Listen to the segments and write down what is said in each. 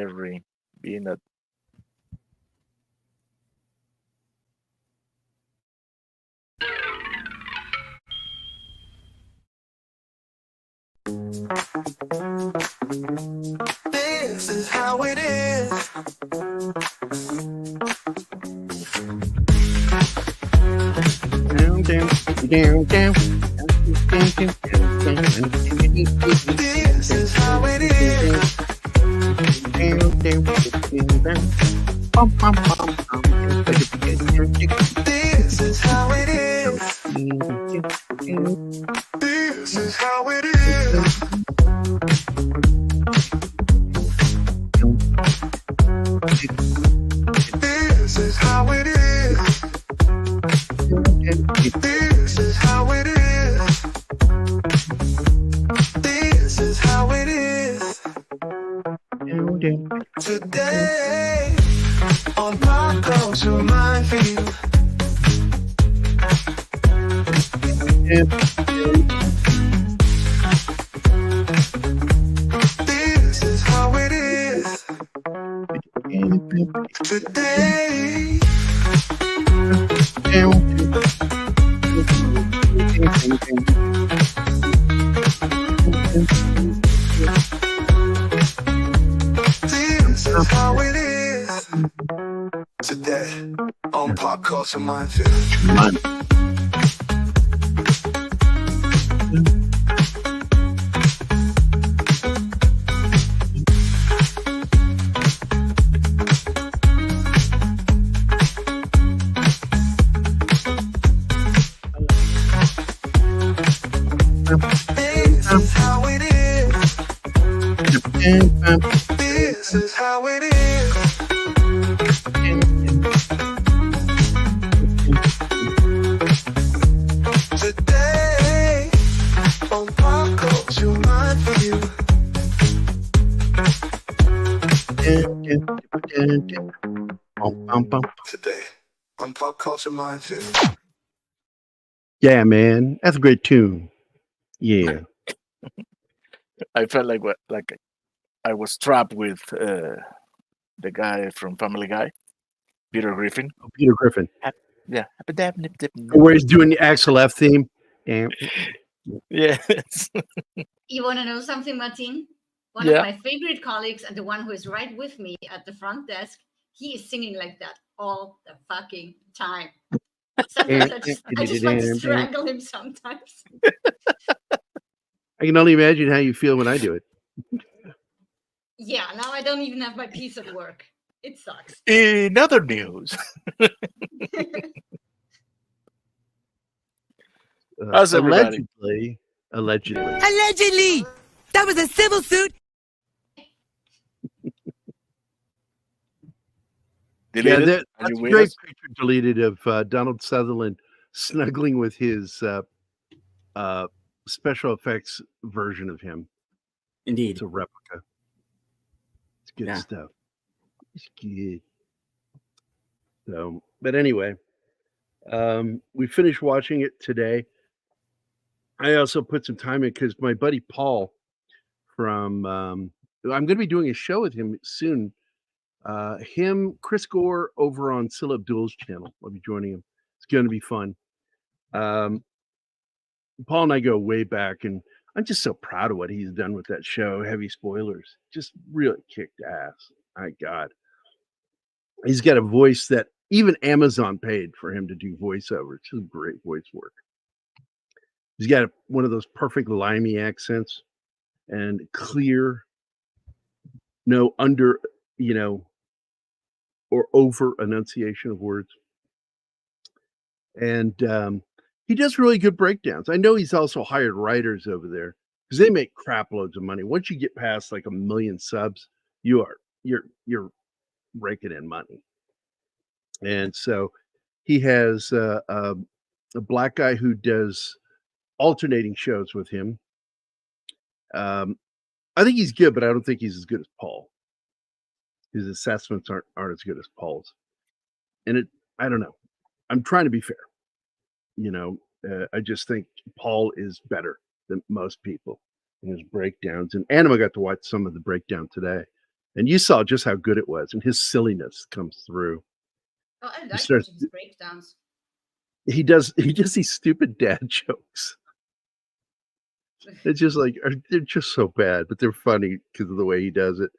Jerry being a This is how it is. Down, down, down, down. This is how it is. Down, down, down, down. Bum, bum, bum, bum. This is how it is. This is how it is. This is how it is. This is how it is. This is how it is. Today on Pop Culture Minefield. This is how it is. Today. This is how it is. Today on Pop Culture Minefield. This is how it is. This is how it is. Today on Pop Culture Minefield. Today on Pop Culture Minefield. Yeah, man, that's a great tune. Yeah. I felt like I was trapped with the guy from Family Guy, Peter Griffin. Oh, Peter Griffin. Yeah. Where he's doing the Axel F theme. Damn. Yes. You want to know something, Martin? One Yeah. of my favorite colleagues and the one who is right with me at the front desk, he is singing like that all the fucking time. Sometimes I just want to strangle him sometimes. I can only imagine how you feel when I do it. Yeah, now I don't even have my piece at work. It sucks. In other news, how's everybody? Allegedly. That was a civil suit. Deleted? That's Are a you with great us? picture deleted of Donald Sutherland snuggling with his special effects version of him. Indeed. It's a replica. It's good Yeah. stuff. It's good. So, but anyway, we finished watching it today. I also put some time in because my buddy Paul from I'm going to be doing a show with him soon. Chris Gore over on Sil Abdul's channel. I'll be joining him. It's going to be fun. Paul and I go way back, and I'm just so proud of what he's done with that show. Heavy spoilers, just really kicked ass. My God, he's got a voice that even Amazon paid for him to do voiceover. It's just great voice work. He's got one of those perfect limey accents and clear, no under, or over enunciation of words. And he does really good breakdowns. I know he's also hired writers over there because they make crap loads of money. Once you get past like 1 million subs, you're raking in money. And so he has a black guy who does alternating shows with him. I think he's good, but I don't think he's as good as Paul. His assessments aren't as good as Paul's. And I don't know. I'm trying to be fair. I just think Paul is better than most people in his breakdowns. And Anima got to watch some of the breakdown today. And you saw just how good it was, and his silliness comes through. Oh, I He like starts. watching his breakdowns. He does these stupid dad jokes. It's just like they're just so bad, but they're funny because of the way he does it.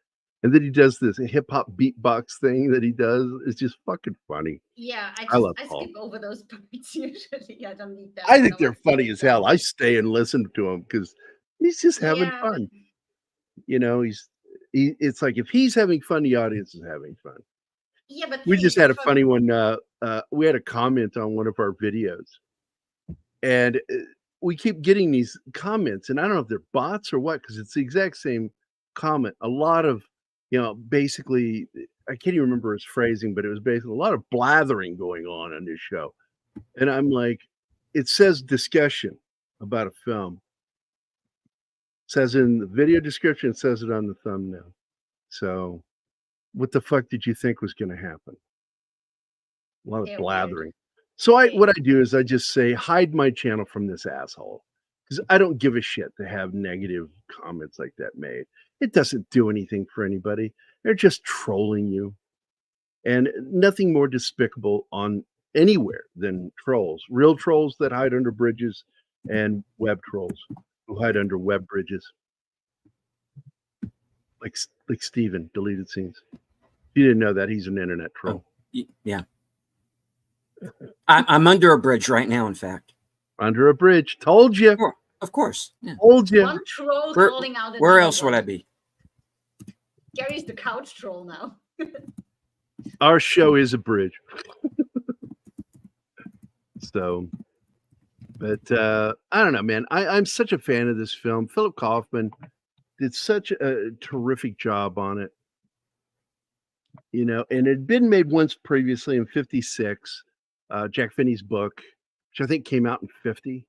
And then he does this hip hop beatbox thing that he does. It's just fucking funny. Yeah, I love I Paul. skip over those parts usually. I don't need that. I when think I they're watch funny as hell. I breakdowns. stay and listen to him because he's just having Yeah, but fun. You know, it's like if he's having fun, the audience is having fun. yeah, but We thing just is, had a for funny one. We had a comment on one of our videos, and we keep getting these comments, and I don't know if they're bots or what, because it's the exact same comment. A lot of, basically, I can't even remember his phrasing, but it was basically a lot of blathering going on this show. And I'm like, it says discussion about a film. It says in the video description, it says it on the thumbnail. So what the fuck did you think was going to happen? A lot of they're weird. blathering. So what I do is I just say, hide my channel from this asshole. Because I don't give a shit to have negative comments like that made. It doesn't do anything for anybody. They're just trolling you. And nothing more despicable on anywhere than trolls. Real trolls that hide under bridges and web trolls who hide under web bridges. Like Steven, deleted scenes. You didn't know that he's an internet troll. Yeah. I'm under a bridge right now, in fact. Under a bridge. Told you. Of course. Yeah. Told you. One troll Where- calling out. Where another else would I one. be? Gary's the couch troll now. Our show is a bridge. So, but I don't know, man. I'm such a fan of this film. Philip Kaufman did such a terrific job on it. And it had been made once previously in 56, Jack Finney's book, which I think came out in 50.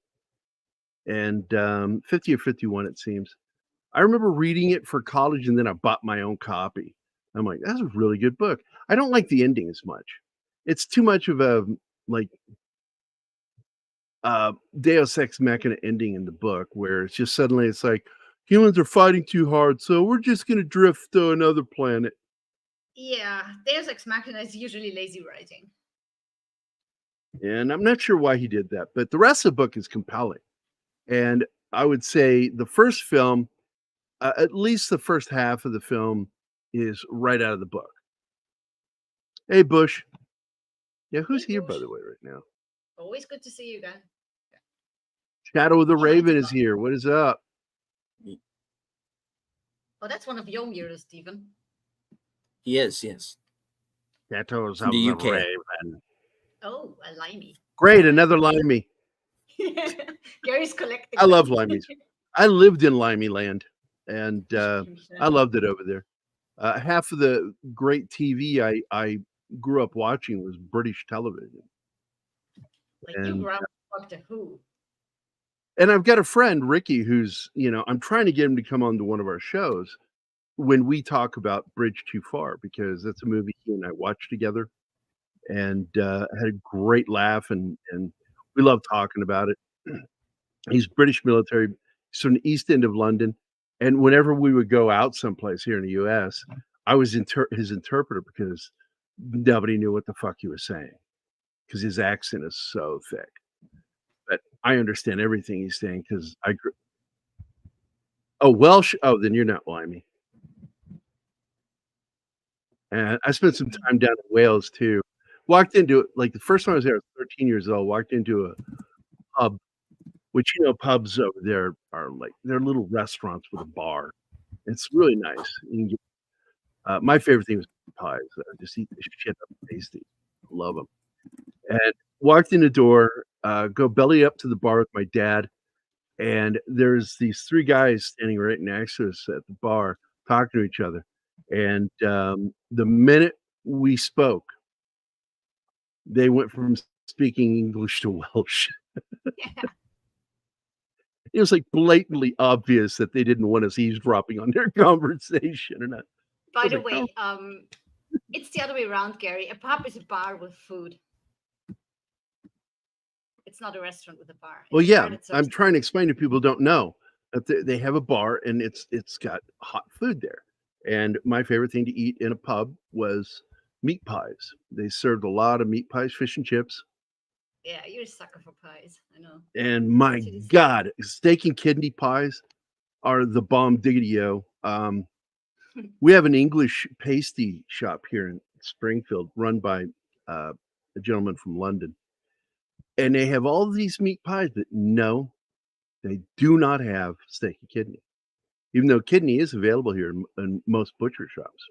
And 50 or 51, it seems. I remember reading it for college, and then I bought my own copy. I'm like, that's a really good book. I don't like the ending as much. It's too much of a Deus Ex Machina ending in the book, where it's just suddenly it's like humans are fighting too hard, so we're just gonna drift to another planet. Yeah, Deus Ex Machina is usually lazy writing. And I'm not sure why he did that, but the rest of the book is compelling. And I would say the first film, at least the first half of the film, is right out of the book. Hey, Bush. Yeah, who's Hey, here, Bush. by the way, right now? Always good to see you guys. Shadow of the Yeah, Raven it's is here. What is up? Oh, that's one of your mirrors, Stephen. He is, yes. Shadows From of the the UK. Raven. Oh, a limey. Great, another limey. Gary's collecting. I love them. limeys. I lived in Limey Land, and I loved it over there. Half of the great TV I grew up watching was British television. Like you And grew up with Doctor Who. and I've got a friend, Ricky, who's, I'm trying to get him to come on to one of our shows when we talk about Bridge Too Far, because that's a movie he and I watched together, and had a great laugh, and we love talking about it. He's British military. He's from the East End of London, and whenever we would go out someplace here in the U.S., I was his interpreter because nobody knew what the fuck he was saying because his accent is so thick. But I understand everything he's saying because I grew. Oh, Welsh. Oh, then you're not Limey. And I spent some time down in Wales too. Walked into it like the first time I was there, I was 13 years old. Walked into a pub, which pubs over there are like they're little restaurants with a bar. It's really nice. You can get, my favorite thing was pies. Just eat the shit up tasty. Love them. And walked in the door, go belly up to the bar with my dad, and there's these three guys standing right next to us at the bar talking to each other. And the minute we spoke, they went from speaking English to Welsh. It was like blatantly obvious that they didn't want us eavesdropping on their conversation or not. By the like, way, it's the other way around, Gary. A pub is a bar with food. It's not a restaurant with a bar. Well, It's a bar yeah, that serves I'm trying to explain to people who don't know that they have a bar and it's got hot food there. And my favorite thing to eat in a pub was meat pies. They served a lot of meat pies, fish and chips. Yeah, you're a sucker for pies. I know. And my To this day. God, steak and kidney pies are the bomb diggity-o. We have an English pasty shop here in Springfield run by a gentleman from London. And they have all these meat pies, but no, they do not have steak and kidney. Even though kidney is available here in most butcher shops.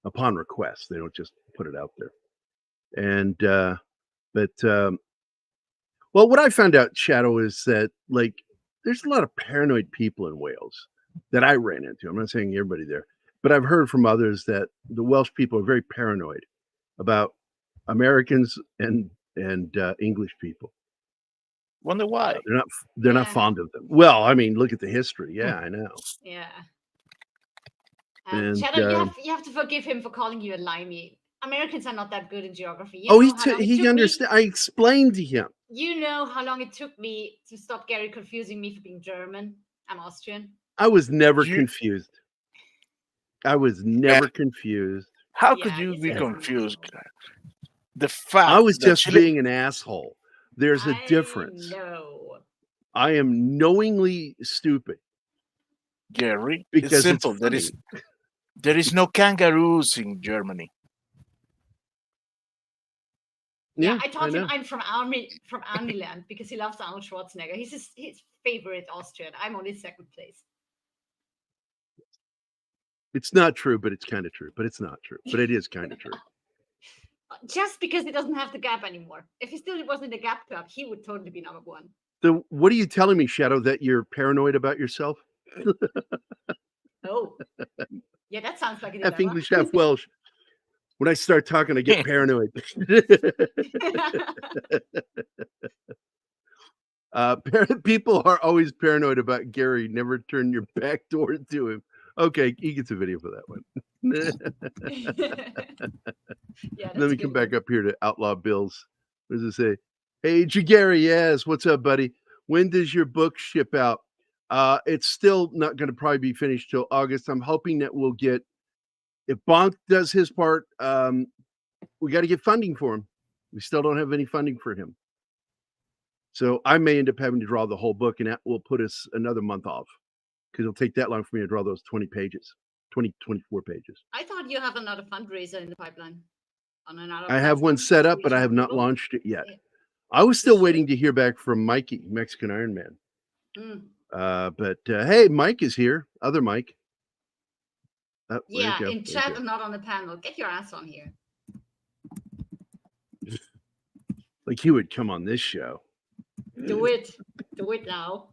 Upon request, they don't just put it out there. And, well, what I found out, Shadow, is that, like, there's a lot of paranoid people in Wales that I ran into. I'm not saying everybody there, but I've heard from others that the Welsh people are very paranoid about Americans and English people. Wonder why? They're not Yeah. fond of them. Well, I mean, look at the history. Yeah, I know. Yeah. And, Shadow, you have to forgive him for calling you a limey. Americans are not that good in geography. You Oh, know he how long it took he me- understand. I explained to him. You know how long it took me to stop Gary confusing me for being German. I'm Austrian. I was never You- confused. I was never confused. How could Yeah, you he's be an confused? asshole. The fact I was that just Chile- being an asshole. There's a difference. No. I am knowingly stupid Gary. because It's simple. it's funny. There is no kangaroos in Germany. Yeah, I told him know. I'm from Army land because he loves Arnold Schwarzenegger. He's his favorite Austrian. I'm only second place. It's not true, but it's kind of true. But it's not true. But it is kind of true. Just because he doesn't have the gap anymore. If he still was in the gap club, he would totally be number one. So, what are you telling me, Shadow? That you're paranoid about yourself? Oh. Yeah, that sounds like a Half dilemma. English, half Welsh. When I start talking, I get paranoid. People are always paranoid about Gary. Never turn your back door to him. Okay, he gets a video for that one. Yeah, Let me come back up here to Outlaw Bills. What does it say? Hey, Gary, yes. What's up, buddy? When does your book ship out? It's still not going to probably be finished till August. I'm hoping that we'll get, if Bonk does his part, we got to get funding for him. We still don't have any funding for him. So I may end up having to draw the whole book, and that will put us another month off because it'll take that long for me to draw those 24 pages. I thought you have another fundraiser in the pipeline. On another I have one platform set to up, but reach I have out not people. launched it yet. Yeah. I was still waiting to hear back from Mikey, Mexican Iron Man. Mm. But hey, Mike is here. Other Mike. Oh, there you Yeah, go. in There you chat go. and not on the panel. Get your ass on here. Like he would come on this show. Do it. Do it now.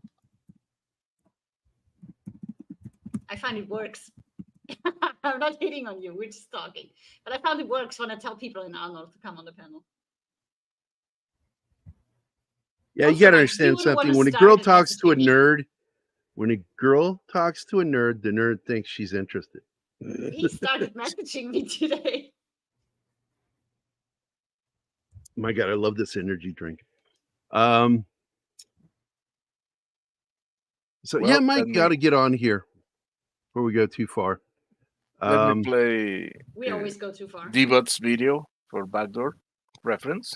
I find it works. I'm not hitting on you. We're just talking. But I found it works when I tell people in Arnold to come on the panel. Yeah, Also, you got to Mike, understand you wouldn't wanna something. When a start girl it talks to a messaging me. nerd, the nerd thinks she's interested. He started messaging me today. My God, I love this energy drink. So yeah, Well, Mike let me- got to get on here before we go too far. Let me play We always go too far. D-Bot's video for backdoor reference.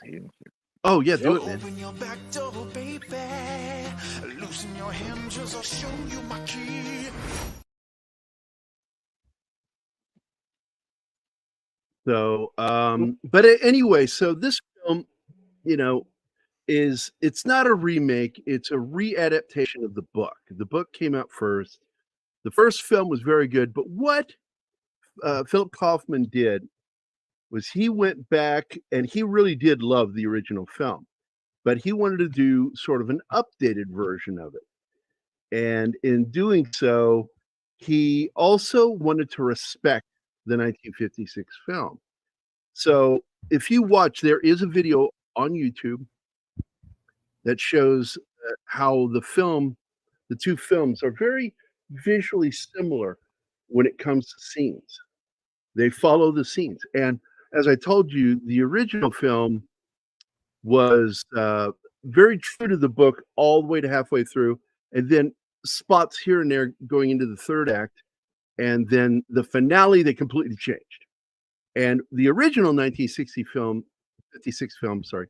Oh yeah, do it, man. Open your back door, baby. Loosen your hinges, I'll show you my key. So, but anyway, so this film, it's not a remake; it's a readaptation of the book. The book came out first. The first film was very good, but what Philip Kaufman did was he went back and he really did love the original film, but he wanted to do sort of an updated version of it. And in doing so, he also wanted to respect the 1956 film. So if you watch, there is a video on YouTube that shows how the two films are very visually similar when it comes to scenes. They follow the scenes. And as I told you, the original film was very true to the book all the way to halfway through, and then spots here and there going into the third act and then the finale they completely changed. And the original 1960 film, 56 film, sorry,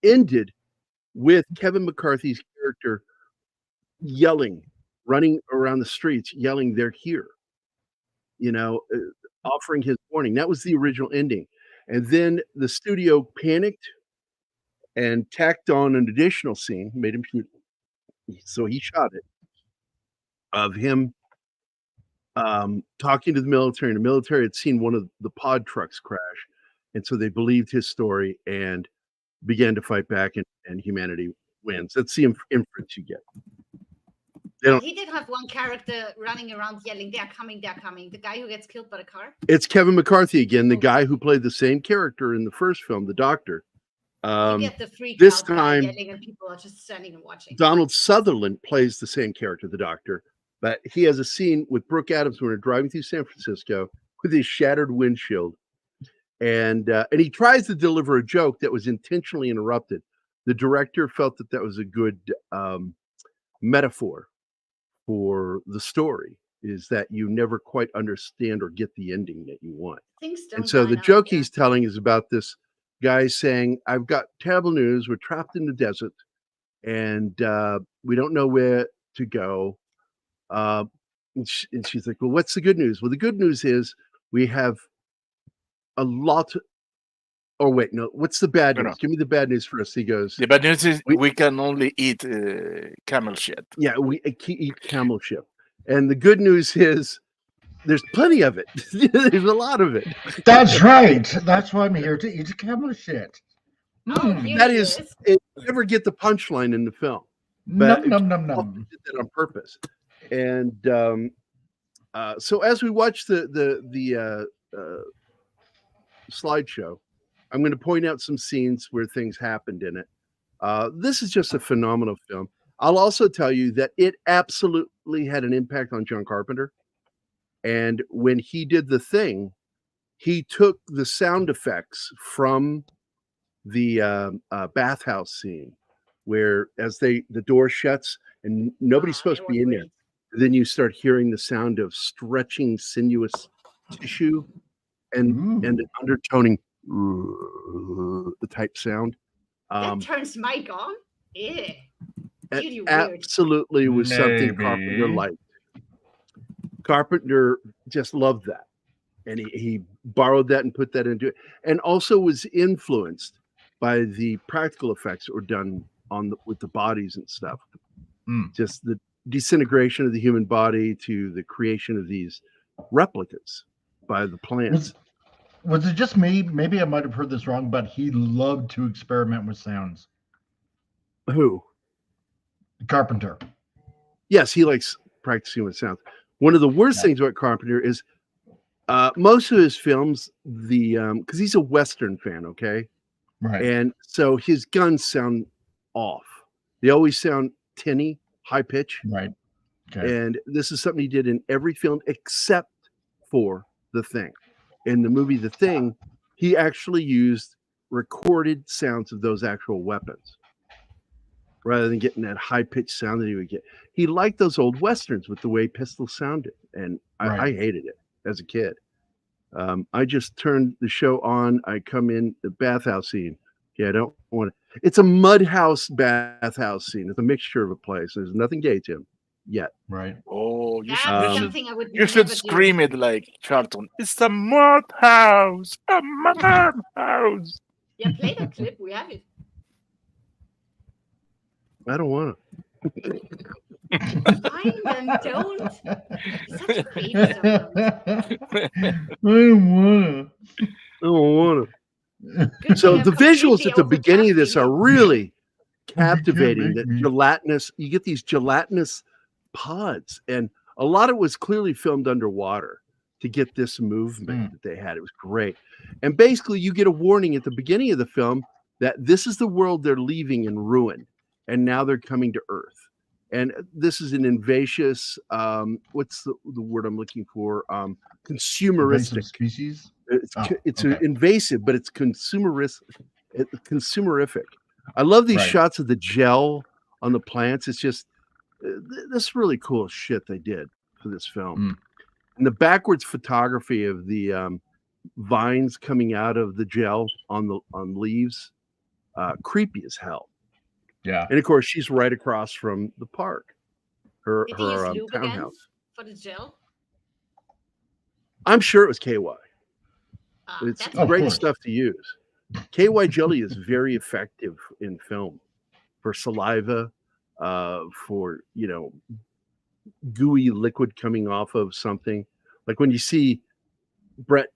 ended with Kevin McCarthy's character yelling, running around the streets, yelling, "They're here," offering his warning. That was the original ending. And then the studio panicked and tacked on an additional scene, made him shoot. So he shot it of him talking to the military, and the military had seen one of the pod trucks crash. And so they believed his story and began to fight back, and humanity wins. That's the inference you get. He did have one character running around yelling, "They're coming, they're coming." The guy who gets killed by the car? It's Kevin McCarthy again, the guy who played the same character in the first film, the doctor. You get the freak This out guy time, yelling and people are just standing and watching. Donald Sutherland plays the same character, the doctor, but he has a scene with Brooke Adams when they're driving through San Francisco with his shattered windshield. And he tries to deliver a joke that was intentionally interrupted. The director felt that was a good metaphor for the story, is that you never quite understand or get the ending that you want. And so the joke he's telling is about this guy saying, "I've got terrible news. We're trapped in the desert, and we don't know where to go." And she's like, "Well, what's the good news?" "Well, the good news is we have a lot." Oh, wait, no. What's the bad news? No. Give me the bad news first. He goes, The bad news is we can only eat camel shit. "Yeah, we eat camel shit." And the good news is there's plenty of it. There's a lot of it. That's right. That's why I'm here to eat camel shit. That is, you never get the punchline in the film. But Num, num, num, num. did that on purpose. And so as we watch the slideshow, I'm going to point out some scenes where things happened in it. This is just a phenomenal film. I'll also tell you that it absolutely had an impact on John Carpenter. And when he did The Thing, he took the sound effects from the bathhouse scene, where as the door shuts and nobody's supposed to be in there, then you start hearing the sound of stretching sinuous tissue and undertoning the type sound. That turns Mike on? Yeah. It absolutely was something Carpenter liked. Carpenter just loved that. And he borrowed that and put that into it. And also was influenced by the practical effects that were done with the bodies and stuff. Just the disintegration of the human body to the creation of these replicas by the plants. Was it just me? Maybe I might have heard this wrong, but he loved to experiment with sounds. Who? Carpenter. Yes, he likes practicing with sounds. One of the worst things about Carpenter is most of his films, because he's a Western fan, okay? Right. And so his guns sound off. They always sound tinny, high pitch. Right. Okay. And this is something he did in every film except for The Thing. In the movie The Thing, he actually used recorded sounds of those actual weapons rather than getting that high-pitched sound that he would get. He liked those old Westerns with the way pistols sounded, and I hated it as a kid. I just turned the show on. I come in the bathhouse scene. Yeah, I don't want to. It's a mud house bathhouse scene. It's a mixture of a place. There's nothing gay to him yet. Right. Oh, you That's something I would you should never do. scream it like Charlton. It's a mud house. A mud house. Yeah, play that clip. We have it. I don't want Fine, then don't. Such a baby sometimes. I don't want to. So the visuals at the beginning of this are really captivating. That gelatinous, you get these gelatinous pods, and a lot of it was clearly filmed underwater to get this movement that they had. It was great. And basically you get a warning at the beginning of the film that this is the world they're leaving in ruin, and now they're coming to Earth. And this is an invasive, what's the word I'm looking for? Consumeristic. Invasive species? It's invasive, but it's consumerific. I love these shots of the gel on the plants. It's just this really cool shit they did. for this film. And the backwards photography of the vines coming out of the gel on leaves, creepy as hell. Yeah. And of course, she's right across from the park, her Did he use her lube again townhouse. for the gel? I'm sure it was KY. It's That's Of great course. stuff to use. KY jelly is very effective in film for saliva, for gooey liquid coming off of something. Like when you see Brett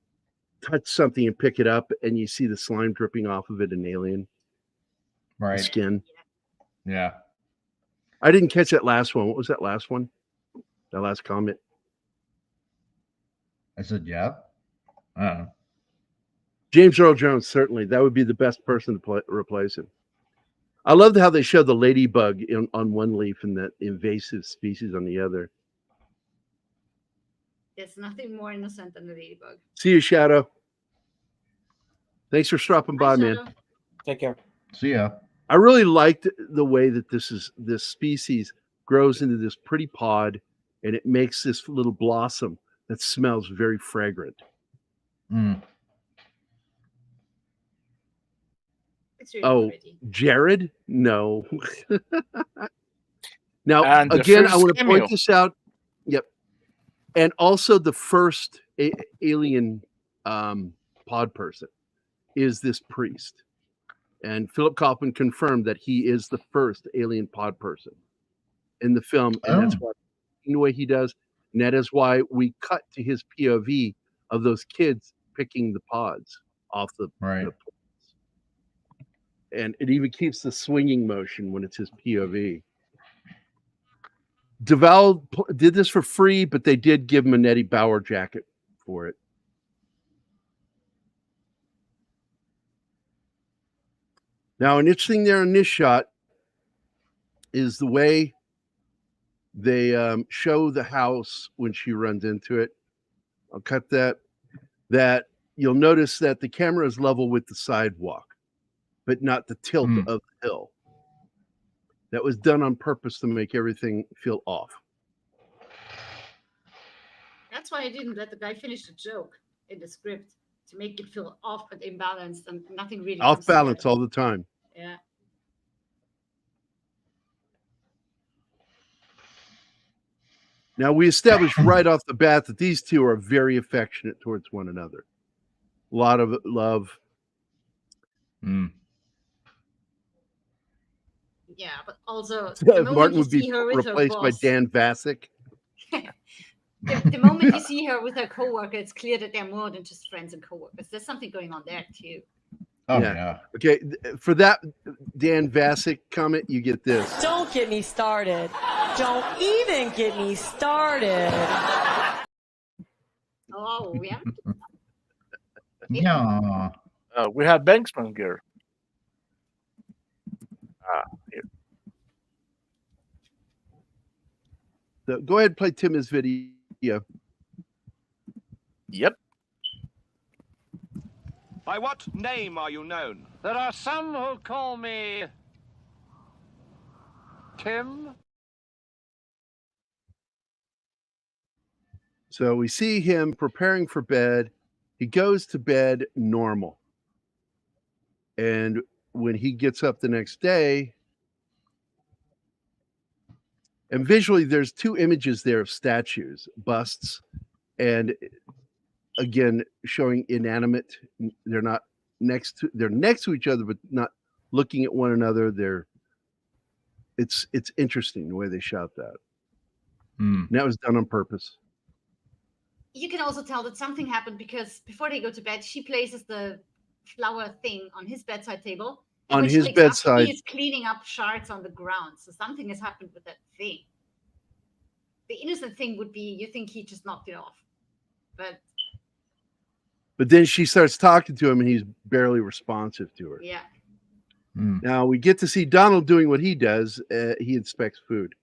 touch something and pick it up, and you see the slime dripping off of it in Alien, the Right. skin. Yeah. I didn't catch that last one. What was that last one? That last comment? I said, yeah. I don't know. James Earl Jones, certainly. That would be the best person to replace him. I loved how they showed the ladybug on one leaf and that invasive species on the other. There's nothing more innocent than the ladybug. See you, Shadow. Thanks for stopping by, man. Shadow. Take care. See ya. I really liked the way that this species grows into this pretty pod, and it makes this little blossom that smells very fragrant. It's really Oh, pretty. Jared? No. Now, And the again, I first want to cameo. point this out. Yep. And also the first alien pod person is this priest. And Philip Kaufman confirmed that he is the first alien pod person in the film. And that's why the way he does. And that is why we cut to his POV of those kids picking the pods off the Right. pods. And it even keeps the swinging motion when it's his POV. DeVal did this for free, but they did give him a Nettie Bauer jacket for it. Now, an interesting there in this shot is the way they show the house when she runs into it. I'll cut that. That you'll notice that the camera is level with the sidewalk, but not the tilt of the hill. That was done on purpose to make everything feel off. That's why I didn't let the guy finish the joke in the script to make it feel off and imbalanced and nothing really Off comes balance together. all the time. Yeah. Now, we established right off the bat that these two are very affectionate towards one another. A lot of love. Yeah, but also the moment Martin you would be see her with her replaced by boss, Dan Vasic. the moment you see her with her coworker, it's clear that they're more than just friends and coworkers. There's something going on there too. Oh, Yeah. yeah. Okay, for that Dan Vasic comment, you get this. Don't get me started. Don't even get me started. Oh, yeah. Yeah. We have Banksman here. Here. So go ahead and play Tim's video. Yep. By what name are you known? There are some who call me Tim. So we see him preparing for bed. He goes to bed normal. And when he gets up the next day, and visually there's two images there of statues, busts, and again showing inanimate. They're not they're next to each other, but not looking at one another. It's interesting the way they shot that. And that was done on purpose. You can also tell that something happened because before they go to bed, she places the flower thing on his bedside table. And On when she his wakes up, bedside. he is cleaning up shards on the ground. So something has happened with that thing. The innocent thing would be you think he just knocked it off. But then she starts talking to him and he's barely responsive to her. yeah. Now we get to see Donald doing what he does. He inspects food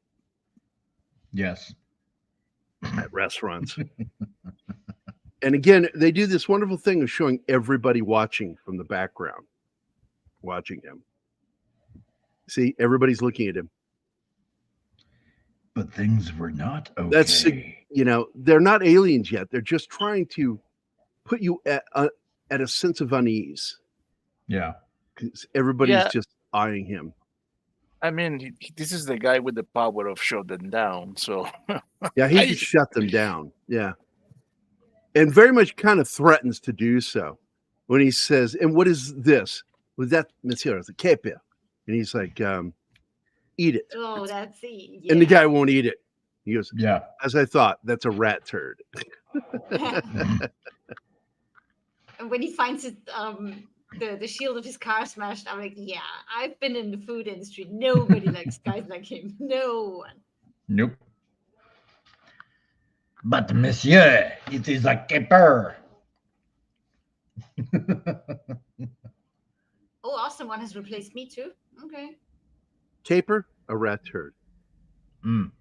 Yes. at restaurants. And again, they do this wonderful thing of showing everybody watching from the background, watching him. See, everybody's looking at him. But things were not okay. That's they're not aliens yet. They're just trying to put you at a sense of unease Yeah. because everybody's Yeah. just eyeing him. I mean, this is the guy with the power of shut them down. So Yeah, he can shut them down. Yeah. And very much kind of threatens to do so when he says, and what is this? Was that monsieur? It's a cape. And he's like, eat it. Oh, that's the And the guy won't eat it. He goes, Yeah. as I thought, that's a rat turd. And when he finds it, the shield of his car smashed, I'm like, yeah, I've been in the food industry. Nobody likes guys like him. No one. Nope. But monsieur, it is a keeper. Oh, awesome. One has replaced me too. Okay. Caper, a rat turd. Mm.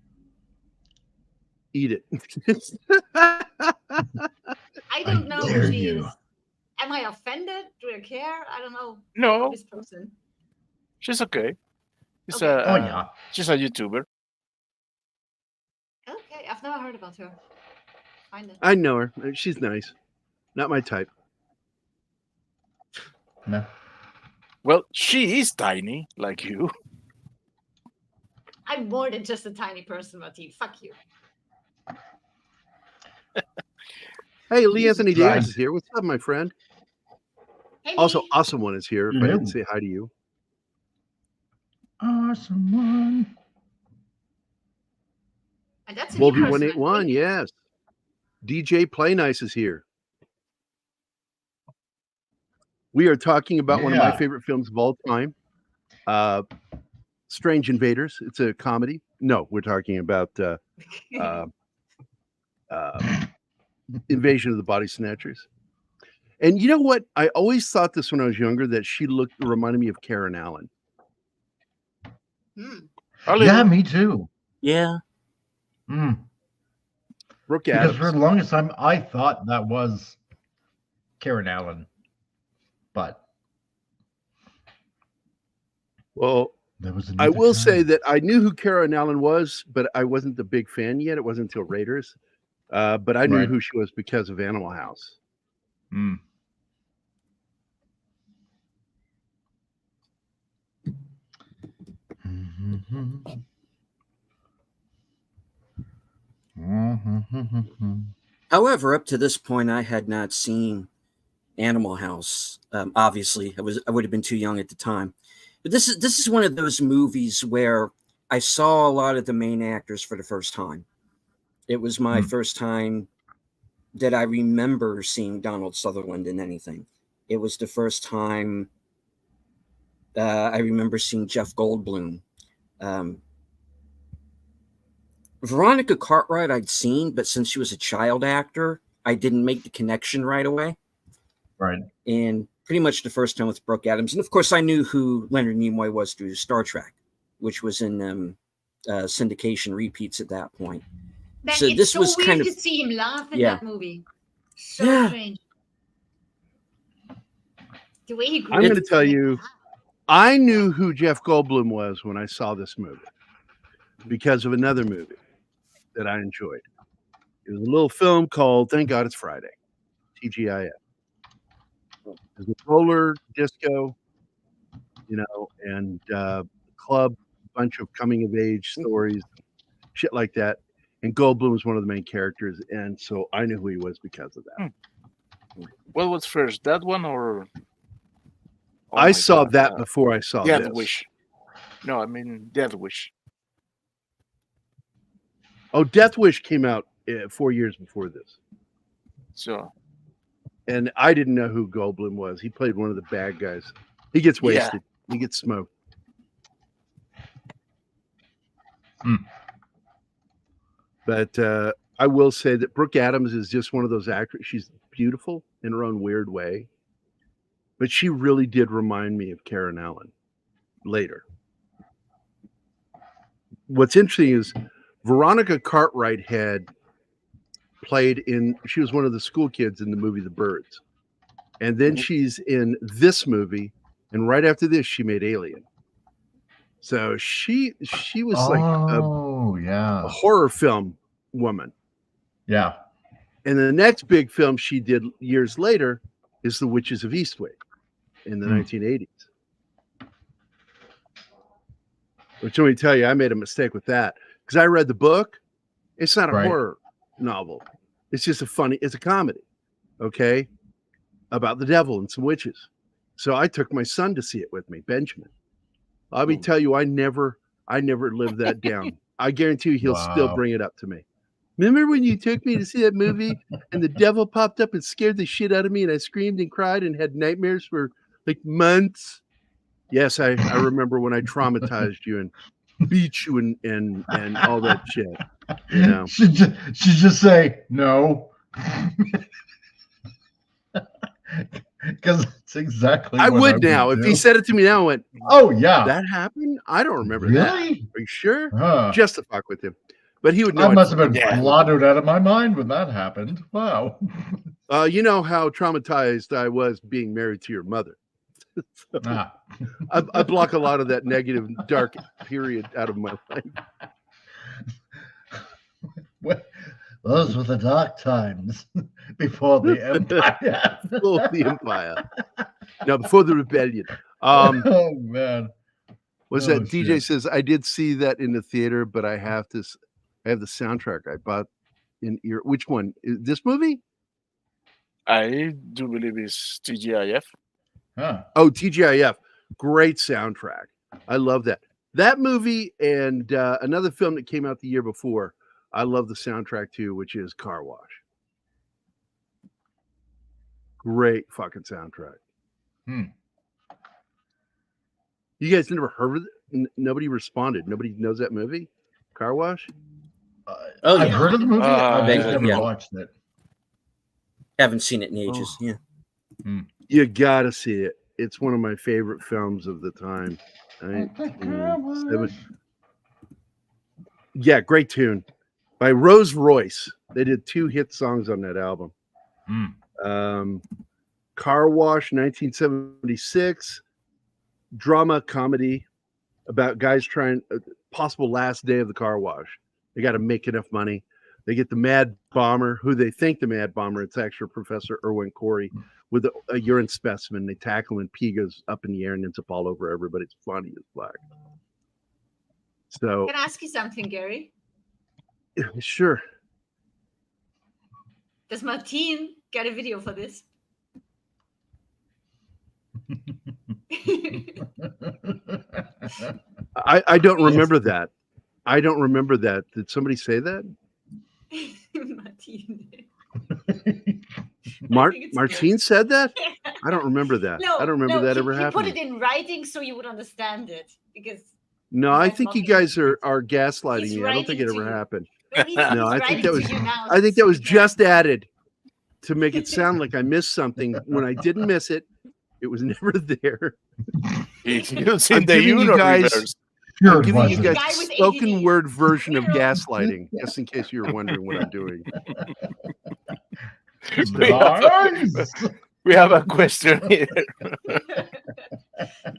Eat it. I don't know dare who she you. is. Am I offended? Do I care? I don't know. no, This person. she's okay. She's Okay. Oh yeah. she's a YouTuber. Okay, I've never heard about her. Find it. I know her. She's nice. Not my type. No. Well, she is tiny, like you. I'm more than just a tiny person, Martin. Fuck you. Hey, Lee Anthony Right. Davis is here. What's up, my friend? Hey, Also, me. Awesome One is here. If I didn't say hi to you. Awesome one. And that's a new Volby person, I 181, think. yes. DJ Play Nice is here. We are talking about one of my Yeah. favorite films of all time, Strange Invaders. It's a comedy. No, we're talking about Invasion of the Body Snatchers. And you know what? I always thought this when I was younger, that she reminded me of Karen Allen. Hmm. Yeah, me too. Yeah. Mm. Brooke Because Adams. for the longest time, I thought that was Karen Allen. But Well, that was I another will time. say that I knew who Karen Allen was, but I wasn't the big fan yet. It wasn't until Raiders. But I knew Right. who she was because of Animal House. Mm. However, up to this point, I had not seen Animal House. Obviously, I would have been too young at the time. But this is one of those movies where I saw a lot of the main actors for the first time. It was my first time that I remember seeing Donald Sutherland in anything. It was the first time I remember seeing Jeff Goldblum. Veronica Cartwright I'd seen, but since she was a child actor, I didn't make the connection right away. Right. And pretty much the first time with Brooke Adams. And of course, I knew who Leonard Nimoy was through Star Trek, which was in syndication repeats at that point. Man, So it's this so was weird kind of- to see him laugh in Yeah. that movie. So Yeah. strange. The way he grew I'm going up to is tell like, you, I knew who Jeff Goldblum was when I saw this movie because of another movie that I enjoyed. It was a little film called Thank God It's Friday, TGIF. It was a roller disco, and club, bunch of coming of age stories, shit like that. And Goldblum was one of the main characters, and so I knew who he was because of that. What was first, that one or? Oh I my saw God, that before I saw Death this. Wish. No, I mean Death Wish. Oh, Death Wish came out 4 years before this. So And I didn't know who Goldblum was. He played one of the bad guys. He gets Yeah. wasted. He gets smoked. But I will say that Brooke Adams is just one of those actors. She's beautiful in her own weird way. But she really did remind me of Karen Allen later. What's interesting is Veronica Cartwright had she was one of the school kids in the movie The Birds. And then she's in this movie. And right after this, she made Alien. So she was like Oh, yeah. a horror film woman. Yeah. And the next big film she did years later is The Witches of Eastwick in the 1980s. Which, let me tell you, I made a mistake with that because I read the book. It's not a horror novel. It's just it's a comedy, okay, about the devil and some witches. So I took my son to see it with me, Benjamin. Let me tell you, I never lived that down. I guarantee you he'll still bring it up to me. Remember when you took me to see that movie and the devil popped up and scared the shit out of me and I screamed and cried and had nightmares for like months? Yes, I remember when I traumatized you and beat you and all that shit. You know? She just say no. Because that's exactly I what would now. If he said it to me now, I went, oh, yeah. That happened? I don't remember Really? that. Are you sure? Just to fuck with him. But he would know. I must have been blotted out of my mind when that happened. Wow. You know how traumatized I was being married to your mother. So, I block a lot of that negative, dark period out of my life. Those were the dark times before the empire. Before the empire. No, before the rebellion. Oh man. Was that DJ says I did see that in the theater, but I have the soundtrack I bought in ear. Which one? This movie? I do believe it's TGIF. Huh. Oh, TGIF. Great soundtrack. I love that. That movie and another film that came out the year before. I love the soundtrack too, which is Car Wash. Great fucking soundtrack. You guys never heard of it? Nobody responded. Nobody knows that movie? Car Wash? I've heard of the movie. I've vaguely, never watched it. Haven't seen it in ages. Yeah. You gotta see it. It's one of my favorite films of the time. Yeah, great tune by Rose Royce. They did 2 hit songs on that album. Car Wash, 1976, drama comedy about guys trying possible last day of the car wash. They got to make enough money. They get the Mad Bomber, who they think the Mad Bomber. It's actually Professor Irwin Corey with a urine specimen. They tackle and pee goes up in the air and ends up all over everybody. It's funny as black. So, can I ask you something, Gary? Sure. Does Martine get a video for this? I don't remember that. I don't remember that. Did somebody say that? Martine said that? I don't remember that. No, I don't remember that ever happening. Put it in writing so you would understand it. Because I think you guys are gaslighting me. I don't think it ever happened. No, I think that was just added to make it sound like I missed something when I didn't miss it. It was never there. I'm giving you guys a spoken word version of gaslighting, just in case you were wondering what I'm doing. We have a question here.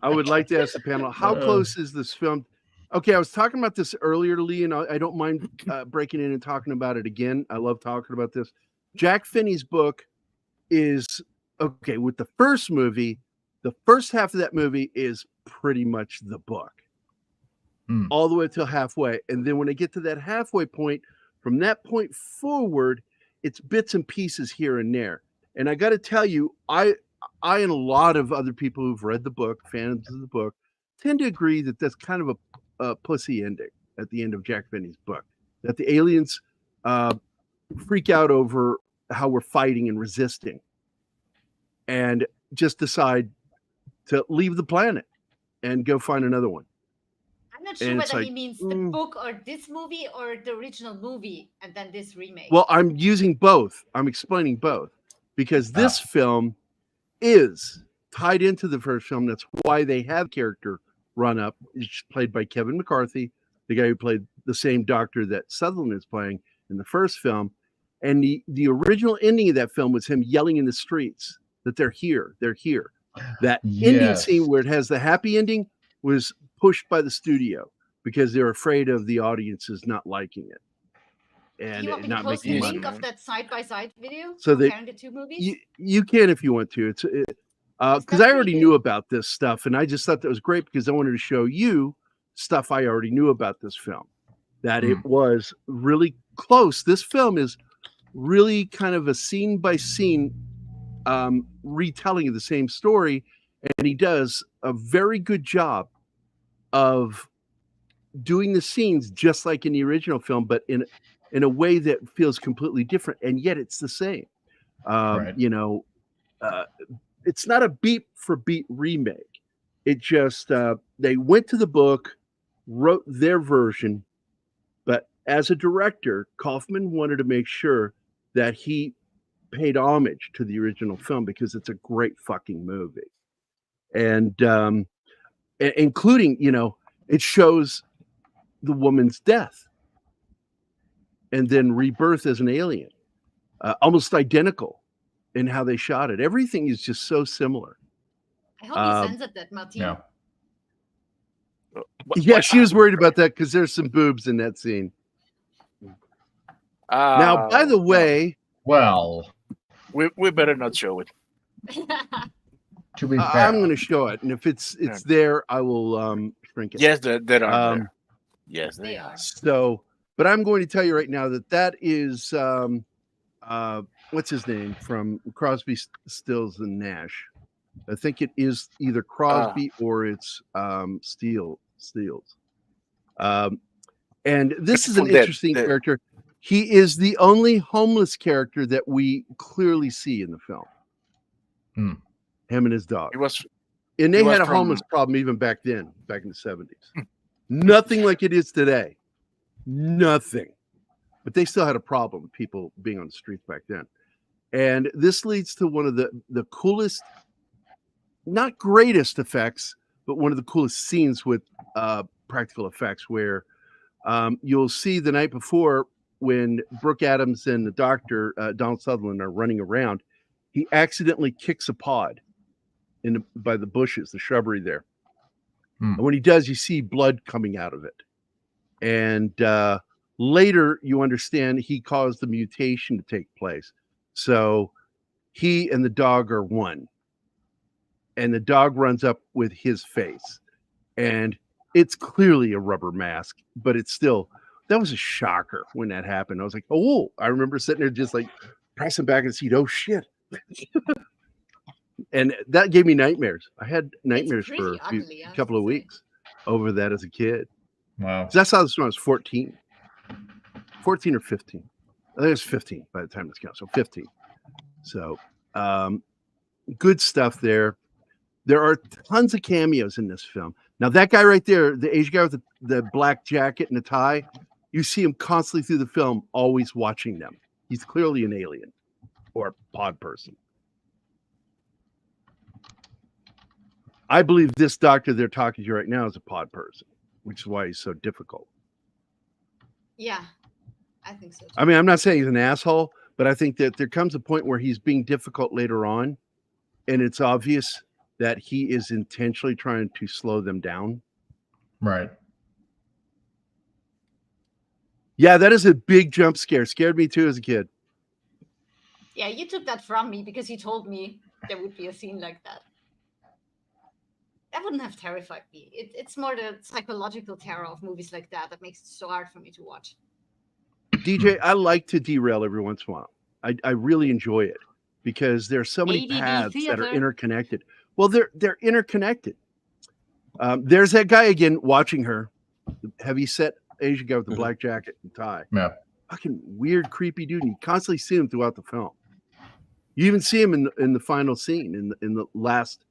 I would like to ask the panel, how close is this film? Okay, I was talking about this earlier to Lee, and I don't mind breaking in and talking about it again. I love talking about this. Jack Finney's book is, okay, with the first movie, the first half of that movie is pretty much the book. All the way till halfway. And then when I get to that halfway point, from that point forward, it's bits and pieces here and there. And I got to tell you, I and a lot of other people who've read the book, fans of the book, tend to agree that that's kind of a pussy ending at the end of Jack Finney's book. That the aliens freak out over how we're fighting and resisting and just decide to leave the planet and go find another one. I'm not sure whether he means the book or this movie or the original movie and then this remake. Well, I'm using both. I'm explaining both because this film is tied into the first film. That's why they have character run up. It's played by Kevin McCarthy, the guy who played the same doctor that Sutherland is playing in the first film. And the original ending of that film was him yelling in the streets that they're here. They're here. That ending scene where it has the happy ending was pushed by the studio because they're afraid of the audiences not liking it and you want me to not post making the money. link of that side-by-side video So they- comparing the two movies? You can if you want to. It's because That's I pretty already good. knew about this stuff, and I just thought that was great because I wanted to show you stuff I already knew about this film. That it was really close. This film is really kind of a scene by scene retelling of the same story, and he does a very good job of doing the scenes just like in the original film, but in a way that feels completely different, and yet it's the same. You know, it's not a beat for beat remake. It just they went to the book, wrote their version, but as a director, Kaufman wanted to make sure that he paid homage to the original film because it's a great fucking movie, and including, you know, it shows the woman's death and then rebirth as an alien, almost identical in how they shot it. Everything is just so similar. I hope you censored that, Martin. Yeah. Yeah, she was worried about that because there's some boobs in that scene. Now, by the way, well, we better not show it. To be fair, I'm going to show it, and if it's there, I will shrink it. Yes, there are. There. Yes, they are. So, but I'm going to tell you right now that is what's his name from Crosby, Stills and Nash. I think it is either Crosby or it's Steels. And this is an interesting character. He is the only homeless character that we clearly see in the film. Him and his dog. And they had a homeless problem even back then, back in the 70s. Nothing like it is today. Nothing. But they still had a problem with people being on the streets back then. And this leads to one of the coolest, not greatest effects, but one of the coolest scenes with practical effects where you'll see the night before when Brooke Adams and the doctor, Donald Sutherland, are running around, he accidentally kicks a pod by the bushes, the shrubbery there. And when he does, you see blood coming out of it. And later you understand he caused the mutation to take place. So he and the dog are one. And the dog runs up with his face. And it's clearly a rubber mask, but it's still, that was a shocker when that happened. I was like, oh, I remember sitting there just like pressing back in the seat. Oh, shit. And that gave me nightmares. I had nightmares for a couple of weeks over that as a kid. Wow. So I saw this when I was 14 or 15. I think it was 15 by the time this counts. So 15. So good stuff there. There are tons of cameos in this film. Now, that guy right there, the Asian guy with the black jacket and the tie, you see him constantly through the film, always watching them. He's clearly an alien or a pod person. I believe this doctor they're talking to right now is a pod person, which is why he's so difficult. Yeah, I think so too. I mean, I'm not saying he's an asshole, but I think that there comes a point where he's being difficult later on, and it's obvious that he is intentionally trying to slow them down. Right. Yeah, that is a big jump scare. Scared me too as a kid. Yeah, you took that from me because you told me there would be a scene like that. That wouldn't have terrified me. It's more the psychological terror of movies like that that makes it so hard for me to watch. DJ, I like to derail every once in a while. I really enjoy it because there's so many ADD paths that are theater. interconnected. Well, they're interconnected. There's that guy again watching her, the heavy-set Asian guy with the black jacket and tie. Yeah. Fucking weird, creepy dude. And you constantly see him throughout the film. You even see him in the final scene, in the last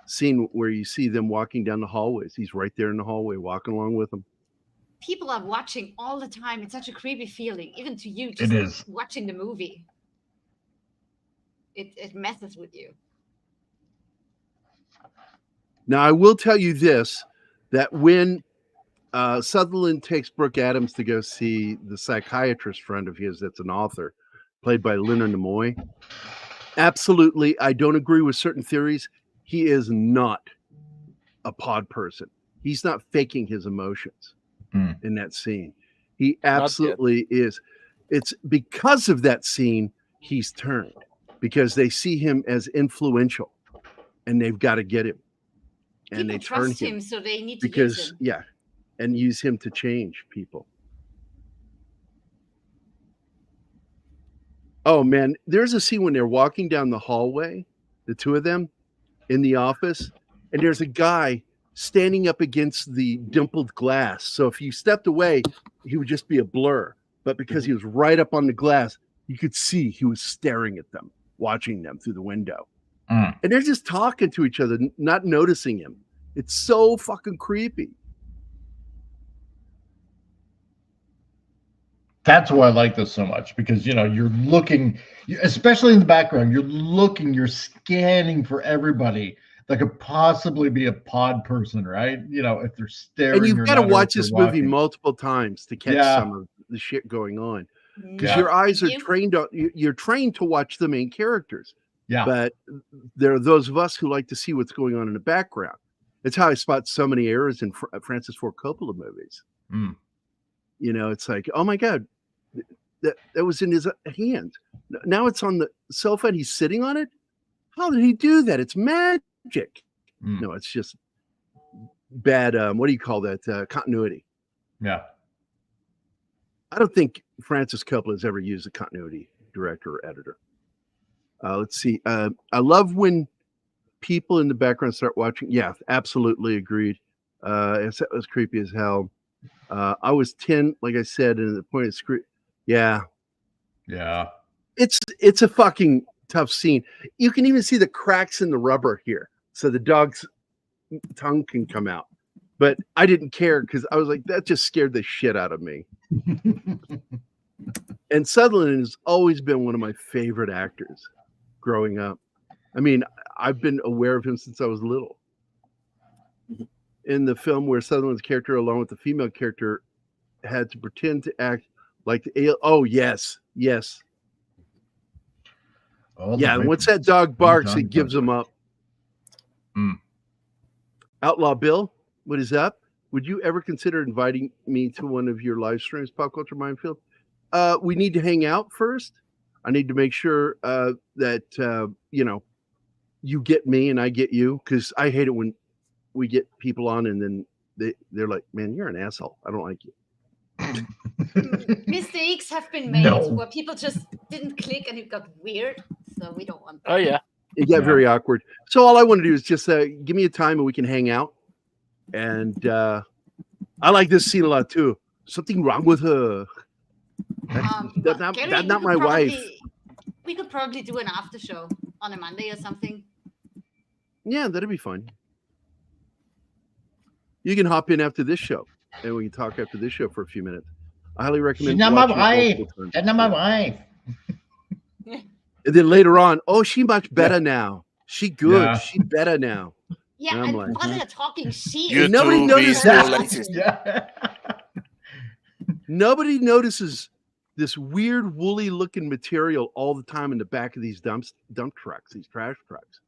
scene where you see them walking down the hallways. He's right there in the hallway, walking along with them. People are watching all the time. It's such a creepy feeling, even to you. Just It is. watching the movie. It messes with you. Now, I will tell you this, that when Sutherland takes Brooke Adams to go see the psychiatrist friend of his that's an author, played by Leonard Nimoy, absolutely, I don't agree with certain theories. He is not a pod person. He's not faking his emotions in that scene. He Not yet. absolutely is. It's because of that scene he's turned, because they see him as influential and they've got to get him. And People they turn trust him, so they need to use because him. yeah, and use him to change people. Oh man, there's a scene when they're walking down the hallway, the two of them in the office, and there's a guy standing up against the dimpled glass. So if you stepped away, he would just be a blur. But because he was right up on the glass, you could see he was staring at them, watching them through the window. And they're just talking to each other, not noticing him. It's so fucking creepy. That's why I like this so much, because you're looking, especially in the background, you're scanning for everybody that could possibly be a pod person, right? If they're staring. And you've or got to not, or watch if this they're movie walking. multiple times to catch some of the shit going on, because Yeah. your eyes are You- trained on. You're trained to watch the main characters. Yeah. But there are those of us who like to see what's going on in the background. It's how I spot so many errors in Francis Ford Coppola movies. It's like, oh my God, that was in his hand. Now it's on the sofa and he's sitting on it. How did he do that? It's magic. No, it's just bad. What do you call that? Continuity. Yeah. I don't think Francis Coppola has ever used a continuity director or editor. Let's see. I love when people in the background start watching. Yeah, absolutely agreed. That was creepy as hell. I was 10, like I said, and the point of screen. Yeah. Yeah. It's a fucking tough scene. You can even see the cracks in the rubber here, so the dog's tongue can come out. But I didn't care because I was like, that just scared the shit out of me. And Sutherland has always been one of my favorite actors growing up. I mean, I've been aware of him since I was little. In the film where Sutherland's character, along with the female character, had to pretend to act like the yes. All the Yeah, way and once from that dog barks, dog it gives him up. Outlaw Bill, what is up? Would you ever consider inviting me to one of your live streams, Pop Culture Minefield? We need to hang out first. I need to make sure that you get me and I get you, because I hate it when we get people on and then they're like, man, you're an asshole. I don't like you. Mistakes have been made where people just didn't click and it got weird. So we don't want that. Oh yeah. It got very awkward. So all I want to do is just give me a time and we can hang out. And I like this scene a lot too. Something wrong with her. That's Gary, not my wife. We could probably do an after show on a Monday or something. Yeah, that'd be fun. You can hop in after this show and we can talk after this show for a few minutes. I highly recommend. She's not my watching it wife. multiple times. That's not my wife. And then later on, she much better now. She good. Yeah. She better now. Yeah, And I'm and like, while they're talking shit. You Nobody two noticed visual that. laces. Yeah. Nobody notices this weird woolly looking material all the time in the back of these dump trucks, these trash trucks.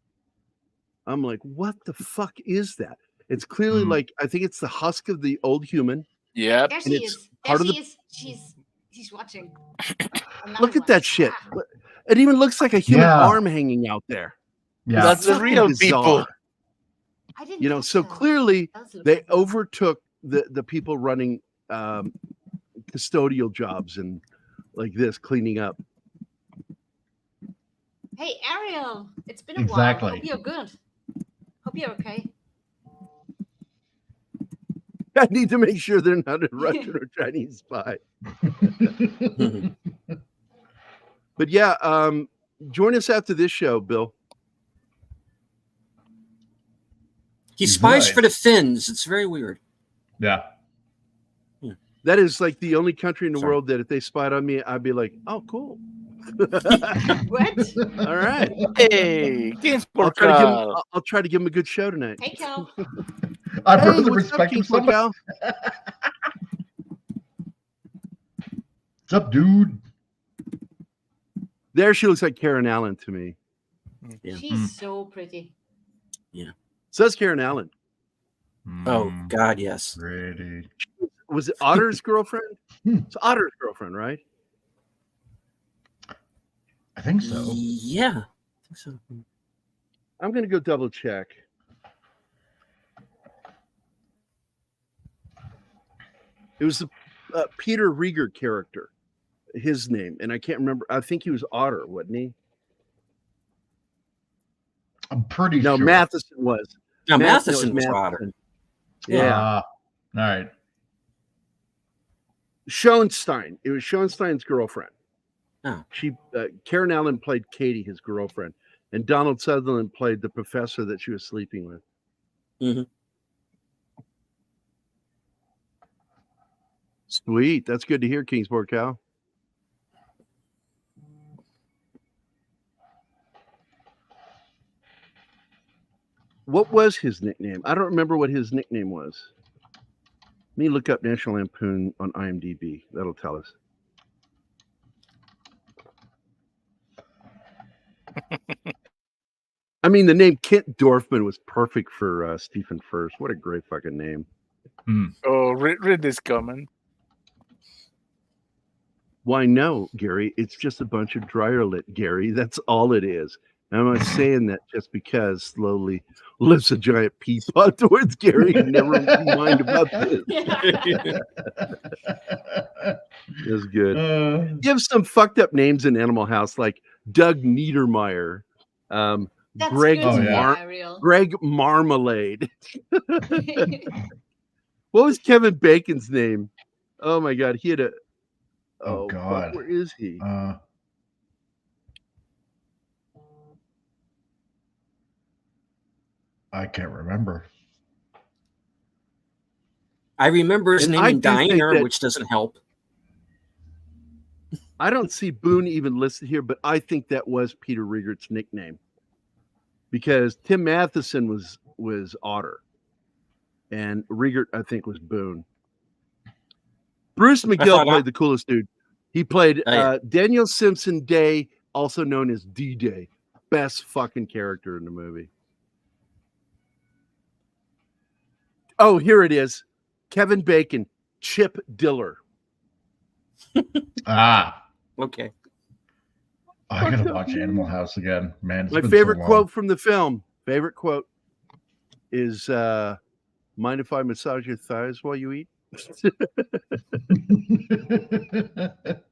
I'm like, what the fuck is that? It's clearly like, I think it's the husk of the old human. Yep. There And she it's is. part There of she the- is. She's watching. Look at that shit. It even looks like a human Yeah. arm hanging out there. Yeah. That's the Fucking real bizarre. people. I didn't catch So that. clearly Does look they like that. overtook the people running custodial jobs and like this, cleaning up. Hey, Ariel, it's been a Exactly. while. Hope you're good. Hope you're okay. I need to make sure they're not a Russian or Chinese spy. But yeah, join us after this show, Bill. He spies Right. for the Finns. It's very weird. Yeah. That is like the only country in the Sorry. world that if they spied on me, I'd be like, oh, cool. What? All right. Hey, Kings I'll Portal. try to give him a good show tonight. Hey, Cal. I've Hey, heard the what's up, respect King of somebody. Portal? What's up, dude? There she looks like Karen Allen to me. Yeah. She's so pretty. Says Karen Allen. Oh God, yes. Pretty. Was it Otter's girlfriend? It's Otter's girlfriend, right? I think so. Yeah, I think so. I'm going to go double check. It was the Peter Rieger character, his name, and I can't remember. I think he was Otter, wasn't he? I'm pretty No, sure. Matheson was. No, No, it Matheson was Otter. Yeah. All right. Schoenstein. It was Schoenstein's girlfriend. Oh. She, Karen Allen played Katie, his girlfriend, and Donald Sutherland played the professor that she was sleeping with. Mm-hmm. Sweet. That's good to hear, Kingsport Cow. What was his nickname? I don't remember what his nickname was. Let me look up National Lampoon on IMDb. That'll tell us. I mean, the name Kent Dorfman was perfect for Stephen First. What a great fucking name. Oh, read this comment. Why, no, Gary. It's just a bunch of dryer lit, Gary. That's all it is. And I'm not saying that just because slowly lifts a giant pea pod towards Gary. Never mind about this. That's good. You have some fucked up names in Animal House, like Doug Niedermeyer, That's Greg, good to hear, yeah. Ariel. Greg Marmalade. What was Kevin Bacon's name? Oh my God, he had a. Oh, fuck, God. where is he? I can't remember. I remember his And name I in do think Diner, that- which doesn't help. I don't see Boone even listed here, but I think that was Peter Riegert's nickname because Tim Matheson was Otter, and Riegert I think was Boone. Bruce McGill thought played the coolest dude. He played Oh, yeah. Daniel Simpson Day, also known as D-Day. Best fucking character in the movie. Oh, here it is. Kevin Bacon, Chip Diller. Okay. I gotta watch Animal House again, man. It's My been so favorite long. quote from the film. Favorite quote is mind if I massage your thighs while you eat? Who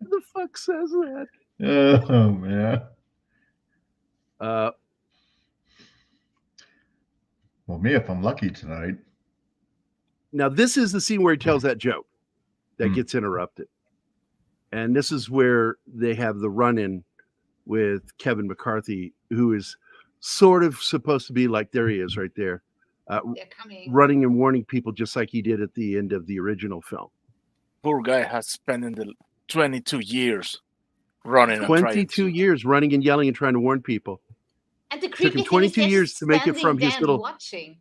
the fuck says that? Oh man. Well, me if I'm lucky tonight. Now this is the scene where he tells that joke that gets interrupted. And this is where they have the run-in with Kevin McCarthy, who is sort of supposed to be like, there he is right there, They're coming. running and warning people just like he did at the end of the original film. Poor guy has spent in the 22 years running. and trying 22 to- years running and yelling and trying to warn people. And the Took creepy him thing 22 is years to make it from his then little... watching.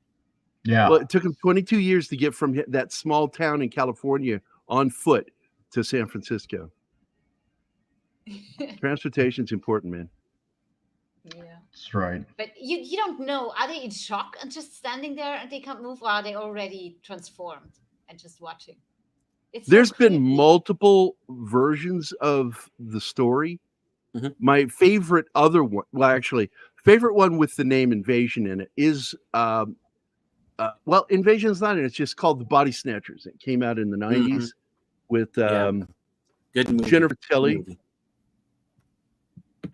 Yeah. Well, it took him 22 years to get from that small town in California on foot to San Francisco. Transportation's important, man. Yeah. That's right. But you don't know. Are they in shock and just standing there and they can't move? Or are they already transformed and just watching? It's so There's been creepy. multiple versions of the story. Mhm. My favorite other one, well, actually, favorite one with the name Invasion in it is, well, Invasion's not in it. It's just called The Body Snatchers. It came out in the 90s with Yeah. Good movie. Jennifer Good Tilly. movie.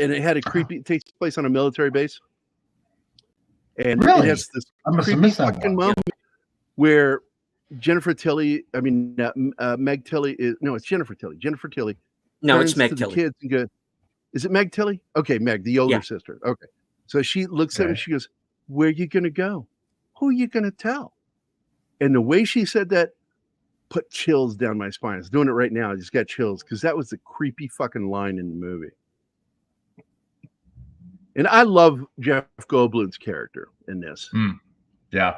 And it had a creepy, it takes place on a military base. And Really? it has this I must have creepy missed that fucking one. moment where Jennifer Tilly, I mean, Meg Tilly is, no, it's Jennifer Tilly. Jennifer Tilly. No, it's turns Meg to Tilly. The kids and goes, is it Meg Tilly? Okay, Meg, the older Yeah. sister. Okay. So she looks at him and Okay. she goes, where are you going to go? Who are you going to tell? And the way she said that put chills down my spine. I was doing it right now. I just got chills because that was the creepy fucking line in the movie. And I love Jeff Goldblum's character in this. Yeah.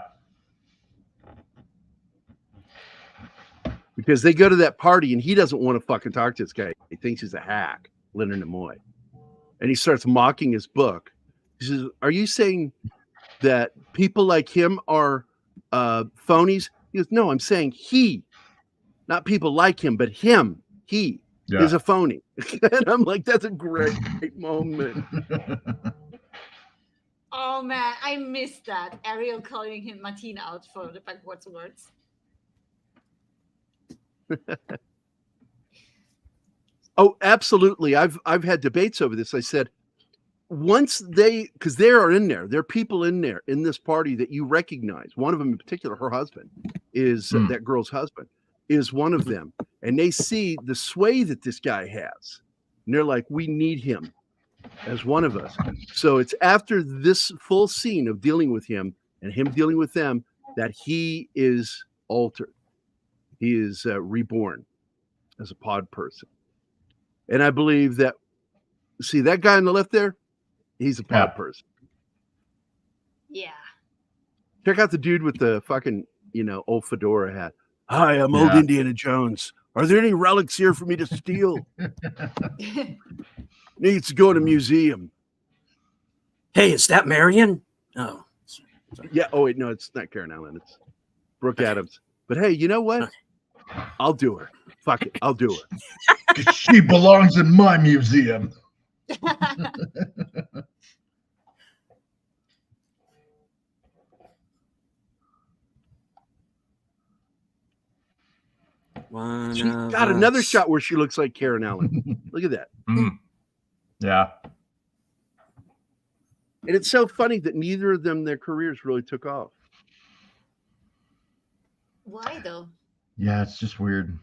Because they go to that party and he doesn't want to fucking talk to this guy. He thinks he's a hack, Leonard Nimoy. And he starts mocking his book. He says, are you saying that people like him are phonies? He goes, no, I'm saying he, not people like him, but him, he is a phony. And I'm like, that's a great moment. Oh man, I missed that. Ariel calling him Matinee out for the backwards words. Oh, absolutely. I've had debates over this. I said, once because they are in there, there are people in there in this party that you recognize. One of them in particular, her husband, is that girl's husband, is one of them. And they see the sway that this guy has. And they're like, we need him as one of us. So it's after this full scene of dealing with him and him dealing with them that he is altered. He is reborn as a pod person. And I believe that, see that guy on the left there? He's a pod person. Yeah. Check out the dude with the fucking, old fedora hat. Hi, I'm old Indiana Jones. Are there any relics here for me to steal? Needs to go in a museum. Hey, is that Marion? Oh. Sorry. Yeah. Oh, wait. No, it's not Karen Allen. It's Brooke Adams. But hey, you know what? I'll do her. Fuck it. I'll do her. She belongs in my museum. She's got another shot where she looks like Karen Allen. Look at that. Yeah. And it's so funny that neither of them, their careers really took off. Why though? Yeah, it's just weird.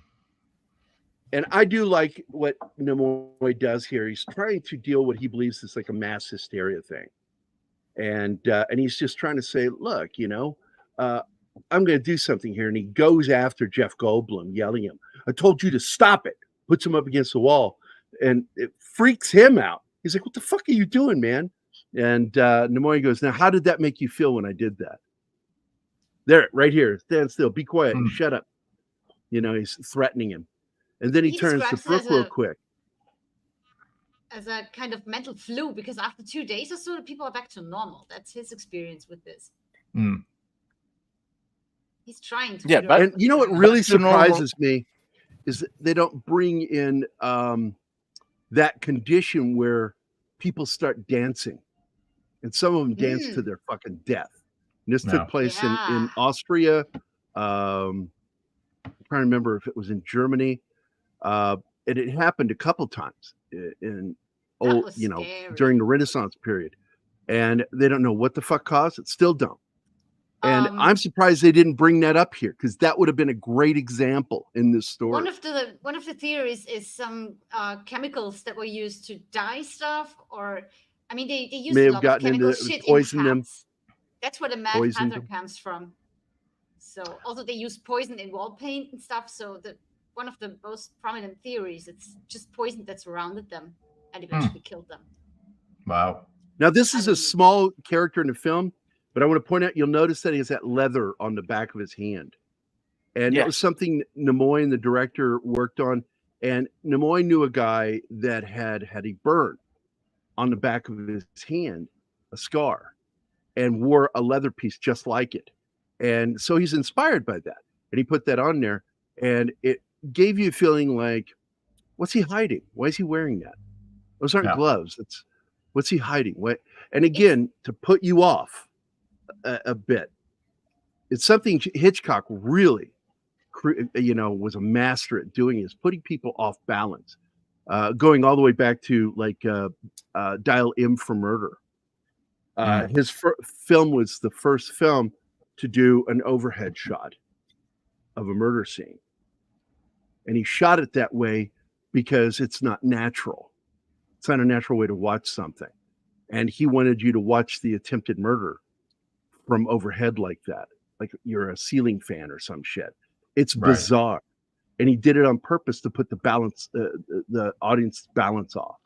And I do like what Nimoy does here. He's trying to deal what he believes is like a mass hysteria thing. And he's just trying to say, look, I'm going to do something here. And he goes after Jeff Goldblum, yelling at him, I told you to stop it. Puts him up against the wall. And it freaks him out. He's like, what the fuck are you doing, man? And Nimoy goes, now, how did that make you feel when I did that? There, right here. Stand still. Be quiet. Shut up. He's threatening him. And then he turns to Brooke real quick. As a kind of mental flu, because after 2 days or so, the people are back to normal. That's his experience with this. He's trying to. Yeah, but and you know what really surprises me is that they don't bring in that condition where people start dancing, and some of them dance to their fucking death. And this took place in Austria. I'm trying to remember if it was in Germany. And it happened a couple times in during the Renaissance period, and they don't know what the fuck caused it. Still don't. And I'm surprised they didn't bring that up here, because that would have been a great example in this story. One of the theories is some chemicals that were used to dye stuff, or they used May a have lot gotten of chemical into shit poison in them. hats. That's where the Mad Hatter comes from. So also they use poison in wall paint and stuff. So one of the most prominent theories, it's just poison that surrounded them and eventually killed them. Wow. Now this is a small character in the film, but I want to point out, you'll notice that he has that leather on the back of his hand. And it was something Nimoy and the director worked on. And Nimoy knew a guy that had a burn on the back of his hand, a scar, and wore a leather piece just like it. And so he's inspired by that. And he put that on there. And it gave you a feeling like, what's he hiding? Why is he wearing that? Those aren't gloves. What's he hiding? What? And again, to put you off a bit, it's something Hitchcock really, was a master at doing, is putting people off balance, going all the way back to like Dial M for Murder. His film was the first film to do an overhead shot of a murder scene. And he shot it that way because it's not natural. It's not a natural way to watch something. And he wanted you to watch the attempted murder from overhead like that, like you're a ceiling fan or some shit. It's bizarre. And he did it on purpose to put the audience balance off.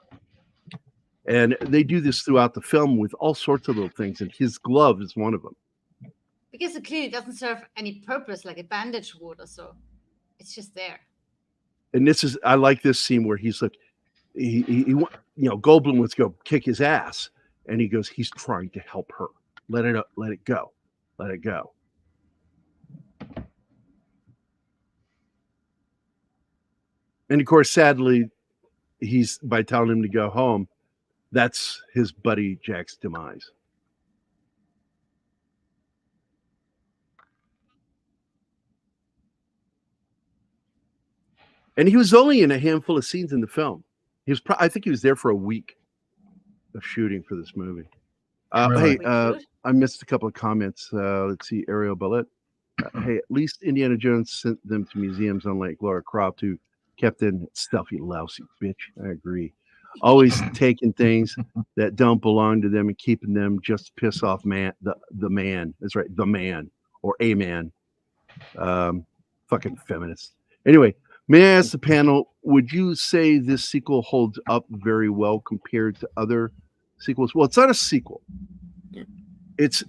And they do this throughout the film with all sorts of little things. And his glove is one of them. Because it clearly doesn't serve any purpose like a bandage would or so. It's just there. And I like this scene where he's like, Goldblum wants to go kick his ass. And he goes, he's trying to help her. Let it go. Let it go. And of course, sadly, he's by telling him to go home, that's his buddy Jack's demise. And he was only in a handful of scenes in the film. He was, I think, he was there for a week of shooting for this movie. Really? Hey, I missed a couple of comments. Let's see, Ariel Bullet. Hey, at least Indiana Jones sent them to museums, unlike Laura Croft, who kept in stuffy, lousy bitch. I agree. Always taking things that don't belong to them and keeping them just to piss off the man. That's right, the man or a man. Fucking feminist. Anyway, may I ask the panel, would you say this sequel holds up very well compared to other sequels? Well, it's not a sequel. It's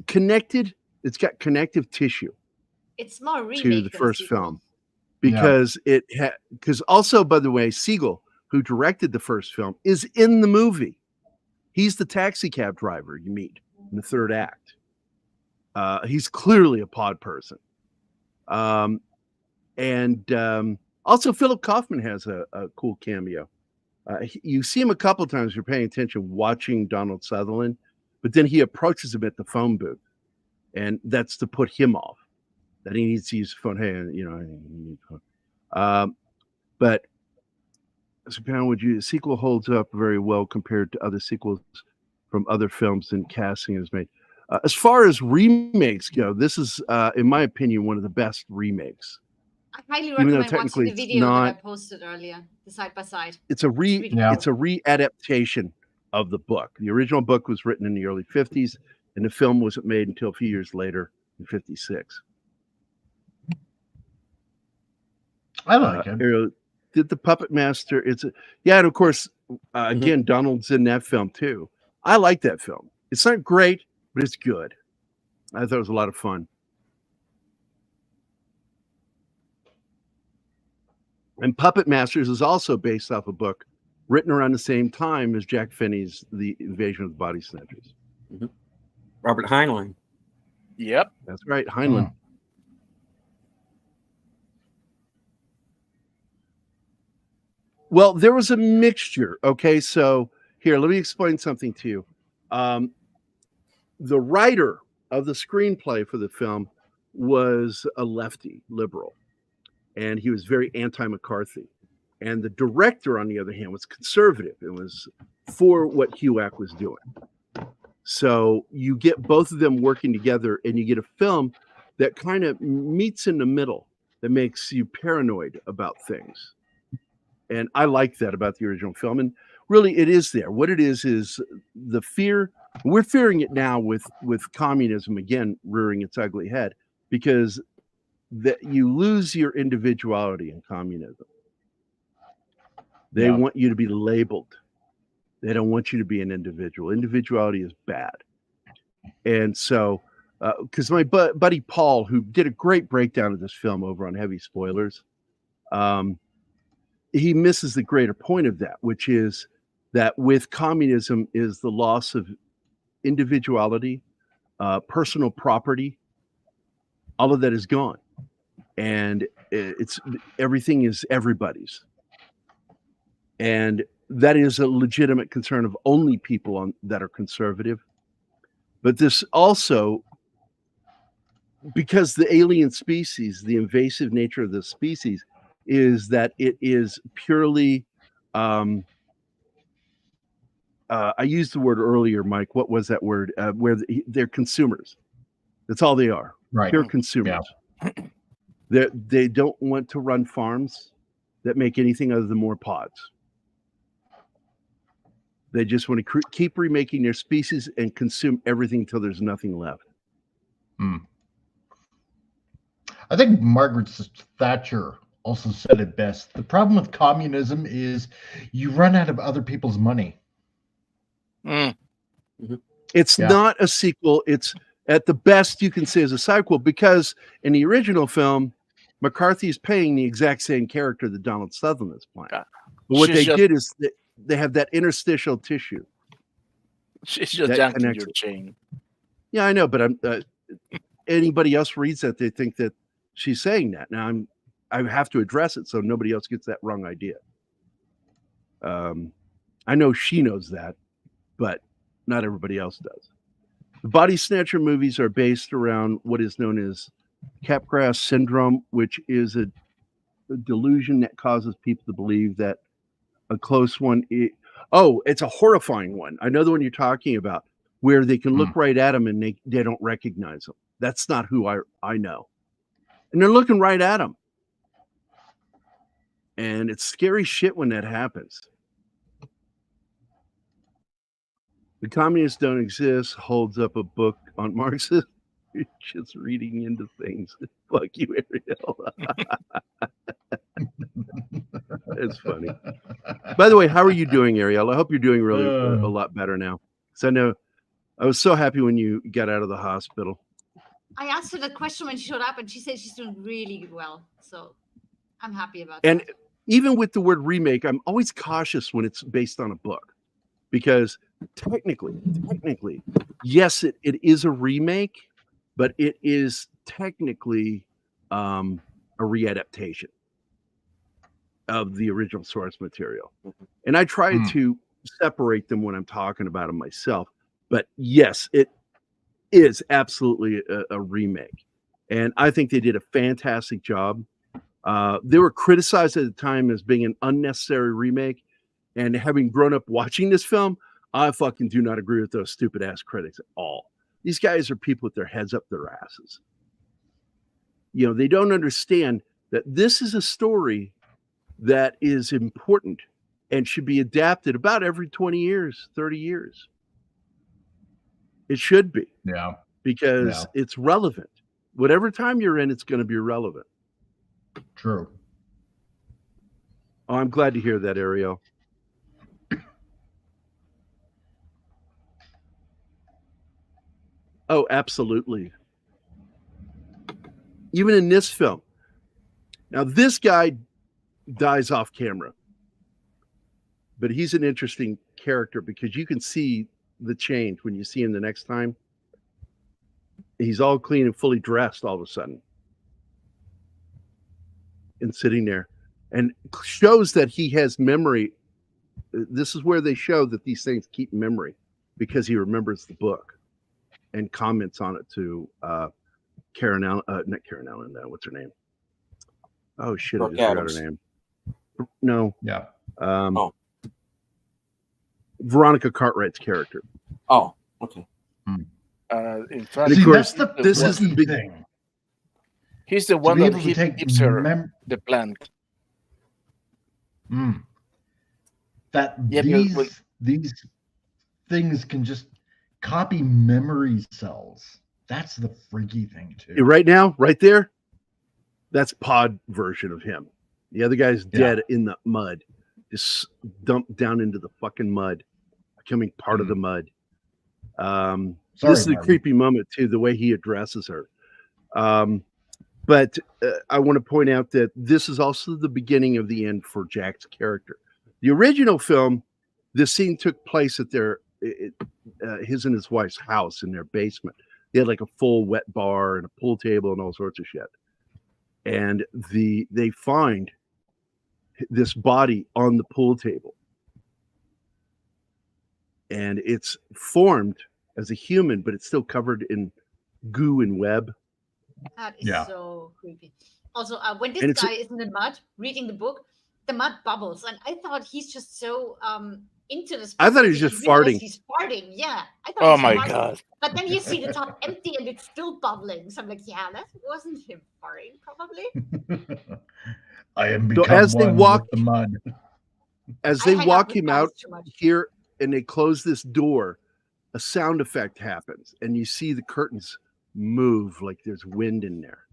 connected. It's got connective tissue. It's more remake to the than first sequel. film because because also, by the way, Siegel, who directed the first film, is in the movie. He's the taxi cab driver you meet in the third act. He's clearly a pod person. Also, Philip Kaufman has a cool cameo. You see him a couple times if you're paying attention, watching Donald Sutherland, but then he approaches him at the phone booth, and that's to put him off. That he needs to use the phone. Hey, you know, I need the phone. But so, would you? The sequel holds up very well compared to other sequels from other films and casting is made. As far as remakes go, this is, in my opinion, one of the best remakes. I highly Even though recommend watching technically the it's video that I not- posted earlier, the side by side. It's a really it's a re-adaptation of the book. The original book was written in the early 50s, and the film wasn't made until a few years later in 56. I like it. Ariel, did the Puppet Master? And of course, again, Donald's in that film too. I like that film. It's not great, but it's good. I thought it was a lot of fun. And Puppet Masters is also based off a book written around the same time as Jack Finney's The Invasion of the Body Snatchers. Robert Heinlein. Yep. That's right, Heinlein. Well, there was a mixture. Okay, so here, let me explain something to you. The writer of the screenplay for the film was a lefty liberal, and he was very anti-McCarthy. And the director, on the other hand, was conservative. It was for what HUAC was doing. So you get both of them working together, and you get a film that kind of meets in the middle, that makes you paranoid about things. And I like that about the original film. And really, it is there. What it is the fear. We're fearing it now with communism, again, rearing its ugly head, because that you lose your individuality in communism. They want you to be labeled. They don't want you to be an individual. Individuality is bad. And so, because my buddy Paul, who did a great breakdown of this film over on Heavy Spoilers, he misses the greater point of that, which is that with communism is the loss of individuality, personal property. All of that is gone, and everything is everybody's, and that is a legitimate concern of only people that are conservative. But this also, because the alien species, the invasive nature of the species, is that it is purely. I used the word earlier, Mike. What was that word? Where they're consumers. That's all they are. Right. Pure consumers. Yeah. They don't want to run farms that make anything other than more pods. They just want to keep remaking their species and consume everything until there's nothing left. I think Margaret Thatcher also said it best. The problem with communism is you run out of other people's money. It's not a sequel. It's at the best you can say as a sequel, because in the original film, McCarthy is paying the exact same character that Donald Sutherland is playing. But what they did is they have that interstitial tissue. She's just yanking your chain. Yeah, I know, but anybody else reads that, they think that she's saying that. Now I have to address it so nobody else gets that wrong idea. I know she knows that, but not everybody else does. The Body Snatcher movies are based around what is known as Capgras syndrome, which is a delusion that causes people to believe that a close one it's a horrifying one. I know the one you're talking about, where they can look right at them and they don't recognize them. That's not who I know. And they're looking right at them. And it's scary shit when that happens. The Communists Don't Exist holds up a book on Marxism. You're just reading into things. Fuck you, Ariel. It's funny. By the way, how are you doing, Ariel? I hope you're doing really a lot better now. Because I know I was so happy when you got out of the hospital. I asked her that question when she showed up, and she said she's doing really well. So I'm happy about And that. even with the word remake, I'm always cautious when it's based on a book. Because technically, yes, it is a remake, but it is technically a readaptation of the original source material. And I try to separate them when I'm talking about them myself. But yes, it is absolutely a remake. And I think they did a fantastic job. They were criticized at the time as being an unnecessary remake. And having grown up watching this film, I fucking do not agree with those stupid ass critics at all. These guys are people with their heads up their asses. You know, they don't understand that this is a story that is important and should be adapted about every 20 years, 30 years. It should be. Yeah. Because it's relevant. Whatever time you're in, it's going to be relevant. True. Oh, I'm glad to hear that, Ariel. Oh, absolutely. Even in this film. Now, this guy dies off camera. But he's an interesting character because you can see the change when you see him the next time. He's all clean and fully dressed all of a sudden. And sitting there. And shows that he has memory. This is where they show that these things keep memory. Because he remembers the book. And comments on it to Karen Allen, not Karen Allen, what's her name? Oh shit, I just forgot her name. No. Yeah. Veronica Cartwright's character. Oh, okay. In fact, of course, this is the big thing. He's the one that gives her the plant. That these things can just copy memory cells. That's the freaky thing too. Right now, right there, that's Pod version of him. The other guy's dead in the mud, just dumped down into the fucking mud, becoming part of the mud. This is a creepy moment too, the way he addresses her. But I want to point out that this is also the beginning of the end for Jack's character. The original film, this scene took place at his and his wife's house in their basement. They had like a full wet bar and a pool table and all sorts of shit. And they find this body on the pool table. And it's formed as a human, but it's still covered in goo and web. That is so creepy. Also, when this guy is in the mud reading the book, the mud bubbles. And I thought he's just so into this. I thought he was just farting. He's farting, yeah. I thought Oh my god! But then you see the top empty and it's still bubbling. So I'm like, yeah, that wasn't him farting, probably. I am so as they walk the mud. As they walk him out here and they close this door, a sound effect happens, and you see the curtains move like there's wind in there.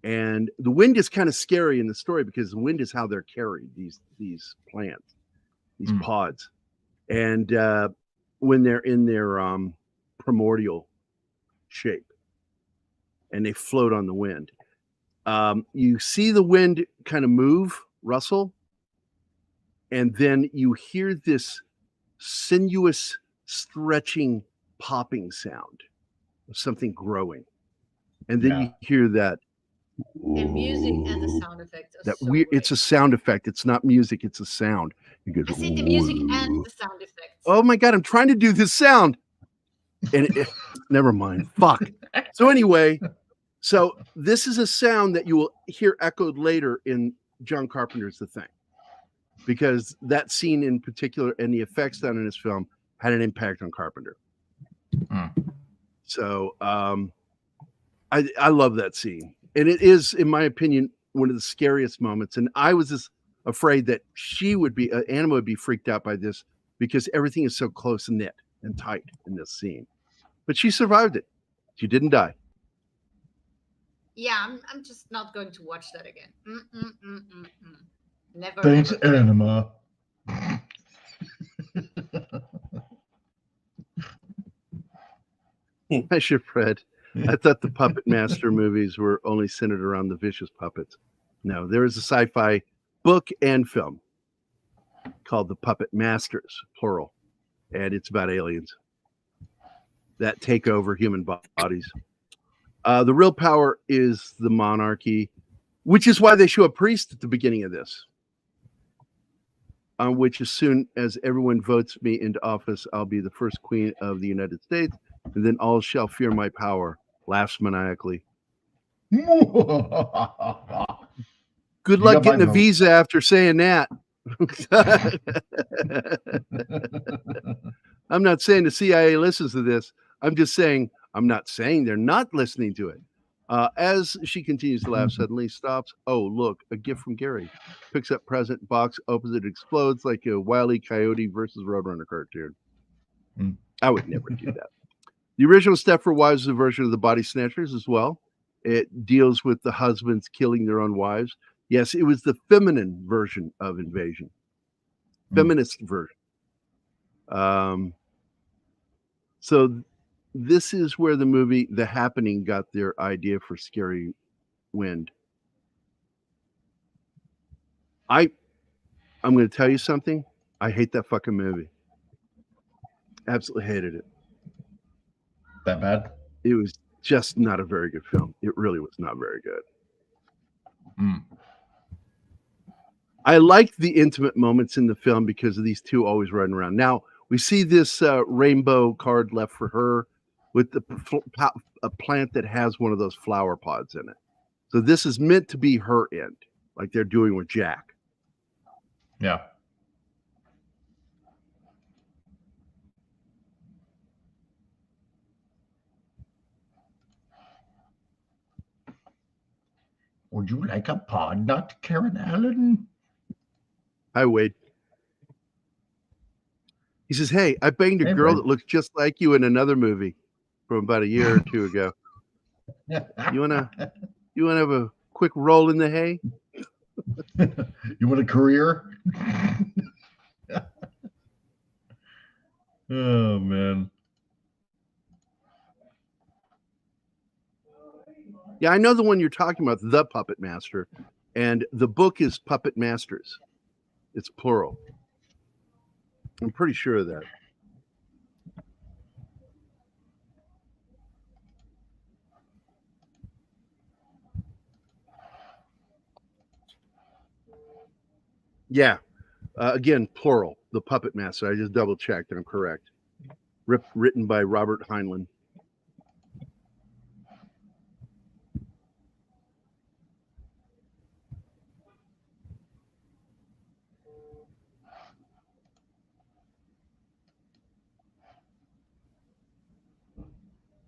And the wind is kind of scary in the story because the wind is how they're carried, these plants, these pods. And when they're in their primordial shape and they float on the wind, you see the wind kind of move, rustle, and then you hear this sinuous stretching popping sound of something growing. And then you hear that The music and the sound effects are That so weird. great. It's a sound effect. It's not music. It's a sound. He goes, I said the music and "Ooh." the sound effects. Oh my god! I'm trying to do this sound, and never mind. Fuck. So anyway, so this is a sound that you will hear echoed later in John Carpenter's The Thing, because that scene in particular and the effects done in this film had an impact on Carpenter. So I love that scene, and it is, in my opinion, one of the scariest moments. And I was just afraid that Anima would be freaked out by this because everything is so close knit and tight in this scene. But she survived it. She didn't die. Yeah, I'm just not going to watch that again. Never. Thanks, ever. Anima. I should Fred. I thought the Puppet Master movies were only centered around the vicious puppets. No, there is a sci-fi book and film called The Puppet Masters, plural, and it's about aliens that take over human bodies. The real power is the monarchy, which is why they show a priest at the beginning of this. Which, as soon as everyone votes me into office, I'll be the first queen of the United States, and then all shall fear my power. Laughs maniacally. Good luck getting a visa after saying that. I'm not saying the CIA listens to this. I'm just saying, I'm not saying they're not listening to it. As she continues to laugh, suddenly stops. Oh, look, a gift from Gary. Picks up present, box, opens it, explodes like a Wile E. Coyote versus Roadrunner cartoon. I would never do that. The original Stepford Wives is a version of the Body Snatchers as well. It deals with the husbands killing their own wives. Yes, it was the feminine version of Invasion. Feminist version. So this is where the movie The Happening got their idea for Scary Wind. I'm going to tell you something. I hate that fucking movie. Absolutely hated it. That bad? It was just not a very good film. It really was not very good. I liked the intimate moments in the film because of these two always running around. Now, we see this rainbow card left for her with a plant that has one of those flower pods in it. So this is meant to be her end, like they're doing with Jack. Yeah. Would you like a pod nut, Karen Allen? Hi, Wade. He says, hey, I banged a girl that looks just like you in another movie from about a year or two ago. You wanna have a quick roll in the hay? You want a career? Oh, man. Yeah, I know the one you're talking about, The Puppet Master, and the book is Puppet Masters. It's plural. I'm pretty sure of that. Yeah. Again, plural, The Puppet Master. I just double checked and I'm correct. Written by Robert Heinlein.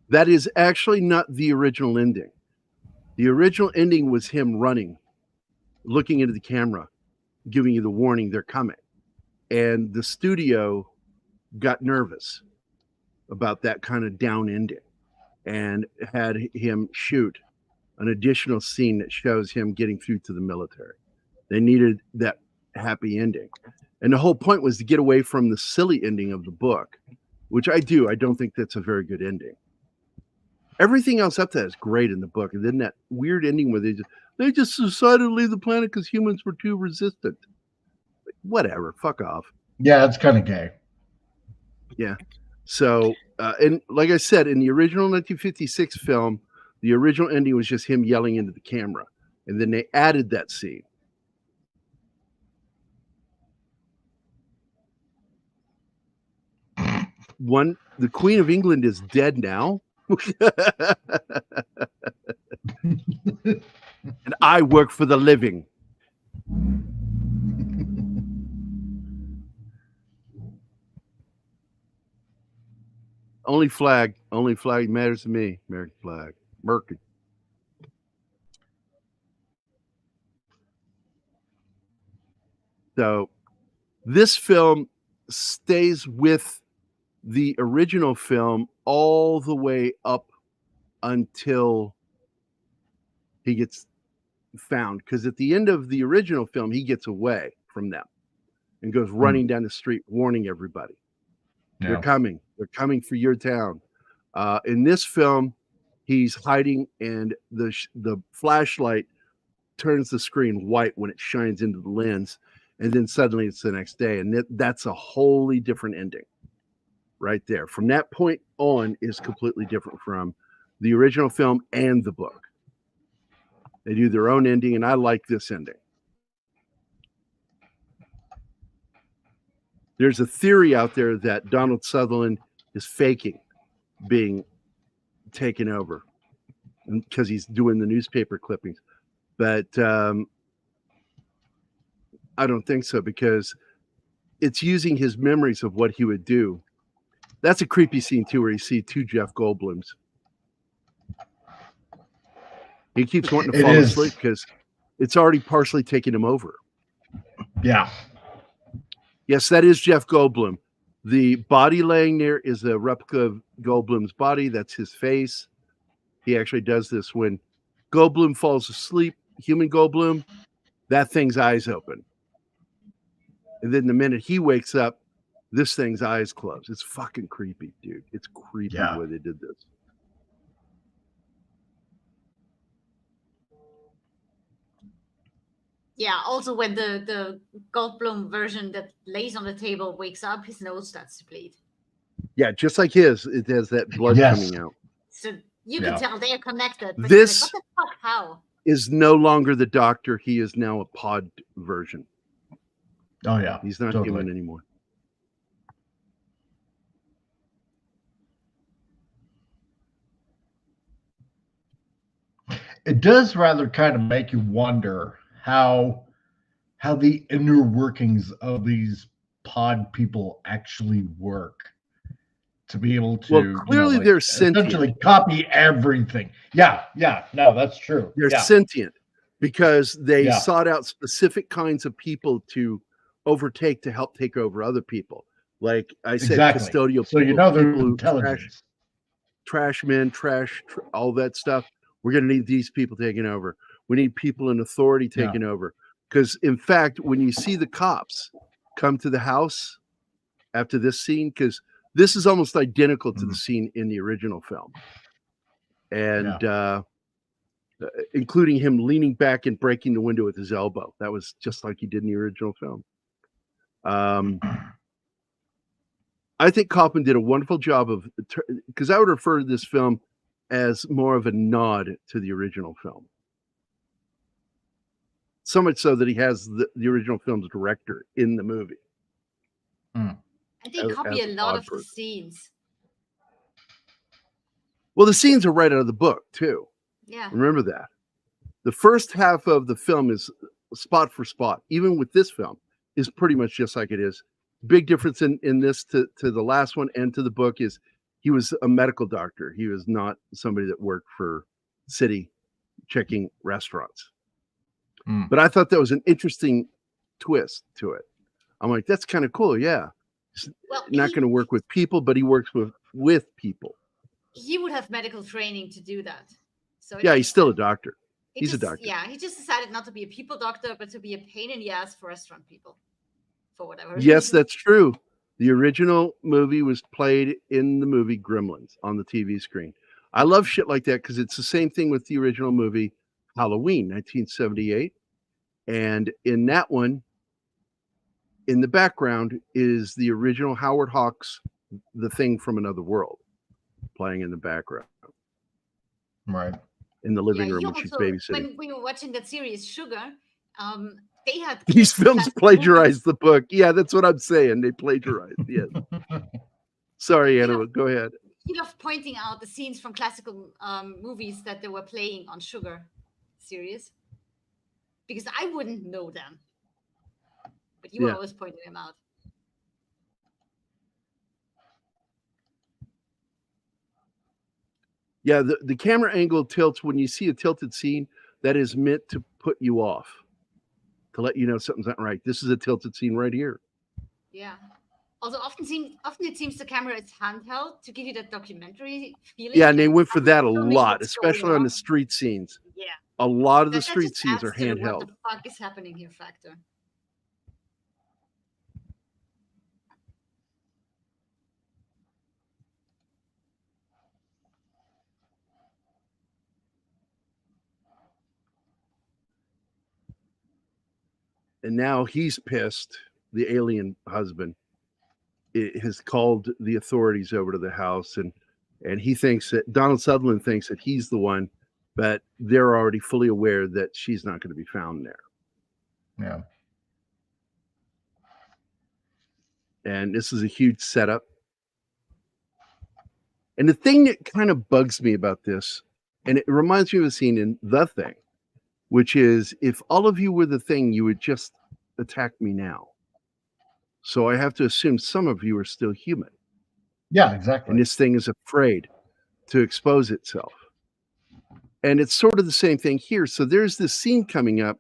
That is actually not the original ending. The original ending was him running, looking into the camera, giving you the warning they're coming. And the studio got nervous about that kind of down ending and had him shoot an additional scene that shows him getting through to the military. They needed that happy ending. And the whole point was to get away from the silly ending of the book, which I don't think that's a very good ending. Everything else up to that is great in the book. And then that weird ending where they just decided to leave the planet because humans were too resistant. Whatever, fuck off. Yeah, it's kind of gay. Yeah. So, and like I said, in the original 1956 film, The original ending was just him yelling into the camera, and then they added that scene. The Queen of England is dead now. And I work for the living. Only flag matters to me. American flag. Merkin. So this film stays with the original film all the way up until he gets found. Because at the end of the original film, he gets away from them and goes running down the street, warning everybody. Yeah. They're coming. They're coming for your town. In this film, he's hiding, and the flashlight turns the screen white when it shines into the lens, and then suddenly it's the next day, and that's a wholly different ending right there. From that point on is completely different from the original film and the book. They do their own ending, and I like this ending. There's a theory out there that Donald Sutherland is faking being taken over because he's doing the newspaper clippings. But I don't think so, because it's using his memories of what he would do. That's a creepy scene, too, where you see two Jeff Goldblums. He keeps wanting to fall asleep because it's already partially taken him over. Yeah. Yes, that is Jeff Goldblum. The body laying there is a replica of Goldblum's body. That's his face. He actually does this when Goldblum falls asleep, human Goldblum, that thing's eyes open. And then the minute he wakes up, this thing's eyes close. It's fucking creepy, dude. It's creepy the way they did this. Yeah, also when the Goldblum version that lays on the table wakes up, his nose starts to bleed. Yeah, just like his, it has that blood coming out. So you can tell they are connected. But This like, what the fuck? How? is no longer the Doctor. He is now a pod version. Oh, yeah. He's not human anymore. It does rather kind of make you wonder how the inner workings of these pod people actually work to be able to, well, clearly they're sentient. Essentially copy everything. Yeah, no, that's true. They're sentient because they sought out specific kinds of people to overtake to help take over other people. Like I said, custodial. So people, they're intelligent. Trash men, all that stuff. We're going to need these people taking over. We need people in authority taking over. Because, in fact, when you see the cops come to the house after this scene, because this is almost identical to the scene in the original film. And including him leaning back and breaking the window with his elbow. That was just like he did in the original film. I think Kaufman did a wonderful job of, because I would refer to this film as more of a nod to the original film. So much so that he has the original film's director in the movie. I think copy a lot of the scenes. Well, the scenes are right out of the book, too. Yeah. Remember that. The first half of the film is spot for spot, even with this film, is pretty much just like it is. Big difference in this to the last one and to the book is he was a medical doctor. He was not somebody that worked for city checking restaurants. But I thought that was an interesting twist to it. I'm like, that's kind of cool. Yeah. He's not going to work with people, but he works with people. He would have medical training to do that. So yeah, he's still a doctor. He's a doctor. Yeah, he just decided not to be a people doctor, but to be a pain in the ass for restaurant people. For whatever reason. Yes, that's true. The original movie was played in the movie Gremlins on the TV screen. I love shit like that because it's the same thing with the original movie Halloween, 1978. And in that one, in the background is the original Howard Hawks, The Thing from Another World, playing in the background. Right. in the living Yeah, room you when she's also, babysitting. when we were watching that series, Sugar, they had These kids in films classical plagiarize movies. the book. Yeah, that's what I'm saying. They plagiarize. Yes. Sorry, You Anna. know- Go ahead. He loved pointing out the scenes from classical movies that they were playing on Sugar series, because I wouldn't know them, but you were Yeah. always pointing them out. Yeah, the camera angle tilts when you see a tilted scene. That is meant to put you off, to let you know something's not right. This is a tilted scene right here. Yeah. Also, often it seems the camera is handheld to give you that documentary feeling. Yeah, and they like went for that a filming lot, what's going especially on the on. street scenes. Yeah. A lot of the That street just scenes adds are to the what handheld. the fuck is happening here factor. And now he's pissed. The alien husband has called the authorities over to the house, and he thinks that Donald Sutherland thinks that he's the one, but they're already fully aware that she's not going to be found there. Yeah. And this is a huge setup. And the thing that kind of bugs me about this, and it reminds me of a scene in The Thing, which is, if all of you were the Thing, you would just attack me now. So I have to assume some of you are still human. Yeah, exactly. And this thing is afraid to expose itself. And it's sort of the same thing here. So there's this scene coming up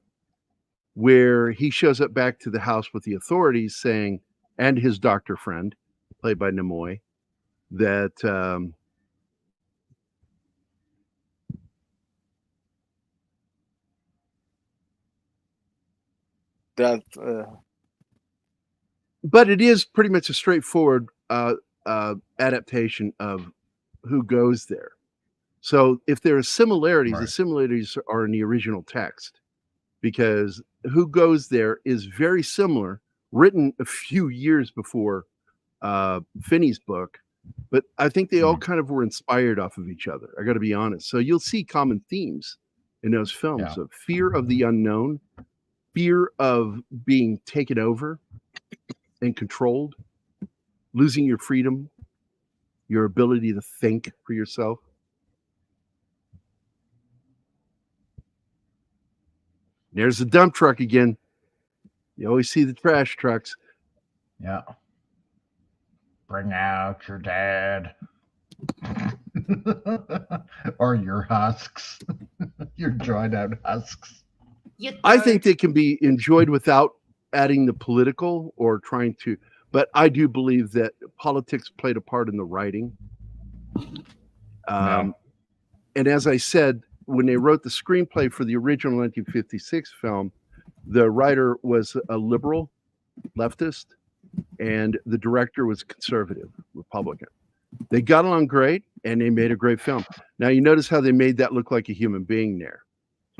where he shows up back to the house with the authorities saying, and his doctor friend, played by Nimoy, that but it is pretty much a straightforward adaptation of who goes there. So if there are similarities, the similarities are in the original text, because Who Goes There is very similar, written a few years before Finney's book, but I think they all kind of were inspired off of each other. I got to be honest. So you'll see common themes in those films of fear of the unknown, fear of being taken over and controlled, losing your freedom, your ability to think for yourself. There's the dump truck again. You always see the trash trucks. Yeah. Bring out your dad. Or your husks. Your dried out husks. I think they can be enjoyed without adding the political or trying to, but I do believe that politics played a part in the writing. And as I said, when they wrote the screenplay for the original 1956 film, the writer was a liberal, leftist, and the director was conservative, Republican. They got along great, and they made a great film. Now, you notice how they made that look like a human being there.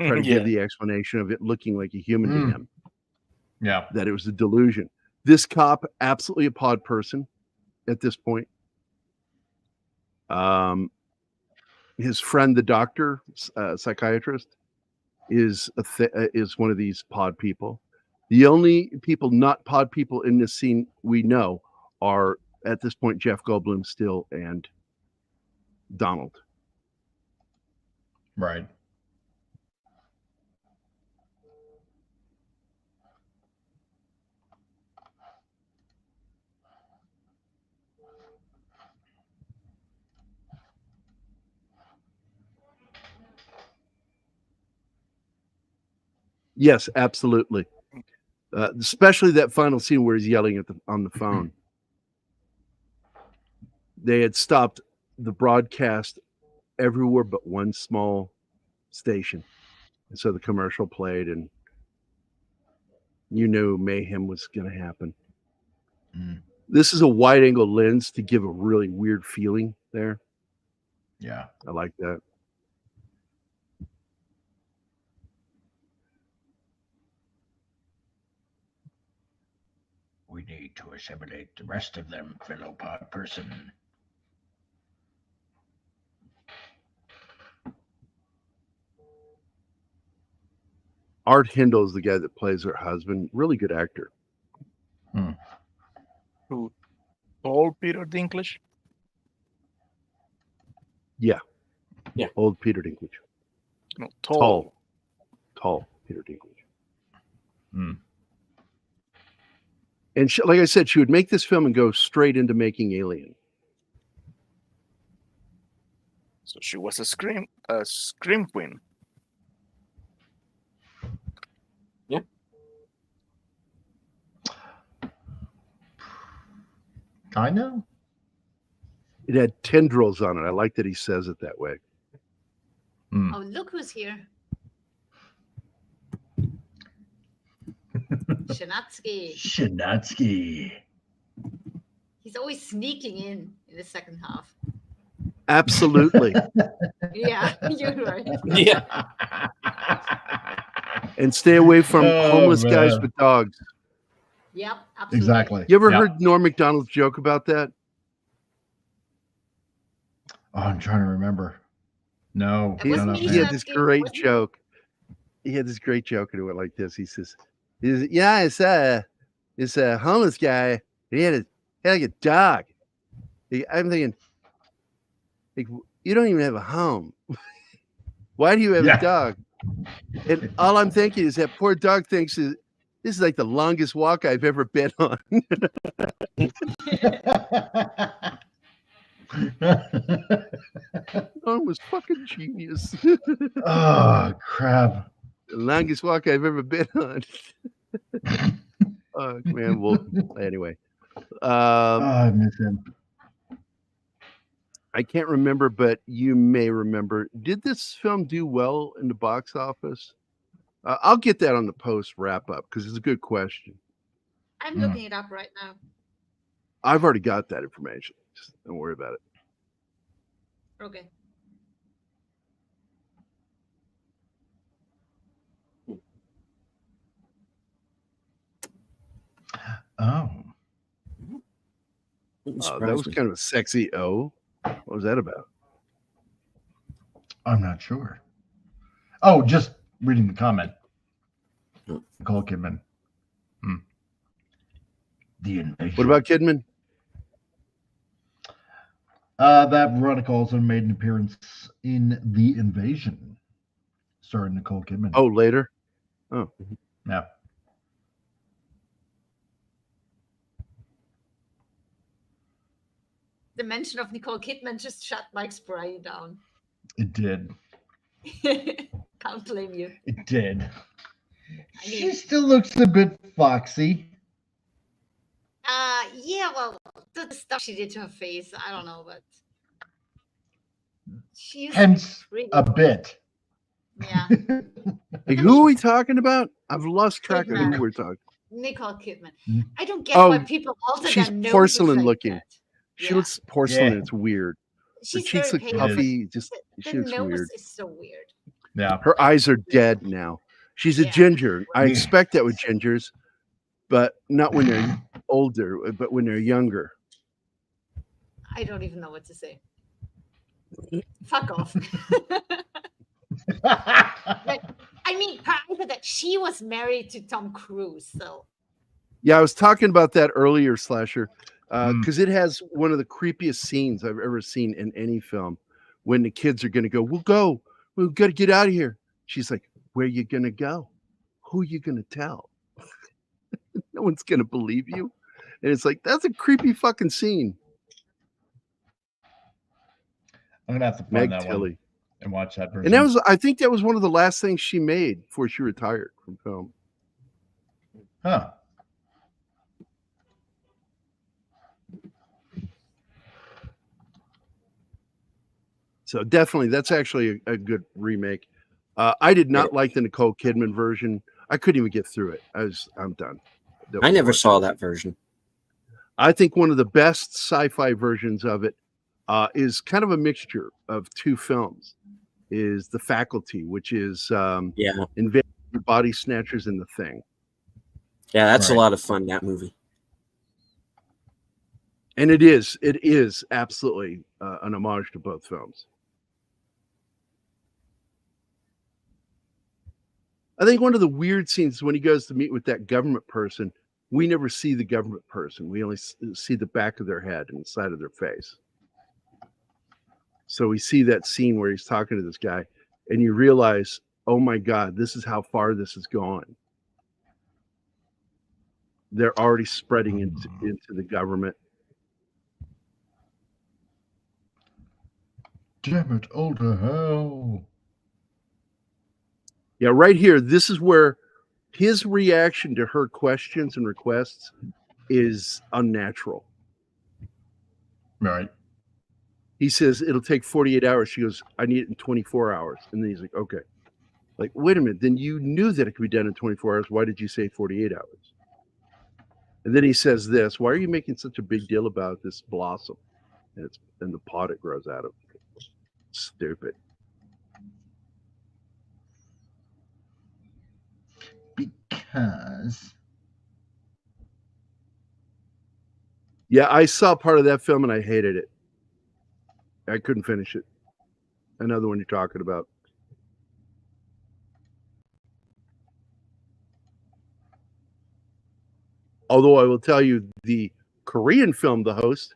Try to give the explanation of it looking like a human to him. Yeah. That it was a delusion. This cop, absolutely a pod person at this point. His friend, the doctor, psychiatrist, is one of these pod people. The only people not pod people in this scene we know are, at this point, Jeff Goldblum still and Donald. Right. Yes, absolutely. Especially that final scene where he's yelling on the phone. They had stopped the broadcast everywhere but one small station. And so the commercial played, and you knew mayhem was going to happen. This is a wide angle lens to give a really weird feeling there. Yeah. I like that. We need to assimilate the rest of them, fellow pod person. Art Hindle is the guy that plays her husband. Really good actor. Who told Peter Dinklage? Yeah. Yeah. Old Peter Dinklage. No, tall. Tall Peter Dinklage. Hmm. And she, like I said, she would make this film and go straight into making Alien. So she was a scream queen. Yeah. Kind of. It had tendrils on it. I like that he says it that way. Oh, look who's here. Shinatsky. He's always sneaking in the second half. Absolutely. Yeah, you're right. Yeah. And stay away from Oh, homeless guys man. with dogs. Yep, absolutely. Exactly. You ever Yeah. heard Norm Macdonald's joke about that? Oh, I'm trying to remember. No. It wasn't no, me, He man. had this great Wasn't it? joke. He had this great joke, and it went like this. He says, "Yeah, it's a homeless guy. He had like a dog. I'm thinking, like, you don't even have a home. Why do you have Yeah. a dog?" And all I'm thinking is that poor dog thinks this is like the longest walk I've ever been on. Norm was fucking genius. Oh, crap. The longest walk I've ever been on. Oh man, well, anyway. Oh, I miss him. I can't remember, but you may remember. Did this film do well in the box office? I'll get that on the post wrap up because it's a good question. I'm looking it up right now. I've already got that information. Just don't worry about it. Okay. Oh. That was kind of a sexy O. What was that about? I'm not sure. Oh, just reading the comment. Nicole Kidman. The Invasion. What about Kidman? That Veronica also made an appearance in The Invasion, starring Nicole Kidman. Oh, later? Oh. Yeah. The mention of Nicole Kidman just shut Mike's brain down. It did. Can't blame you. It did. I mean, She still looks a bit foxy. yeah, well, the stuff she did to her face, I don't know, but she's Hence really a bit. Yeah. Like, who are we talking about? I've lost track of who Kidman. we're talking. Nicole Kidman. Hmm. I don't get Oh, why people alter she's their noses porcelain like looking. that. She Yeah. looks porcelain. Yeah. It's weird. Her She's cheeks very look pale, but puffy. Just the she looks nose weird. is so weird. Yeah. Her eyes are dead now. She's a Yeah. ginger. I Yeah. expect that with gingers, but not when they're older, but when they're younger. I don't even know what to say. Fuck off. Like, I mean, part of that she was married to Tom Cruise, so Yeah, I was talking about that earlier, Slasher, because it has one of the creepiest scenes I've ever seen in any film. When the kids are going to go, we've got to get out of here. She's like, where you going to go? Who you going to tell? No one's going to believe you. And it's like, that's a creepy fucking scene. I'm gonna have to find Meg that one Tilly. and watch that version. And that was, I think that was one of the last things she made before she retired from film. Huh. So definitely, that's actually a good remake. I did not like the Nicole Kidman version. I couldn't even get through it. I'm done. I never saw that version. I think one of the best sci-fi versions of it is kind of a mixture of two films. Is The Faculty, which is Invasion, Body Snatchers, and The Thing. Yeah, that's Right. a lot of fun, that movie. And it is absolutely an homage to both films. I think one of the weird scenes is when he goes to meet with that government person. We never see the government person. We only see the back of their head and the side of their face. So we see that scene where he's talking to this guy, and you realize, oh my God, this is how far this has gone. They're already spreading into the government. Damn it, all to hell. Yeah, right here, this is where his reaction to her questions and requests is unnatural. Right. He says, it'll take 48 hours. She goes, I need it in 24 hours. And then he's like, okay. Like, wait a minute. Then you knew that it could be done in 24 hours. Why did you say 48 hours? And then he says this, why are you making such a big deal about this blossom? And the pot it grows out of. Stupid. Because. Yeah, I saw part of that film and I hated it. I couldn't finish it. Another one you're talking about. Although I will tell you, the Korean film, The Host,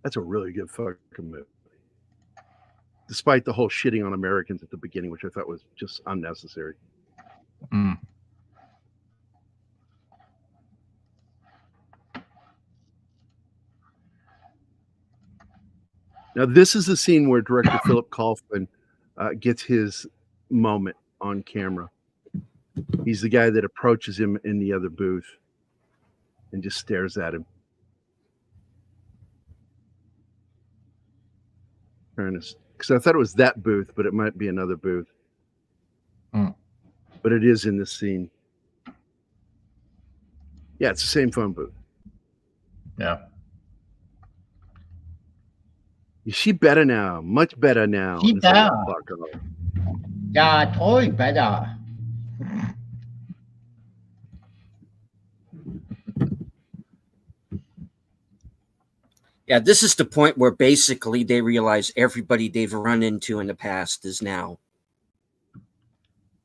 that's a really good fucking movie. Despite the whole shitting on Americans at the beginning, which I thought was just unnecessary. Mm. Now, this is the scene where director Philip Kaufman gets his moment on camera. He's the guy that approaches him in the other booth and just stares at him. Because I thought it was that booth, but it might be another booth. Mm. But it is in this scene. Yeah, it's the same phone booth. Yeah. She better now, much better now. She It's like, better. fuck off. Yeah, totally better. Yeah, this is the point where basically they realize everybody they've run into in the past is now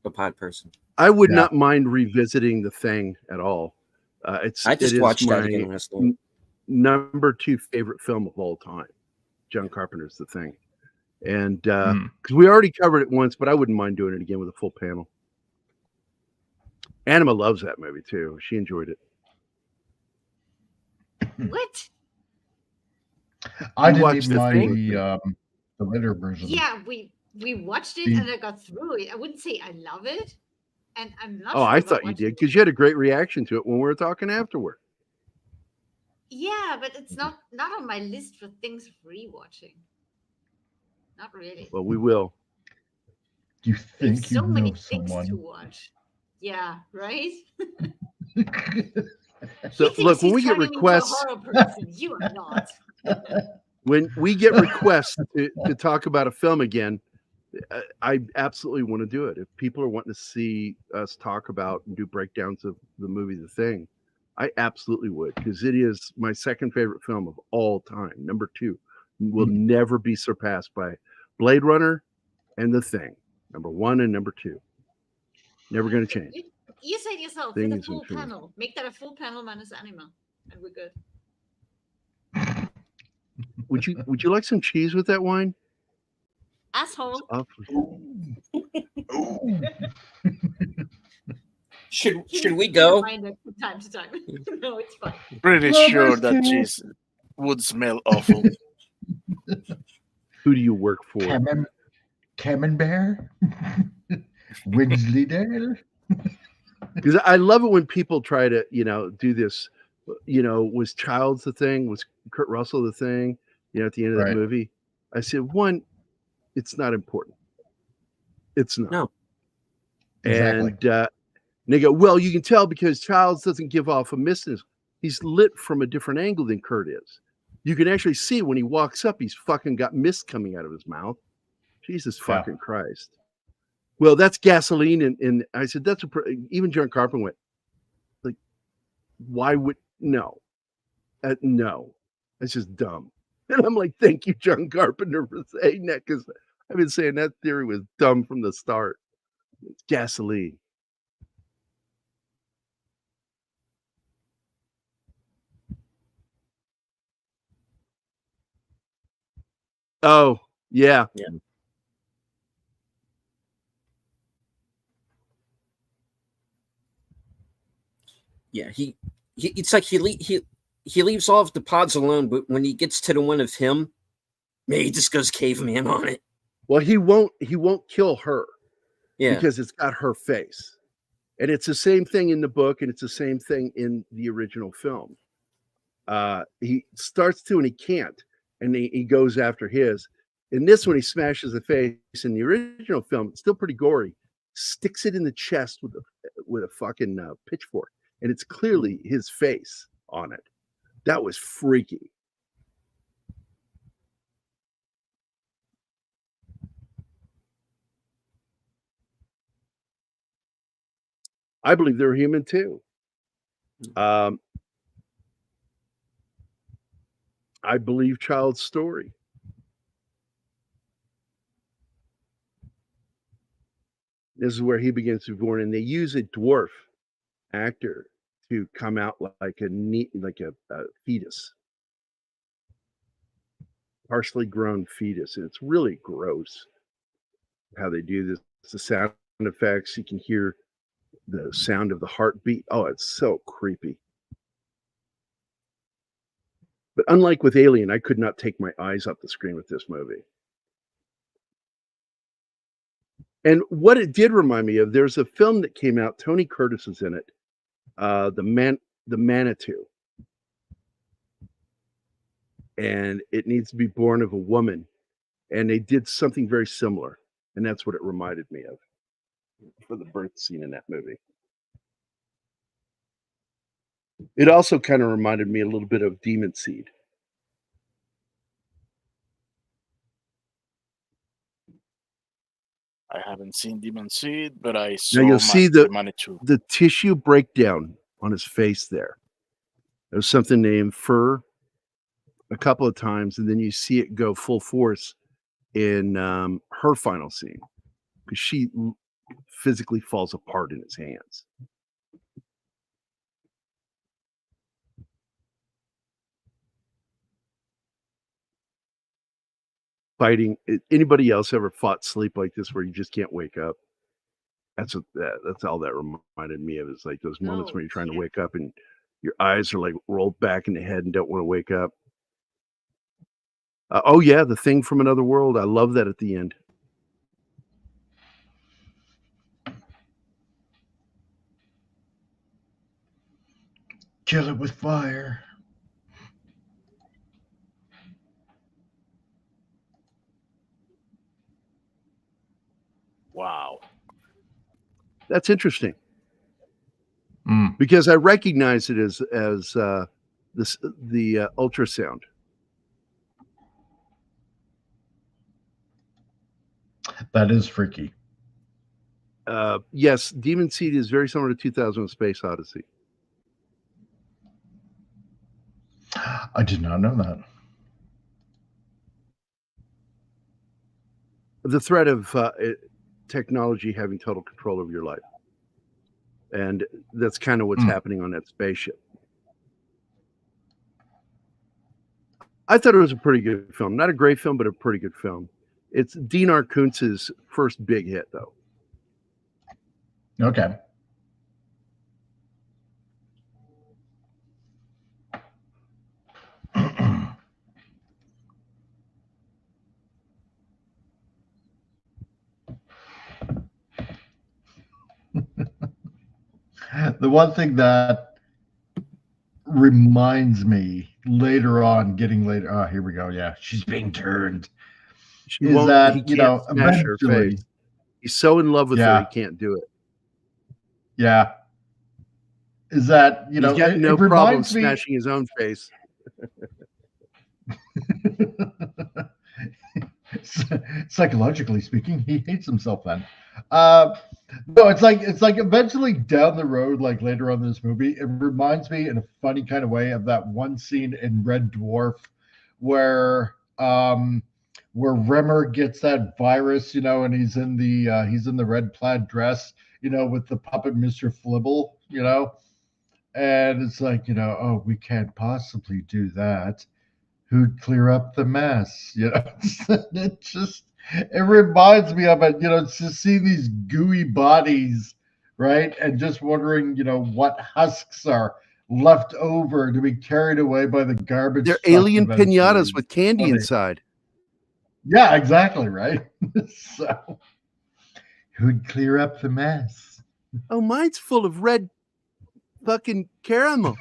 a pod person. I would Yeah. not mind revisiting The Thing at all. I just it is watched that my again last night. number 2 favorite film of all time. John Carpenter's The Thing. And because we already covered it once, but I wouldn't mind doing it again with a full panel. Anima loves that movie too. She enjoyed it. What? I You didn't watched even The mind Thing? the later version. Yeah, we watched it Mm. and I got through it. I wouldn't say I love it, and I'm not. Oh, sure I about thought you watching did it. because you had a great reaction to it when we were talking afterward. Yeah, but it's not on my list for things rewatching. Not really. Well, we will. You There's think you so many know things to someone? watch. Yeah, right. So He thinks look, when he's we get turning into a requests, horror person. You are not. when we get requests to talk about a film again, I absolutely want to do it. If people are wanting to see us talk about and do breakdowns of the movie The Thing, I absolutely would, because it is my second favorite film of all time. Number 2 will never be surpassed by Blade Runner and The Thing. Number 1 and number 2. Never going to change. You said yourself, Thing with a is full infinite. panel. Make that a full panel minus Anima, and we're good. Would you like some cheese with that wine? Asshole. Awfully- Should we Keep go? in mind that from time to time. No, it's fine. Pretty Lover's sure that kiss. cheese would smell awful. Who do you work for? Camembert? Winsleydale? Because I love it when people try to, do this. Was Childs the thing? Was Kurt Russell the thing? At the end of Right. that movie, I said, one, it's not important. It's not. No. And Exactly. they go, well, you can tell because Childs doesn't give off a mistness. He's lit from a different angle than Kurt is. You can actually see when he walks up, he's fucking got mist coming out of his mouth. Jesus Yeah. fucking Christ. Well, that's gasoline. And I said, even John Carpenter went, like, why would, no, no, that's just dumb. And I'm like, thank you, John Carpenter, for saying that, because I've been saying that theory was dumb from the start. It's gasoline. Oh, yeah. Yeah. Yeah, it's like he leaves all of the pods alone, but when he gets to the one of him, man, he just goes caveman on it. Well, he won't kill her Yeah. because it's got her face. And it's the same thing in the book, and it's the same thing in the original film. He starts to, and he can't, and he goes after his. In this one, he smashes the face. In the original film, it's still pretty gory. Sticks it in the chest with a fucking pitchfork, and it's clearly his face on it. That was freaky. I believe they're human too. I believe Child's Story. This is where he begins to be born, and they use a dwarf actor to come out like a fetus, partially grown fetus, and it's really gross how they do this. The sound effects, you can hear the sound of the heartbeat. Oh, it's so creepy. But unlike with Alien, I could not take my eyes off the screen with this movie. And what it did remind me of, there's a film that came out, Tony Curtis is in it, the Manitou. And it needs to be born of a woman. And they did something very similar. And that's what it reminded me of for the birth scene in that movie. It also kind of reminded me a little bit of Demon Seed. I haven't seen Demon Seed, but I saw Now you'll see the Manitou. the tissue breakdown on his face there. There's something they infer a couple of times, and then you see it go full force in her final scene, because she physically falls apart in his hands. Fighting. Anybody else ever fought sleep like this where you just can't wake up? That's all that reminded me of. Is like those moments when you're trying to wake up and your eyes are like rolled back in the head and don't want to wake up. Oh yeah, The Thing from Another World. I love that at the end. Kill it with fire. Wow. That's interesting. Because I recognize it as the ultrasound. That is freaky. Yes, Demon Seed is very similar to 2000: Space Odyssey. I did not know that. The threat of technology having total control over your life. And that's kind of what's happening on that spaceship. I thought it was a pretty good film. Not a great film, but a pretty good film. It's Dinar Kuntz's first big hit, though. Okay. The one thing that reminds me later on, oh, here we go. Yeah, she's being turned. He can't smash her face. He's so in love with her, he can't do it. Yeah. Is that, he's got no problem smashing his own face. Psychologically speaking, he hates himself then. No, it's like eventually down the road, like later on in this movie, it reminds me in a funny kind of way of that one scene in Red Dwarf where where Remmer gets that virus, and he's in the red plaid dress, with the puppet Mr. Flibble, and it's like, oh, we can't possibly do that. Who'd clear up the mess? It reminds me of it, to see these gooey bodies, right? And just wondering, what husks are left over to be carried away by the garbage. They're truck alien eventually. pinatas with candy Funny. inside. Yeah, exactly, right? So, who'd clear up the mess? Oh, mine's full of red fucking caramel.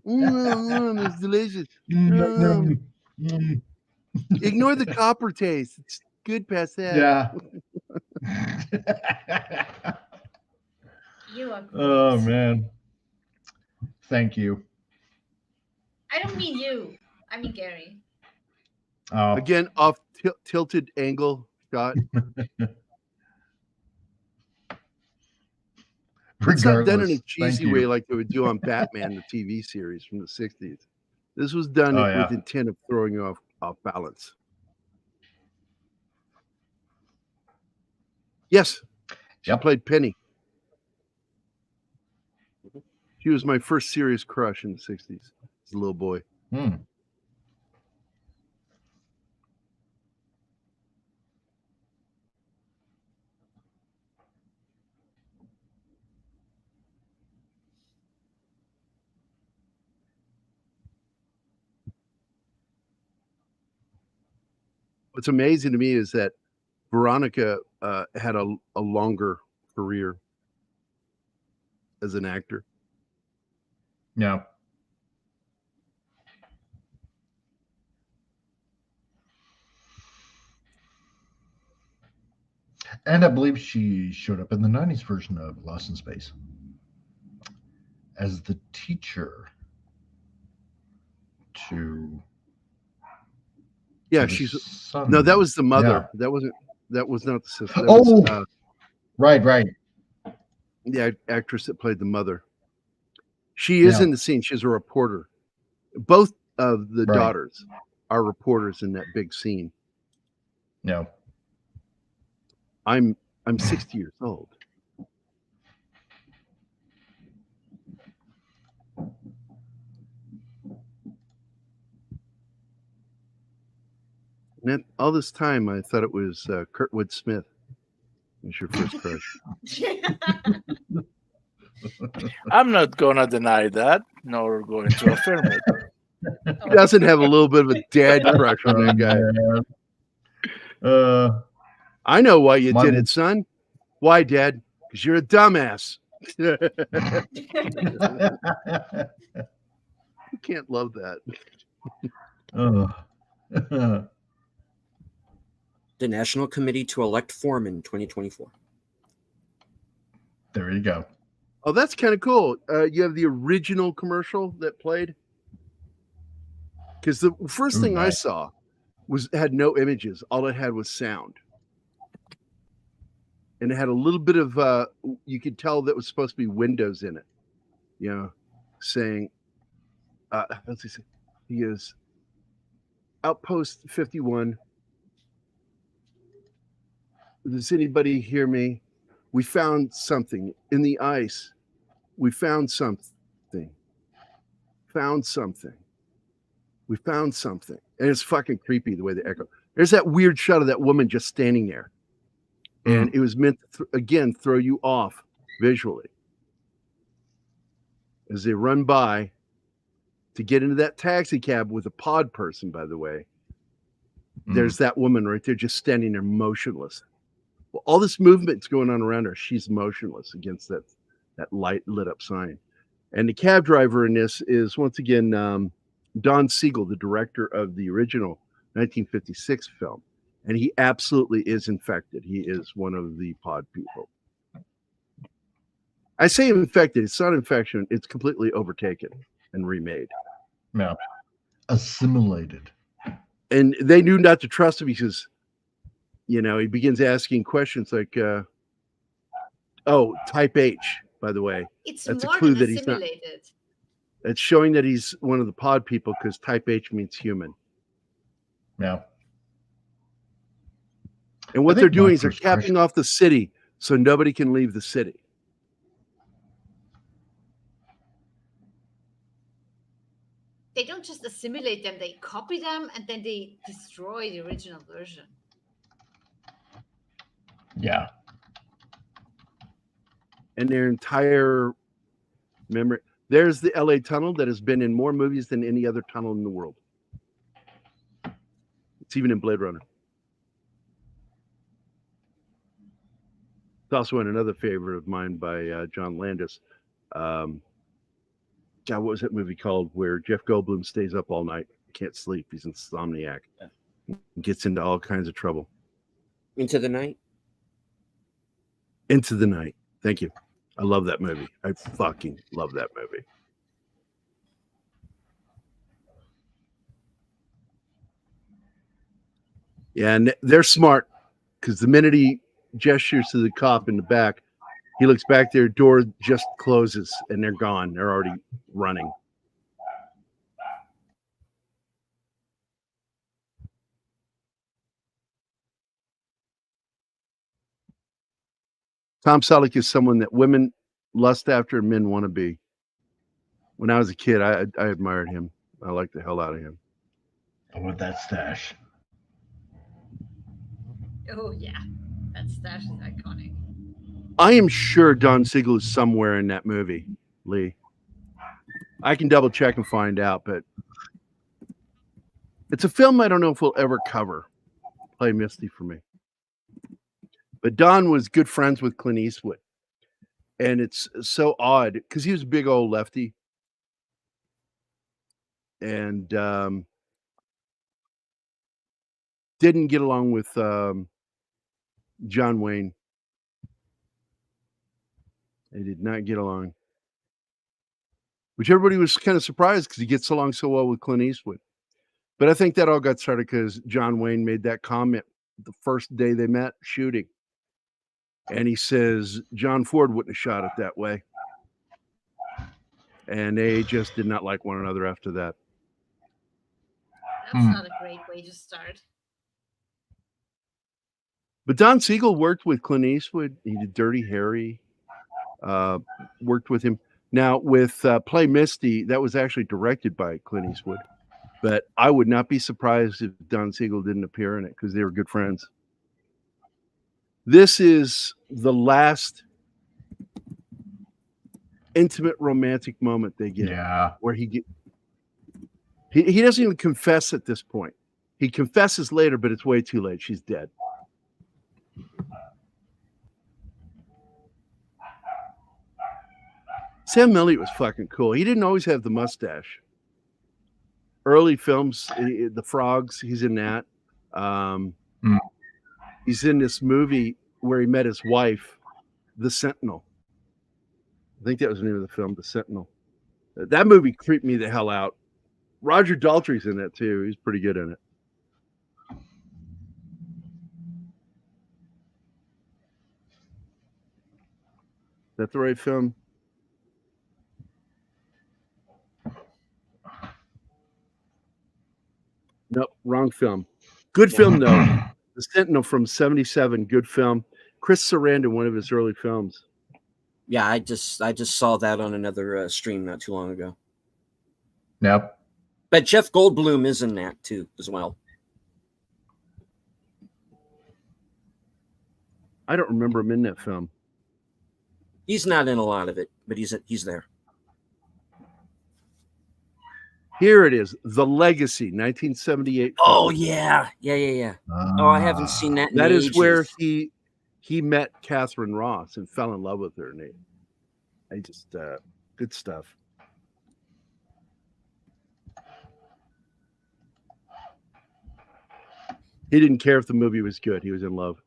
It's delicious. Ignore the copper taste. It's good past that. Yeah. You are great. Oh man. Thank you. I don't mean you. I mean Gary. Oh. Again, off tilted angle shot. It's not done in a cheesy way like they would do on Batman, the TV series from the 60s. This was done with intent of throwing you off balance. Yes, she played Penny. She was my first serious crush in the 60s as a little boy. What's amazing to me is that Veronica had a longer career as an actor. Yeah. And I believe she showed up in the 90s version of Lost in Space as the teacher to... Yeah, she's son. No, that was the mother. Yeah. That was not the sister. That was, right. The actress that played the mother. She is in the scene. She's a reporter. Both of the daughters are reporters in that big scene. No. I'm 60 years old. And all this time, I thought it was Kurtwood Smith. Was your first crush? I'm not gonna deny that, nor going to affirm it. He doesn't have a little bit of a dad crush on that guy. I know why you did it, son. Why, Dad? Because you're a dumbass. You can't love that. The National Committee to Elect Foreman 2024. There you go. Oh, that's kind of cool. You have the original commercial that played? Because the first thing I saw had no images. All it had was sound. And it had a little bit of, you could tell that was supposed to be windows in it. Saying, let's see, he is Outpost 51. Does anybody hear me? We found something in the ice. We found something. Found something. We found something. And it's fucking creepy the way they echo. There's that weird shot of that woman just standing there. And it was meant to, again, throw you off visually. As they run by to get into that taxi cab with a pod person, by the way, there's that woman right there just standing there motionless. Well, all this movement's going on around her. She's motionless against that light lit up sign. And the cab driver in this is, once again, Don Siegel, the director of the original 1956 film. And he absolutely is infected. He is one of the pod people. I say infected. It's not infection. It's completely overtaken and remade. Yeah. Assimilated. And they knew not to trust him because, he begins asking questions like, type H, by the way. That's a clue that he's not. It's showing that he's one of the pod people because type H means human. Yeah. And what I they're think doing my is they're first crush- capping off the city so nobody can leave the city. They don't just assimilate them, they copy them and then they destroy the original version. Yeah. And their entire memory. There's the LA tunnel that has been in more movies than any other tunnel in the world. It's even in Blade Runner. It's also in another favorite of mine by John Landis. God, what was that movie called where Jeff Goldblum stays up all night, can't sleep, he's insomniac, gets into all kinds of trouble. Into the Night? Into the Night. Thank you. I love that movie. I fucking love that movie. Yeah, and they're smart because the minute he gestures to the cop in the back, he looks back there, door just closes, and they're gone. They're already running. Tom Selleck is someone that women lust after and men want to be. When I was a kid, I admired him. I liked the hell out of him. I want that stash. Oh yeah, that stash is iconic. I am sure Don Siegel is somewhere in that movie, Lee. I can double check and find out, but it's a film I don't know if we'll ever cover. Play Misty for me. But Don was good friends with Clint Eastwood. And it's so odd because he was a big old lefty. And didn't get along with John Wayne. They did not get along. Which everybody was kind of surprised because he gets along so well with Clint Eastwood. But I think that all got started because John Wayne made that comment the first day they met shooting. And he says, John Ford wouldn't have shot it that way. And they just did not like one another after that. That's not a great way to start. But Don Siegel worked with Clint Eastwood. He did Dirty Harry. Worked with him. Now, with Play Misty, that was actually directed by Clint Eastwood. But I would not be surprised if Don Siegel didn't appear in it because they were good friends. This is the last intimate romantic moment they get. Yeah. Where he doesn't even confess at this point. He confesses later, but it's way too late. She's dead. Sam Elliott was fucking cool. He didn't always have the mustache. Early films, The Frogs, he's in that. He's in this movie where he met his wife, The Sentinel. I think that was the name of the film, The Sentinel. That movie creeped me the hell out. Roger Daltrey's in it too. He's pretty good in it. Is that the right film? Nope, wrong film. Good film though. The Sentinel from '77. Good film. Chris Sarandon, one of his early films. Yeah, I just saw that on another stream not too long ago. Yep. But Jeff Goldblum is in that too, as well. I don't remember him in that film. He's not in a lot of it, but he's there. Here it is, The Legacy, 1978. Oh yeah. Oh, I haven't seen that. That is where he met Catherine Ross and fell in love with her. And I just good stuff. He didn't care if the movie was good. He was in love.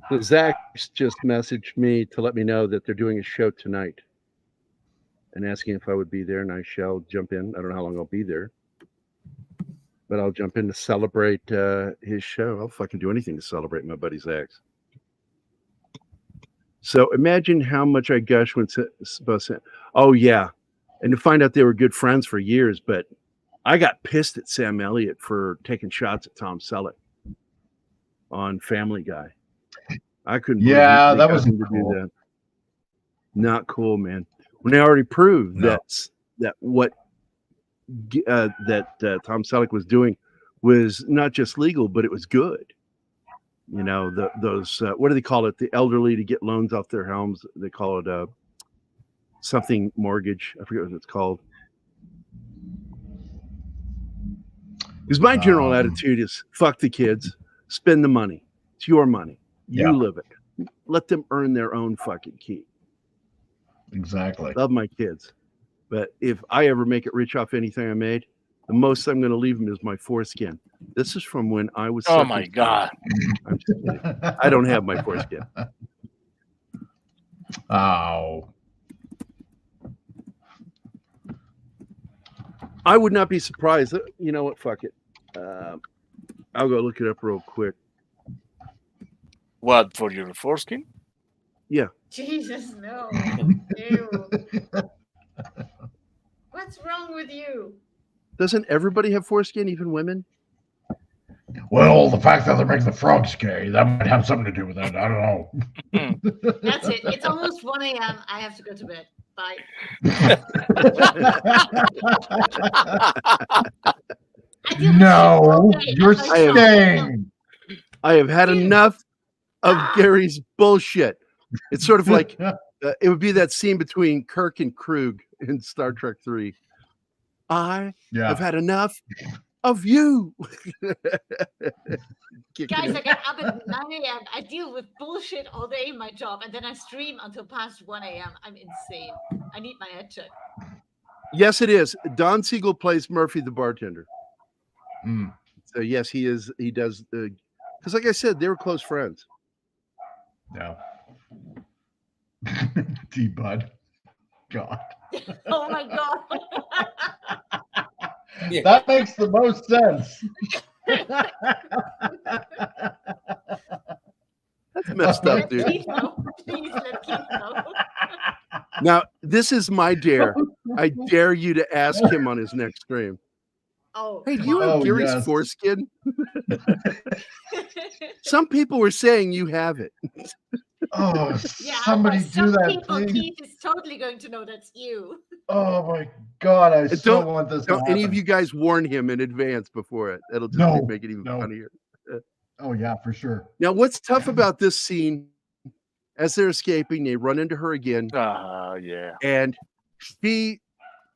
So Zach just messaged me to let me know that they're doing a show tonight and asking if I would be there, and I shall jump in. I don't know how long I'll be there, but I'll jump in to celebrate his show. I'll fucking do anything to celebrate my buddy Zach's. So imagine how much I gush when oh yeah, and to find out they were good friends for years. But I got pissed at Sam Elliott for taking shots at Tom Selleck on Family Guy. I couldn't. Yeah, believe that they got wasn't him to cool. do that. Not cool, man. When they already proved No. that what Tom Selleck was doing was not just legal, but it was good. You know, those what do they call it? The elderly to get loans off their homes. They call it something mortgage. I forget what it's called. Because my general attitude is fuck the kids, spend the money. It's your money. You live it. Let them earn their own fucking keep. Exactly. Love my kids. But if I ever make it rich off anything I made, the most I'm going to leave them is my foreskin. This is from when I was. Oh my God. I'm just kidding. I don't have my foreskin. Oh. I would not be surprised. You know what? Fuck it. I'll go look it up real quick. What, for your foreskin? Yeah. Jesus, no. Ew. What's wrong with you? Doesn't everybody have foreskin, even women? Well, the fact that they're making the frogs scary, that might have something to do with it. I don't know. That's it. It's almost 1 a.m. I have to go to bed. Bye. No, you're staying. I have had enough of Gary's bullshit. It's sort of like it would be that scene between Kirk and Krug in Star Trek 3. I have had enough of you. Guys, I get up at 9 a.m. I deal with bullshit all day in my job, and then I stream until past 1 a.m. I'm insane. I need my head checked. Yes, it is. Don Siegel plays Murphy the bartender. Mm. So yes, he is. He does. Because like I said, they were close friends. No. D-Bud. God. Oh my God. That makes the most sense. That's messed up, dude. Please let Keith know. Now, this is my dare. I dare you to ask him on his next stream. Oh, hey, do you have Gary's foreskin? Some people were saying you have it. Oh, yeah, somebody do some that, people, please. Keith is totally going to know that's you. Oh my God, I And so want this to don't any of happen. you guys warn him in advance before it. It'll just No, make it even no. funnier. Oh yeah, for sure. Now, what's tough about this scene, as they're escaping, they run into her again. Yeah. And she,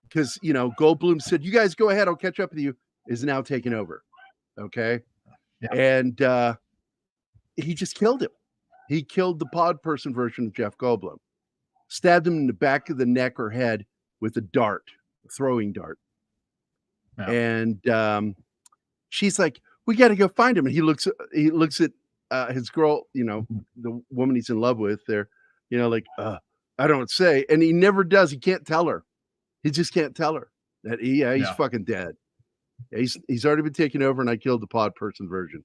because, you know, Goldblum said, you guys go ahead, I'll catch up with you, is now taking over. Okay. Yeah. And he just killed him. He killed the pod person version of Jeff Goldblum, stabbed him in the back of the neck or head with a dart, a throwing dart. Yeah. And she's like, we got to go find him. And he looks at his girl, you know, the woman he's in love with there, you know, like, I don't say. And he never does. He can't tell her. He just can't tell her that he's fucking dead. He's already been taken over, and I killed the pod person version.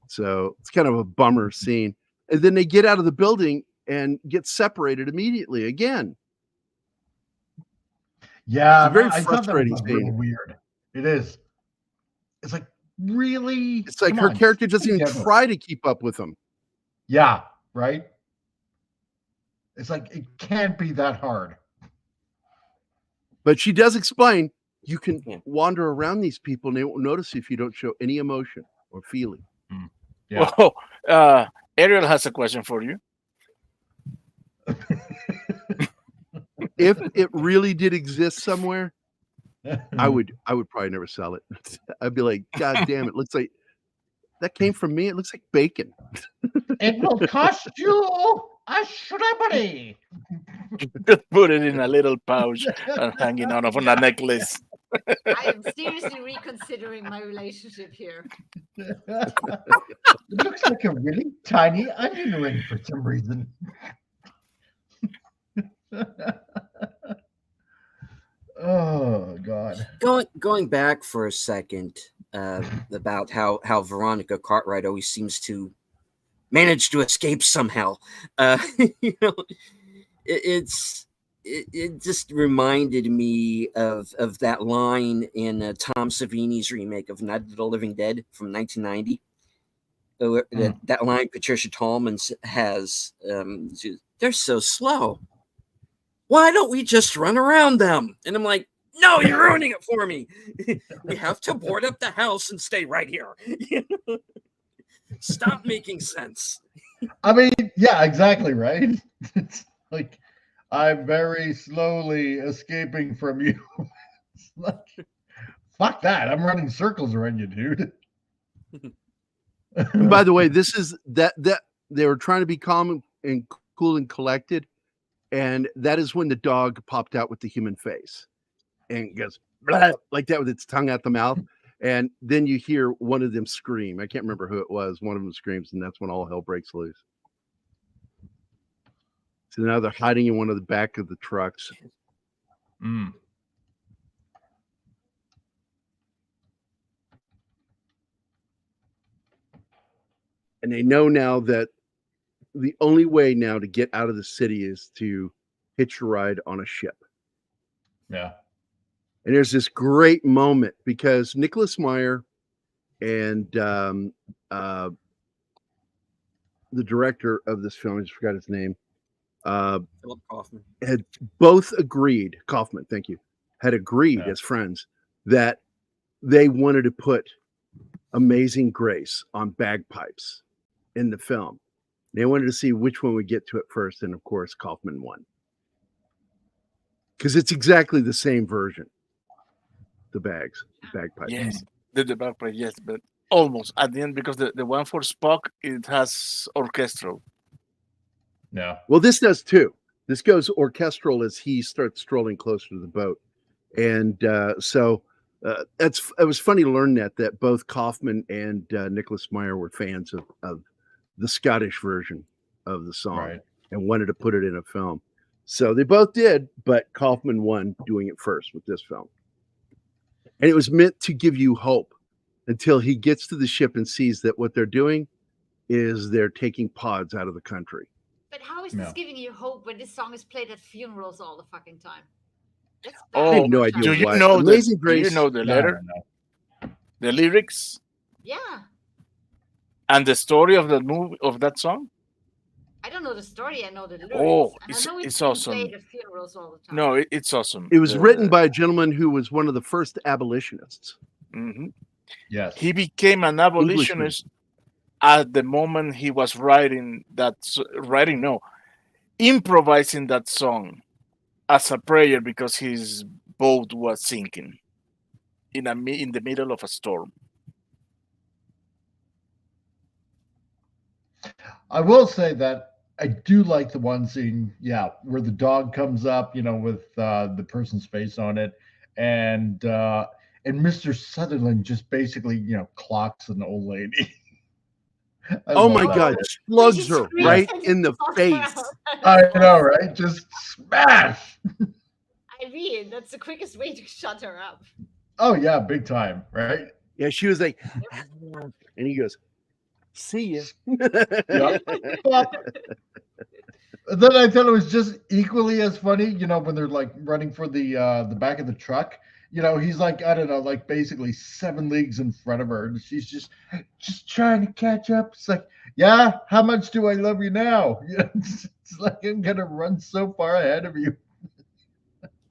So it's kind of a bummer scene. And then they get out of the building and get separated immediately again. Yeah, It's a very I thought that was frustrating a little scene. weird. It is. It's like, really? It's like Come her on, character doesn't even together. try to keep up with him. Yeah, right? It's like, it can't be that hard. But she does explain you can wander around these people and they won't notice if you don't show any emotion or feeling. Yeah. Well, Ariel has a question for you. If it really did exist somewhere, I would probably never sell it. I'd be like, God damn, it looks like that came from me. It looks like bacon. It will cost you a shrimpery. Just put it in a little pouch and hanging out of on a necklace. I am seriously reconsidering my relationship here. It looks like a really tiny onion ring for some reason. Oh God. Going back for a second about how Veronica Cartwright always seems to manage to escape somehow. You know, it's it just reminded me of that line in Tom Savini's remake of Night of the Living Dead from 1990. That line Patricia Tallman has, they're so slow. Why don't we just run around them? And I'm like, no, you're ruining it for me. We have to board up the house and stay right here. Stop making sense. I mean, yeah, exactly, right? It's like I'm very slowly escaping from you. It's like, fuck that. I'm running circles around you, dude. And by the way, this is that they were trying to be calm and cool and collected, and that is when the dog popped out with the human face and goes blah, like that with its tongue out the mouth, and then you hear one of them scream. I can't remember who it was. One of them screams, and that's when all hell breaks loose. So now they're hiding in one of the back of the trucks. And they know now that the only way now to get out of the city is to hitch a ride on a ship. Yeah. And there's this great moment because Nicholas Meyer and the director of this film, I just forgot his name, Philip Kaufman, had both agreed, Kaufman, thank you, had agreed as friends that they wanted to put Amazing Grace on bagpipes in the film. They wanted to see which one would get to it first, and of course, Kaufman won. Because it's exactly the same version. The bagpipes. Yes, the bagpipe, yes, but almost at the end because the one for Spock, it has orchestral. Yeah. Well, this does too. This goes orchestral as he starts strolling closer to the boat. And it was funny to learn that both Kaufman and Nicholas Meyer were fans of the Scottish version of the song and wanted to put it in a film. So they both did, but Kaufman won doing it first with this film. And it was meant to give you hope until he gets to the ship and sees that what they're doing is they're taking pods out of the country. But how is this giving you hope when this song is played at funerals all the fucking time? I have no idea. Do you why. know Amazing Do Grace? you know the letter? The lyrics? Yeah. And the story of that movie, of that song? I don't know the story. I know the lyrics. Oh, and I know it's being awesome. played at funerals all the time. No, it's awesome. It was written by a gentleman who was one of the first abolitionists. Mm-hmm. Yes. He became an abolitionist at the moment he was improvising that song as a prayer because his boat was sinking in the middle of a storm. I will say that I do like the one scene, where the dog comes up, with the person's face on it, and Mr. Sutherland just basically, clocks an old lady. Oh my God! Slugs her right in the face. I know, right? Just smash. I mean, that's the quickest way to shut her up. Oh yeah, big time, right? Yeah, she was like, and he goes, "See ya." Yeah. Then I thought it was just equally as funny, when they're like running for the back of the truck. He's like, I don't know, like basically 7 leagues in front of her, and she's just trying to catch up. It's like, yeah, how much do I love you now? It's like I'm gonna run so far ahead of you.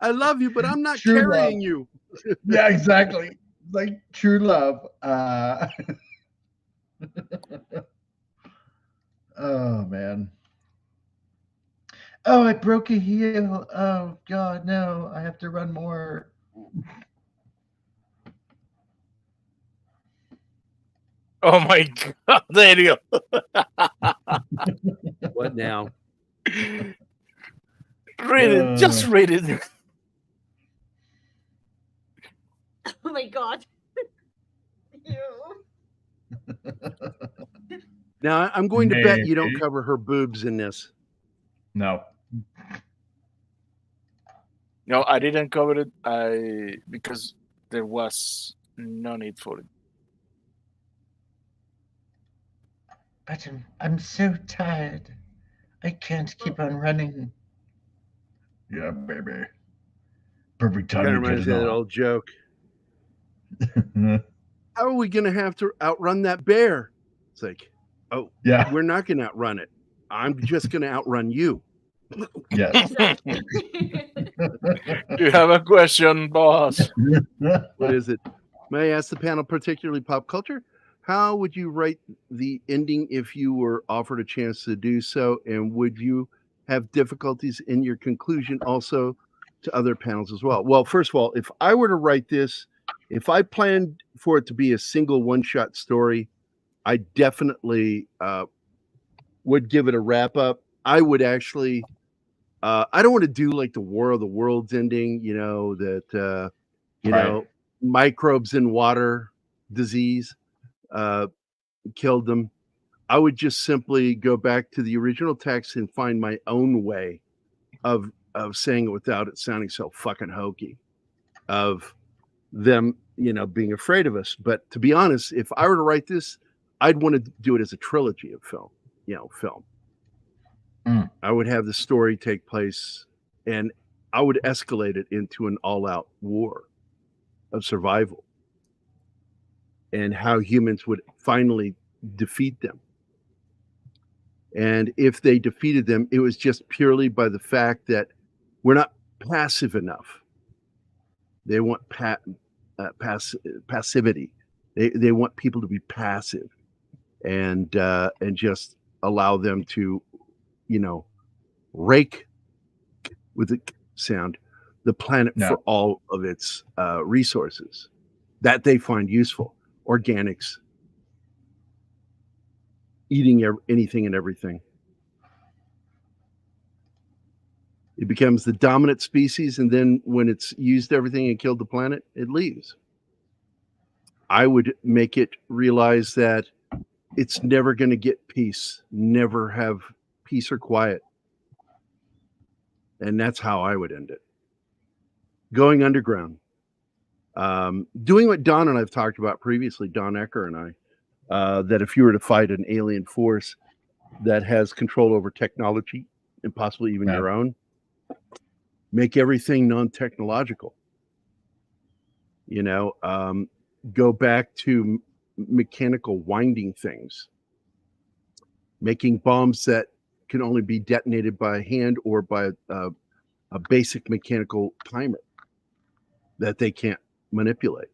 I love you, but I'm not True carrying love. you. Yeah, exactly. Like true love. Oh man. Oh, I broke a heel. Oh God, no! I have to run more. Oh my God, there you go. What now? Read it. Just read it. Oh my God. Now I'm going to bet you don't cover her boobs in this. No. No, I didn't cover it. Because there was no need for it. But I'm so tired. I can't keep on running. Yeah, baby. Perfect time Kind to of get reminds it me of that on. old joke. How are we going to have to outrun that bear? It's like, oh, Yeah. we're not going to outrun it. I'm just going to outrun you. Yes. Exactly. You have a question, boss? What is it? May I ask the panel, particularly pop culture, how would you write the ending if you were offered a chance to do so? And would you have difficulties in your conclusion also to other panels as well? Well, first of all, if I were to write this, if I planned for it to be a single one-shot story, I definitely would give it a wrap up. I would actually, I don't want to do like the War of the Worlds ending, you know, that, you Right. know, microbes in water disease killed them. I would just simply go back to the original text and find my own way of saying it without it sounding so fucking hokey, of them, you know, being afraid of us. But to be honest, if I were to write this, I'd want to do it as a trilogy of film. I would have the story take place and I would escalate it into an all-out war of survival and how humans would finally defeat them. And if they defeated them, it was just purely by the fact that we're not passive enough. They want passivity. They want people to be passive and just allow them to, you know, rake with the sound the planet for all of its resources that they find useful. Organics, eating anything and everything. It becomes the dominant species, and then when it's used everything and killed the planet, it leaves. I would make it realize that it's never going to get peace, never have peace or quiet. And that's how I would end it. Going underground. Doing what Don and I've talked about previously, Don Ecker and I, that if you were to fight an alien force that has control over technology and possibly even your own, make everything non-technological. You know, go back to mechanical winding things, making bombs that can only be detonated by hand or by a basic mechanical timer that they can't manipulate.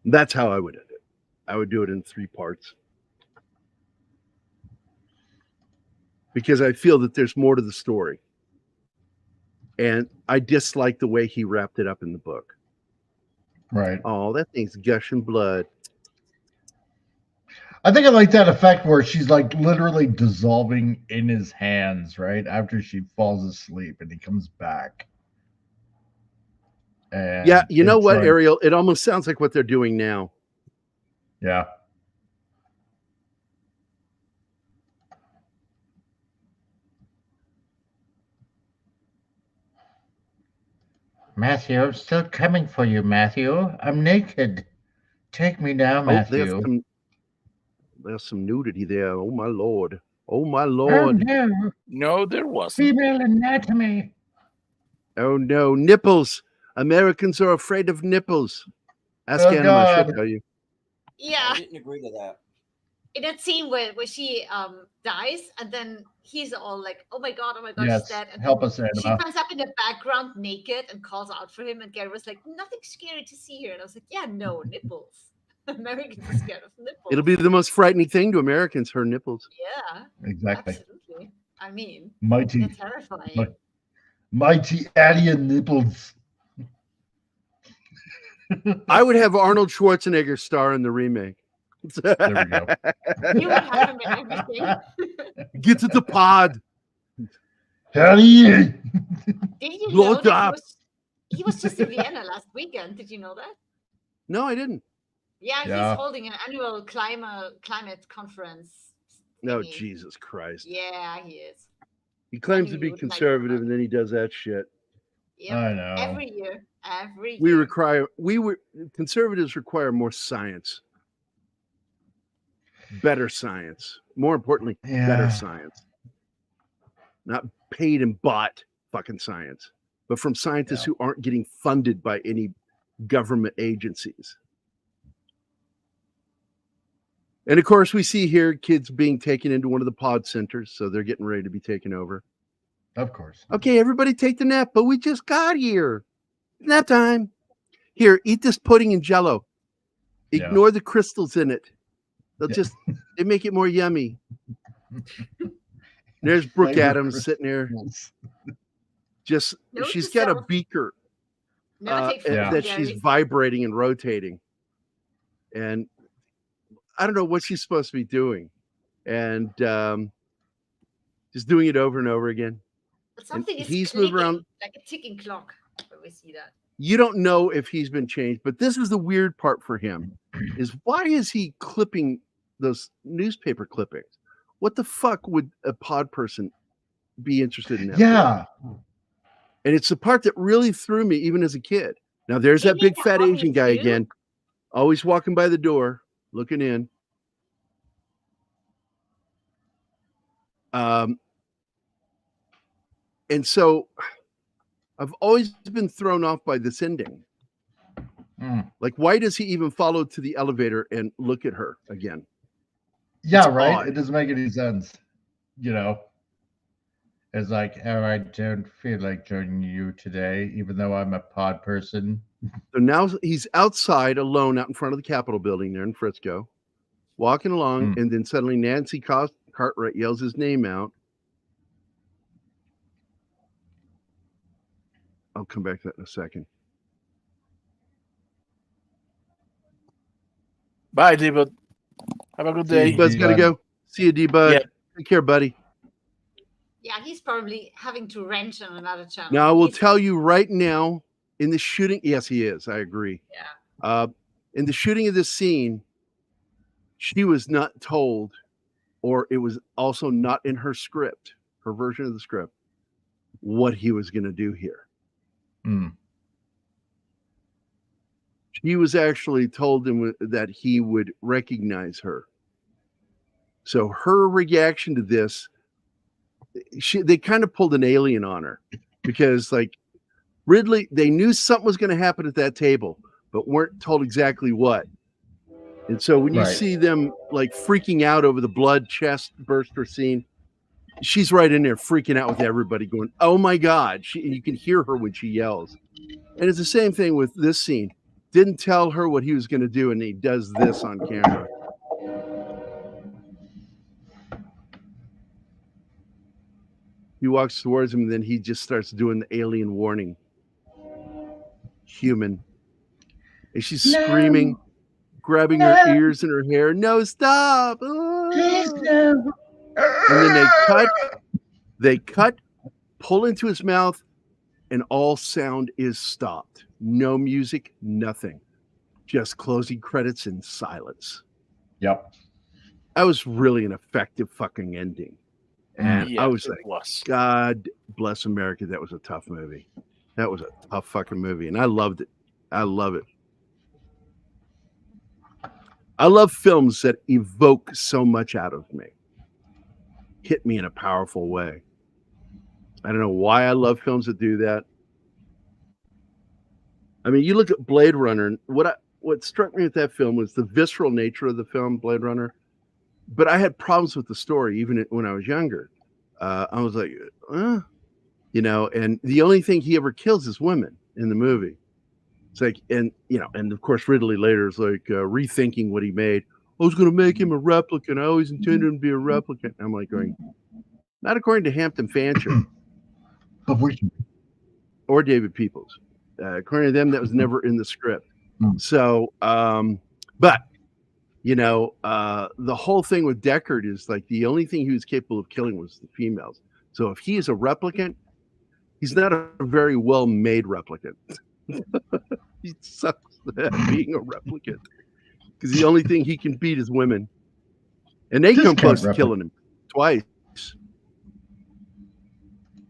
That's how I would end it. I would do it in 3 parts. Because I feel that there's more to the story. And I dislike the way he wrapped it up in the book. Right. Oh, that thing's gushing blood. I think I like that effect where she's like literally dissolving in his hands, right? After she falls asleep and he comes back. And yeah, you know what, like, Ariel? It almost sounds like what they're doing now. Yeah. Matthew, I'm still coming for you, Matthew. I'm naked. Take me now, Matthew. There's some nudity there. Oh, my Lord. Oh, my Lord. Oh, no. No, there wasn't. Female anatomy. Oh, no. Nipples. Americans are afraid of nipples. Ask Oh, Anima, she'll God. tell you. Yeah. I didn't agree to that. In that scene where she dies and then he's all like, oh my god, Yes. she's dead. And Help then us, she Anima. comes up in the background naked and calls out for him, and Gary was like, nothing scary to see here. And I was like, yeah, no, nipples. Americans are scared of nipples. It'll be the most frightening thing to Americans, her nipples. Yeah. Exactly. Absolutely. I mean, Mighty. they're terrifying. Mighty alien nipples. I would have Arnold Schwarzenegger star in the remake. There we go. You would have him in everything. Get to the pod. Howdy. Did you Blow know it that up. he was just in Vienna last weekend? Did you know that? No, I didn't. Yeah, Yeah. he's holding an annual climate conference. No, thingy. Jesus Christ. Yeah, he is. He claims knew to be you would like conservative that. and then he does that shit. Yep. I know. Every year. Conservatives require more science. Better science. More importantly, better science. not paid and bought fucking science, but from scientists who aren't getting funded by any government agencies. And of course, we see here kids being taken into one of the pod centers, so they're getting ready to be taken over. Of course. Okay, everybody take the nap, but we just got here. Nap time. Here, eat this pudding and Jell-O. Ignore the crystals in it. They'll just they make it more yummy. There's Brooke Adams sitting there. Just she's got a beaker that she's vibrating and rotating, and I don't know what she's supposed to be doing, and just doing it over and over again. But something is he's moving around like a ticking clock when we see that. You don't know if he's been changed, but this is the weird part for him: is why is he clipping those newspaper clippings? What the fuck would a pod person be interested in that? Yeah. And it's the part that really threw me even as a kid. Now there's that big fat Asian guy again, always walking by the door, looking in. And so I've always been thrown off by this ending. Like, why does he even follow to the elevator and look at her again? Yeah, It's right. odd. It doesn't make any sense. You know, it's like, oh, I don't feel like joining you today, even though I'm a pod person. So now he's outside alone out in front of the Capitol building there in Frisco, walking along, and then suddenly Nancy Cartwright yells his name out. I'll come back to that in a second. Bye, D-Bud. Have a good day. D-Bud's got to go. See you, D-Bud. Yeah. Take care, buddy. Yeah, he's probably having to wrench on another channel. Now, I will tell you right now, in the shooting, yes, he is. I agree. Yeah. In the shooting of this scene, she was not told, or it was also not in her script, her version of the script, what he was going to do here. He was actually told him that he would recognize her. So her reaction to this, they kind of pulled an alien on her, because like Ridley, they knew something was going to happen at that table, but weren't told exactly what. And so when you see them like freaking out over the blood chest burster scene, she's right in there freaking out with everybody going, oh my God. You can hear her when she yells. And it's the same thing with this scene. Didn't tell her what he was going to do, and he does this on camera. He walks towards him, and then he just starts doing the alien warning. Human. And she's screaming, grabbing her ears and her hair. No, stop. Please, no. And then they cut, pull into his mouth, and all sound is stopped. No music, nothing. Just closing credits and silence. Yep. That was really an effective fucking ending. And I was like, God bless America. That was a tough movie. That was a tough fucking movie. And I loved it. I love it. I love films that evoke so much out of me. Hit me in a powerful way. I don't know why I love films that do that. I mean, you look at Blade Runner, and what struck me with that film was the visceral nature of the film, Blade Runner. But I had problems with the story even when I was younger. I was like, you know, and the only thing he ever kills is women in the movie. It's like, and of course Ridley later is like rethinking what he made. I was going to make him a replicant. I always intended him to be a replicant. I'm like going, not according to Hampton Fancher or David Peoples. According to them, that was never in the script. So, but you know, the whole thing with Deckard is like the only thing he was capable of killing was the females. So if he is a replicant, he's not a very well-made replicant. He sucks at being a replicant because the only thing he can beat is women, and they come close to killing him twice.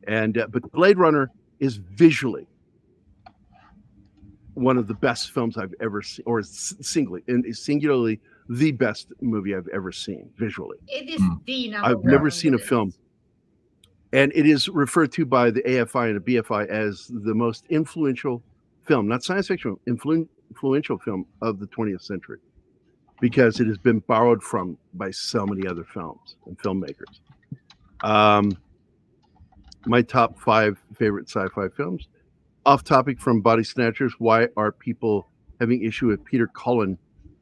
And but Blade Runner is visually one of the best films I've ever seen, or singularly the best movie I've ever seen visually. It is the number I've one never seen a list. film. And it is referred to by the AFI and the BFI as the most influential film, not science fiction, influential film of the 20th century, because it has been borrowed from by so many other films and filmmakers. My top 5 favorite sci-fi films. Off topic from Body Snatchers, why are people having issue with Peter Cullen,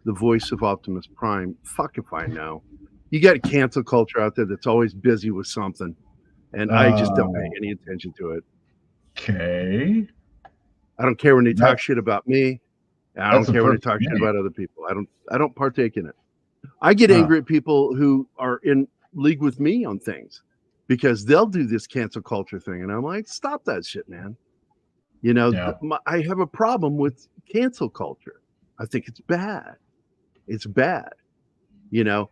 the voice of Optimus Prime? Fuck if I know. You got a cancel culture out there that's always busy with something, and I just don't pay any attention to it. Okay. I don't care when they talk shit about me. And I don't care when they talk shit name. about other people. I don't partake in it. I get angry at people who are in league with me on things because they'll do this cancel culture thing, and I'm like, stop that shit, man. You know, I have a problem with cancel culture. I think it's bad. It's bad. You know,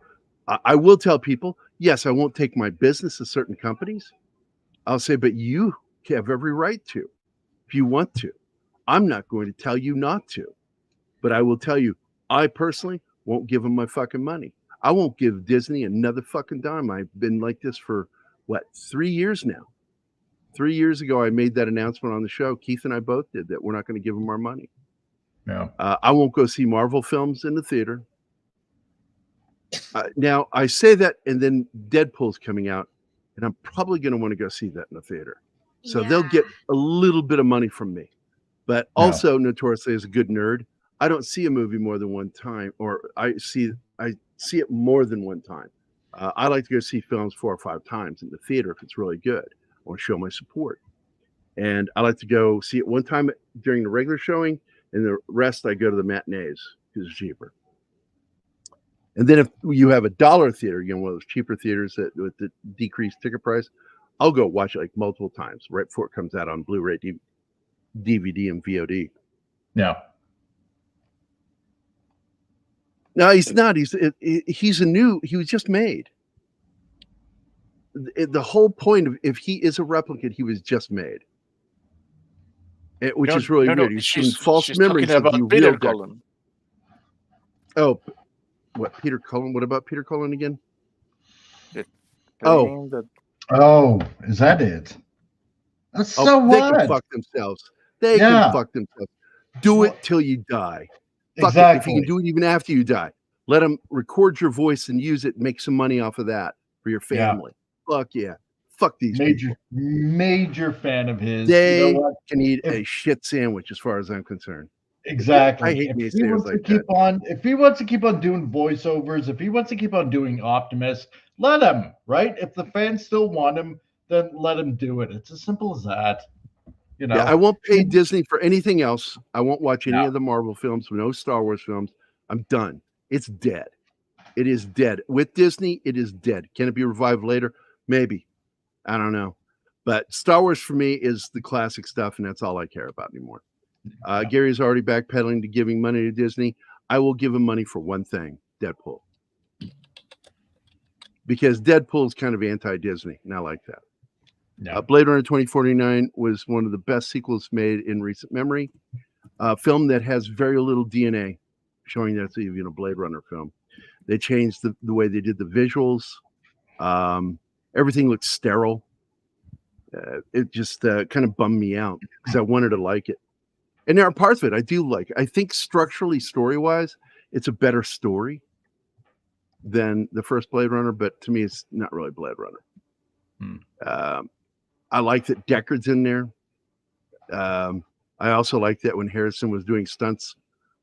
I will tell people, yes, I won't take my business to certain companies. I'll say, but you have every right to, if you want to. I'm not going to tell you not to, but I will tell you, I personally won't give them my fucking money. I won't give Disney another fucking dime. I've been like this for, 3 years now. 3 years ago, I made that announcement on the show. Keith and I both did that. We're not going to give them our money. Yeah. I won't go see Marvel films in the theater. Now, I say that, and then Deadpool's coming out, and I'm probably going to want to go see that in the theater. So they'll get a little bit of money from me. But also, notoriously, as a good nerd, I don't see a movie more than one time, or I see it more than one time. I like to go see films 4 or 5 times in the theater if it's really good. I want to show my support. And I like to go see it one time during the regular showing, and the rest I go to the matinees because it's cheaper. And then if you have a dollar theater, you know, one of those cheaper theaters that with the decreased ticket price, I'll go watch it like multiple times right before it comes out on Blu-ray, DVD, and VOD. Yeah. No, he's not. He was just made. The whole point of if he is a replicant, he was just made. Which is really weird. He's getting false memories of the real Cullen. Oh, what, Peter Cullen? What about Peter Cullen again? Oh, is that it? That's so they what? can fuck themselves. They can fuck themselves. Do it till you die. Fuck it. If you can do it even after you die, let them record your voice and use it. Make some money off of that for your family. Fuck yeah. Fuck these people. Major fan of his. They can eat a shit sandwich as far as I'm concerned. Exactly. I hate if he wants to keep on, if he wants to keep on doing voiceovers, if he wants to keep on doing Optimus, let him, right? If the fans still want him, then let him do it. It's as simple as that. You know, I won't pay Disney for anything else. I won't watch any of the Marvel films, no Star Wars films. I'm done. It's dead. It is dead. With Disney, it is dead. Can it be revived later? Maybe. I don't know. But Star Wars for me is the classic stuff, and that's all I care about anymore. Gary's already backpedaling to giving money to Disney. I will give him money for one thing, Deadpool. Because Deadpool is kind of anti-Disney, and I like that. Yeah. Blade Runner 2049 was one of the best sequels made in recent memory. A film that has very little DNA, showing that's even a Blade Runner film. They changed the way they did the visuals. Everything looked sterile. It just kind of bummed me out because I wanted to like it. And there are parts of it I do like. I think structurally, story-wise, it's a better story than the first Blade Runner, but to me, it's not really Blade Runner. I like that Deckard's in there. I also like that when Harrison was doing stunts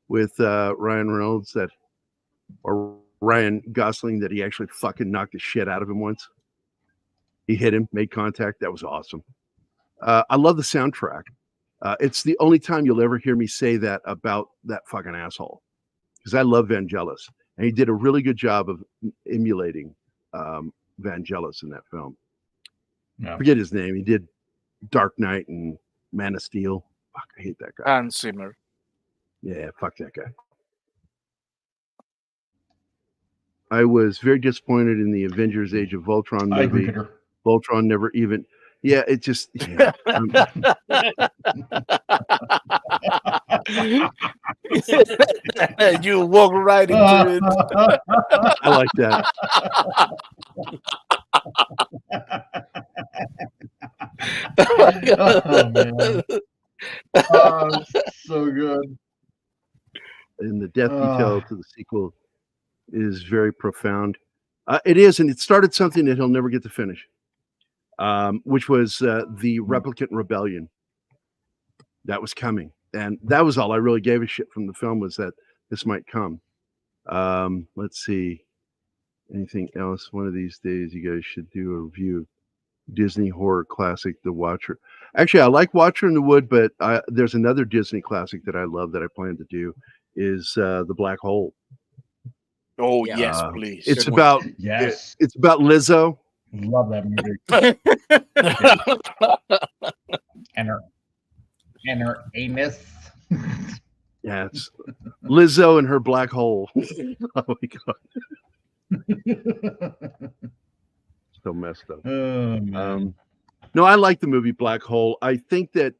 with Ryan Reynolds or Ryan Gosling, that he actually fucking knocked the shit out of him once. He hit him, made contact. That was awesome. I love the soundtrack. It's the only time you'll ever hear me say that about that fucking asshole, because I love Vangelis, and he did a really good job of emulating Vangelis in that film. Yeah. Forget his name. He did Dark Knight and Man of Steel. Fuck, I hate that guy. Hans Zimmer. Yeah, fuck that guy. I was very disappointed in the Avengers Age of Voltron movie. Voltron never even... Yeah, it just... Yeah. You walk right into it. I like that. Oh man. Oh, so good. And the death detail to the sequel is very profound. It is, and it started something that he'll never get to finish, which was the Replicant Rebellion. That was coming, and that was all I really gave a shit from the film, was that this might come. Let's see. Anything else? One of these days, you guys should do a review. Disney horror classic, The Watcher. Actually, I like Watcher in the Wood, but there's another Disney classic that I love that I plan to do is The Black Hole. Oh Yeah. yes, please. It's Good about Yes. it's about Lizzo. Love that movie. And her anus. Yeah, it's Lizzo and her black hole. Oh my god, so messed up. Oh man. No, I like the movie Black Hole. I think that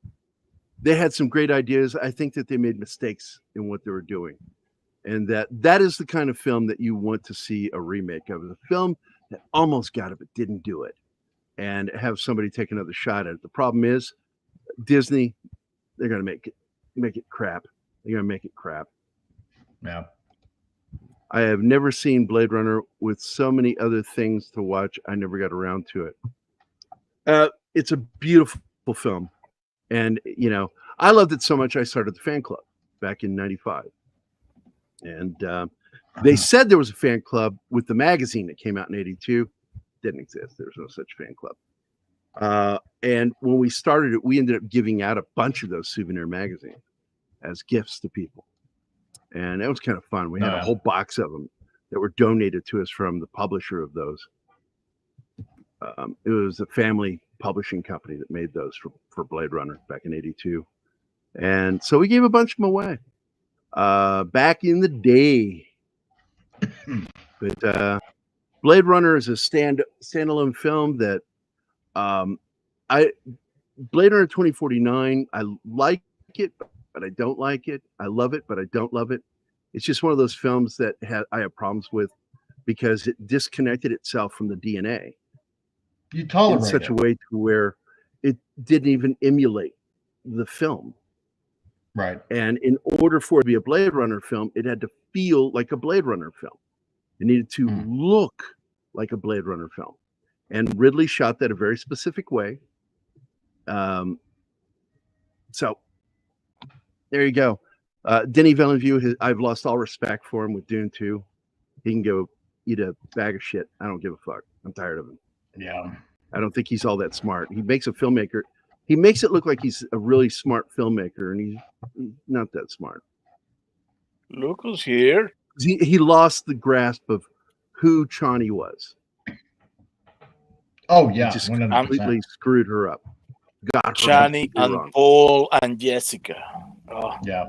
they had some great ideas. I think that they made mistakes in what they were doing, and that is the kind of film that you want to see a remake of. The film that almost got it but didn't do it, and have somebody take another shot at it. The problem is Disney, they're going to make it crap. They're going to make it crap. Yeah. I have never seen Blade Runner with so many other things to watch. I never got around to it. It's a beautiful film. And, I loved it so much I started the fan club back in 95. And they said there was a fan club with the magazine that came out in 82. Didn't exist. There was no such fan club. And when we started it, we ended up giving out a bunch of those souvenir magazines as gifts to people. And that was kind of fun. We had a whole box of them that were donated to us from the publisher of those. It was a family publishing company that made those for Blade Runner back in 82. And so we gave a bunch of them away back in the day. But Blade Runner is a standalone film that Blade Runner 2049, I like it, but I don't like it. I love it, but I don't love it. It's just one of those films that I have problems with because it disconnected itself from the DNA. You tolerate in such it. a way to where it didn't even emulate the film. Right. And in order for it to be a Blade Runner film, it had to feel like a Blade Runner film. It needed to look like a Blade Runner film. And Ridley shot that a very specific way. So there you go. Denis Villeneuve, I've lost all respect for him with Dune 2. He can go eat a bag of shit. I don't give a fuck. I'm tired of him. Yeah. I don't think he's all that smart. He makes a filmmaker. He makes it look like he's a really smart filmmaker, and he's not that smart. Look who's here. He lost the grasp of who Chani was. Oh yeah, He just 100%. completely screwed her up. Got her Chani completely and wrong. Paul and Jessica. Oh, Yeah.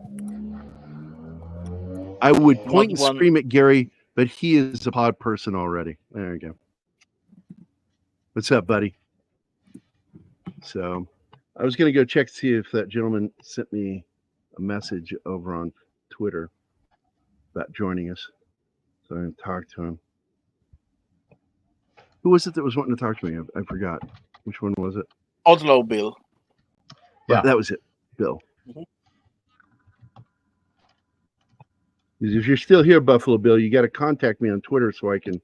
I would point and one- scream at Gary, but he is a pod person already. There you go. What's up, buddy? So I was going to go check to see if that gentleman sent me a message over on Twitter about joining us. So I'm going to talk to him. Who was it that was wanting to talk to me? I forgot. Which one was it? Oslo Bill. Yeah. That was it, Bill. Mhm. If you're still here, Buffalo Bill, you got to contact me on Twitter so I can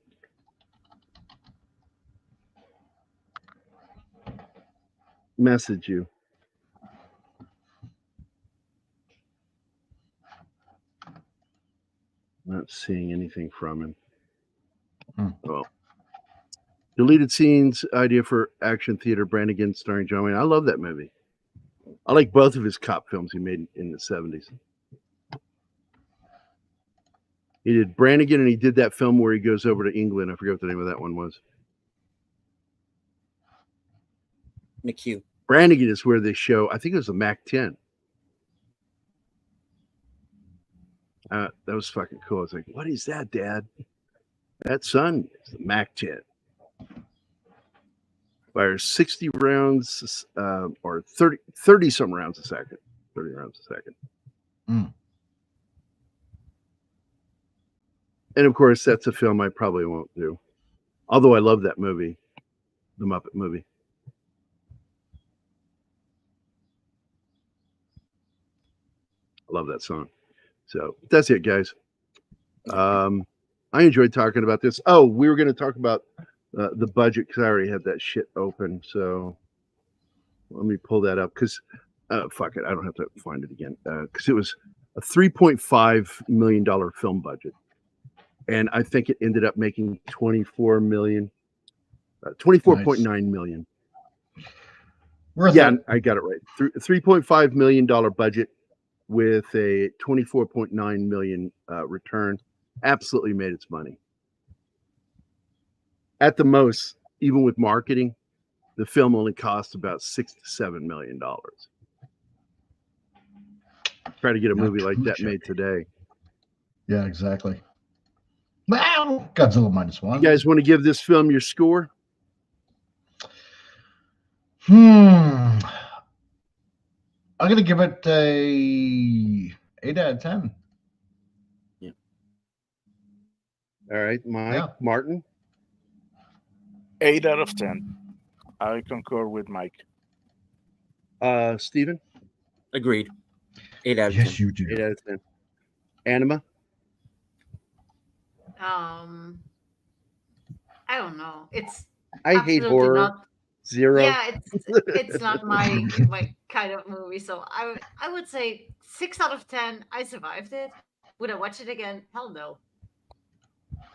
message you. Not seeing anything from him. Well, deleted scenes idea for action theater. Brannigan starring John Wayne. I love that movie. I like both of his cop films he made in the 70s. He did Brannigan, and he did that film where he goes over to England. I forget what the name of that one was. McHugh. Brannigan is where they show, I think it was a Mac 10. That was fucking cool. I was like, what is that, Dad? That, son, is the Mac 10. Fires 60 rounds or 30 some rounds a second. 30 rounds a second. And of course, that's a film I probably won't do. Although I love that movie, the Muppet movie. I love that song. So that's it, guys. I enjoyed talking about this. Oh, we were going to talk about the budget because I already had that shit open. So let me pull that up because fuck it, I don't have to find it again because it was a $3.5 million film budget, and I think it ended up making 24 million, 24.9 million. Yeah, I got it right. $3.5 million budget with a 24.9 million return. Absolutely made its money. At the most, even with marketing, the film only cost about $6 to $7 million. Try to get a movie like that made today. Yeah, exactly. Well, Godzilla -1. You guys want to give this film your score? I'm gonna give it a 8 out of 10. Yeah. All right, Mike, Martin. 8 out of 10. I concur with Mike. Steven? Agreed. 8 out of 10. Yes, you do. 8 out of 10. Anima? I don't know. It's I hate horror. not 0. Yeah, it's not my kind of movie. So I would say 6 out of 10. I survived it. Would I watch it again? Hell no.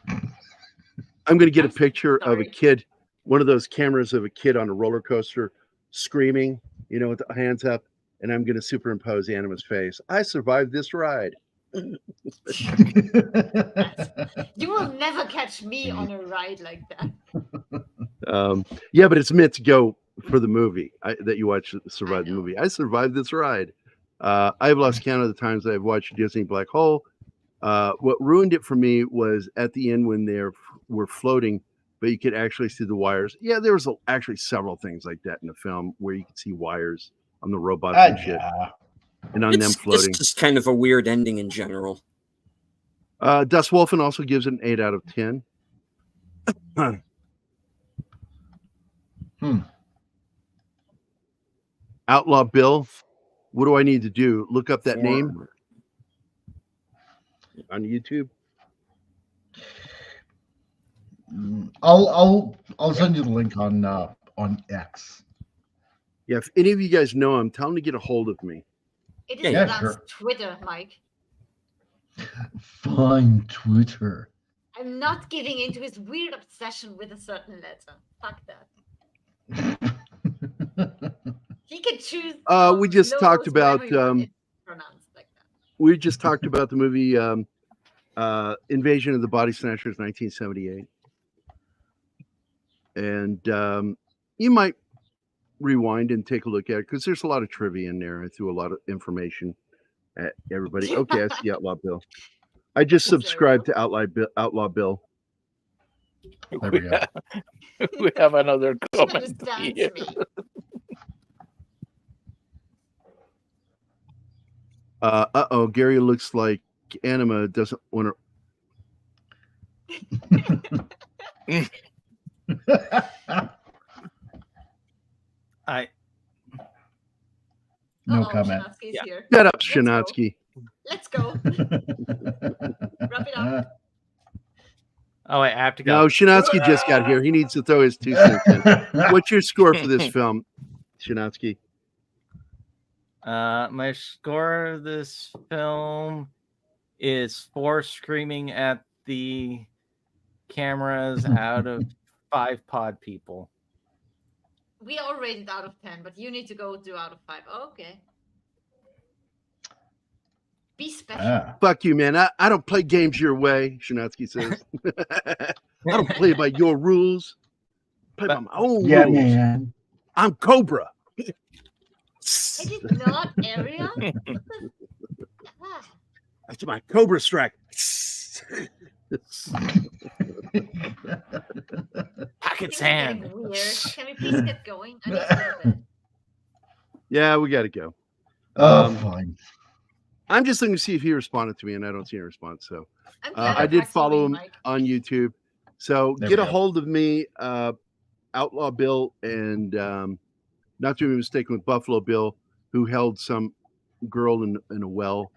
I'm going to get a picture of a kid, one of those cameras of a kid on a roller coaster screaming, you know, with the hands up, and I'm going to superimpose Anima's face. I survived this ride. You will never catch me on a ride like that. Yeah, but it's meant to go for the movie that you watch, survive the movie. I survived this ride. I've lost count of the times I've watched Disney Black Hole. What ruined it for me was at the end when they were floating, but you could actually see the wires. Yeah, there was actually several things like that in the film where you could see wires on the robots and shit, and on them floating. It's just kind of a weird ending in general. Dust Wolfen also gives it an 8 out of 10. Outlaw Bill, what do I need to do? Look up that name on YouTube. I'll send you the link on X. Yeah, if any of you guys know him, tell him to get a hold of me. It is pronounced Twitter, Mike. Fine, Twitter. I'm not giving into his weird obsession with a certain letter. Fuck that. He can choose. We just talked about. We just talked about the movie Invasion of the Body Snatchers, 1978, and you might rewind and take a look at it because there's a lot of trivia in there. I threw a lot of information at everybody. Okay, I see Outlaw Bill. I just subscribed to Outlaw Bill. There we go. We have another comment here. Gary looks like Anima doesn't want to. No comment. Yeah. Shut up, Shanatsky. Let's go. Wrap it up. Oh, wait, I have to go. No, Shanatsky just got here. He needs to throw his 2 cents in. What's your score for this film, Shanatsky? My score of this film is 4 screaming at the cameras out of 5 pod people. We all rated out of 10, but you need to go 2 out of 5. Okay. Be special. Fuck you, man. I don't play games your way, Shanatsky says. I don't play by your rules. I play by my own rules. Man. I'm Cobra. It is not area. That's my Cobra strike. Pocket's hand. Weird. Can we please get going? I need to go to bed. Yeah, we got to go. Fine. I'm just looking to see if he responded to me, and I don't see a response. So I did follow him on YouTube. So get a hold of me, Outlaw Bill, and not to be mistaken with Buffalo Bill, who held some girl in a well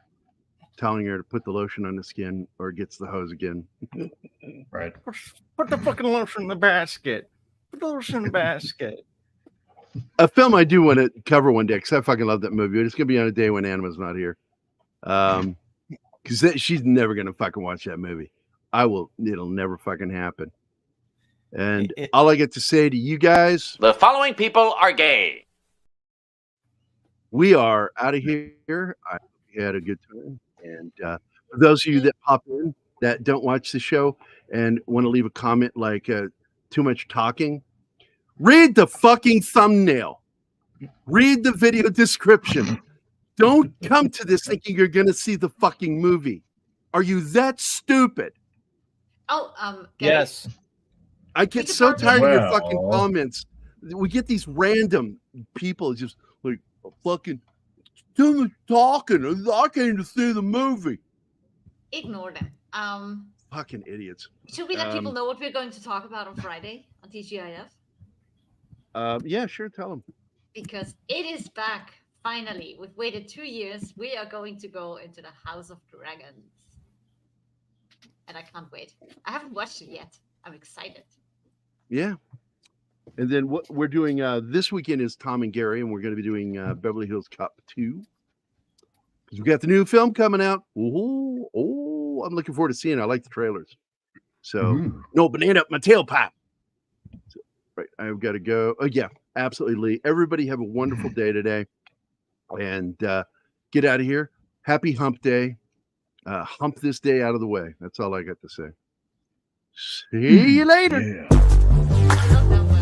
telling her to put the lotion on the skin or gets the hose again. Right. Put the fucking lotion in the basket. Put the lotion in the basket. A film I do want to cover one day because I fucking love that movie. But it's gonna be on a day when Anima's not here, because she's never gonna fucking watch that movie. I will. It'll never fucking happen. And all I get to say to you guys, the following people are gay. We are out of here. I hope you had a good time. And for those of you that pop in that don't watch the show and want to leave a comment like too much talking, read the fucking thumbnail. Read the video description. Don't come to this thinking you're going to see the fucking movie. Are you that stupid? Oh, yes. I get so tired of your fucking comments. We get these random people just like, fucking too much talking. I came to see the movie. Ignore them. Fucking idiots. Should we let people know what we're going to talk about on Friday on TGIF? Yeah, sure. Tell them. Because it is back, finally. We've waited 2 years. We are going to go into the House of Dragons. And I can't wait. I haven't watched it yet. I'm excited. Yeah. And then what we're doing this weekend is Tom and Gary, and we're going to be doing Beverly Hills Cop 2. Because we got the new film coming out. Oh, I'm looking forward to seeing it. I like the trailers. So, no banana up my tailpipe. So, right, I've got to go. Oh, yeah, absolutely, Lee. Everybody have a wonderful day today. And get out of here. Happy hump day. Hump this day out of the way. That's all I got to say. See you later. Yeah. I love that one.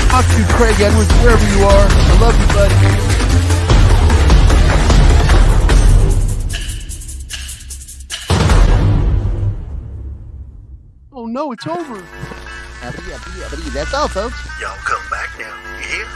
Talk to Craig Edwards, wherever you are. I love you, buddy. Oh no, it's over. That's all, folks. Y'all come back now. You hear?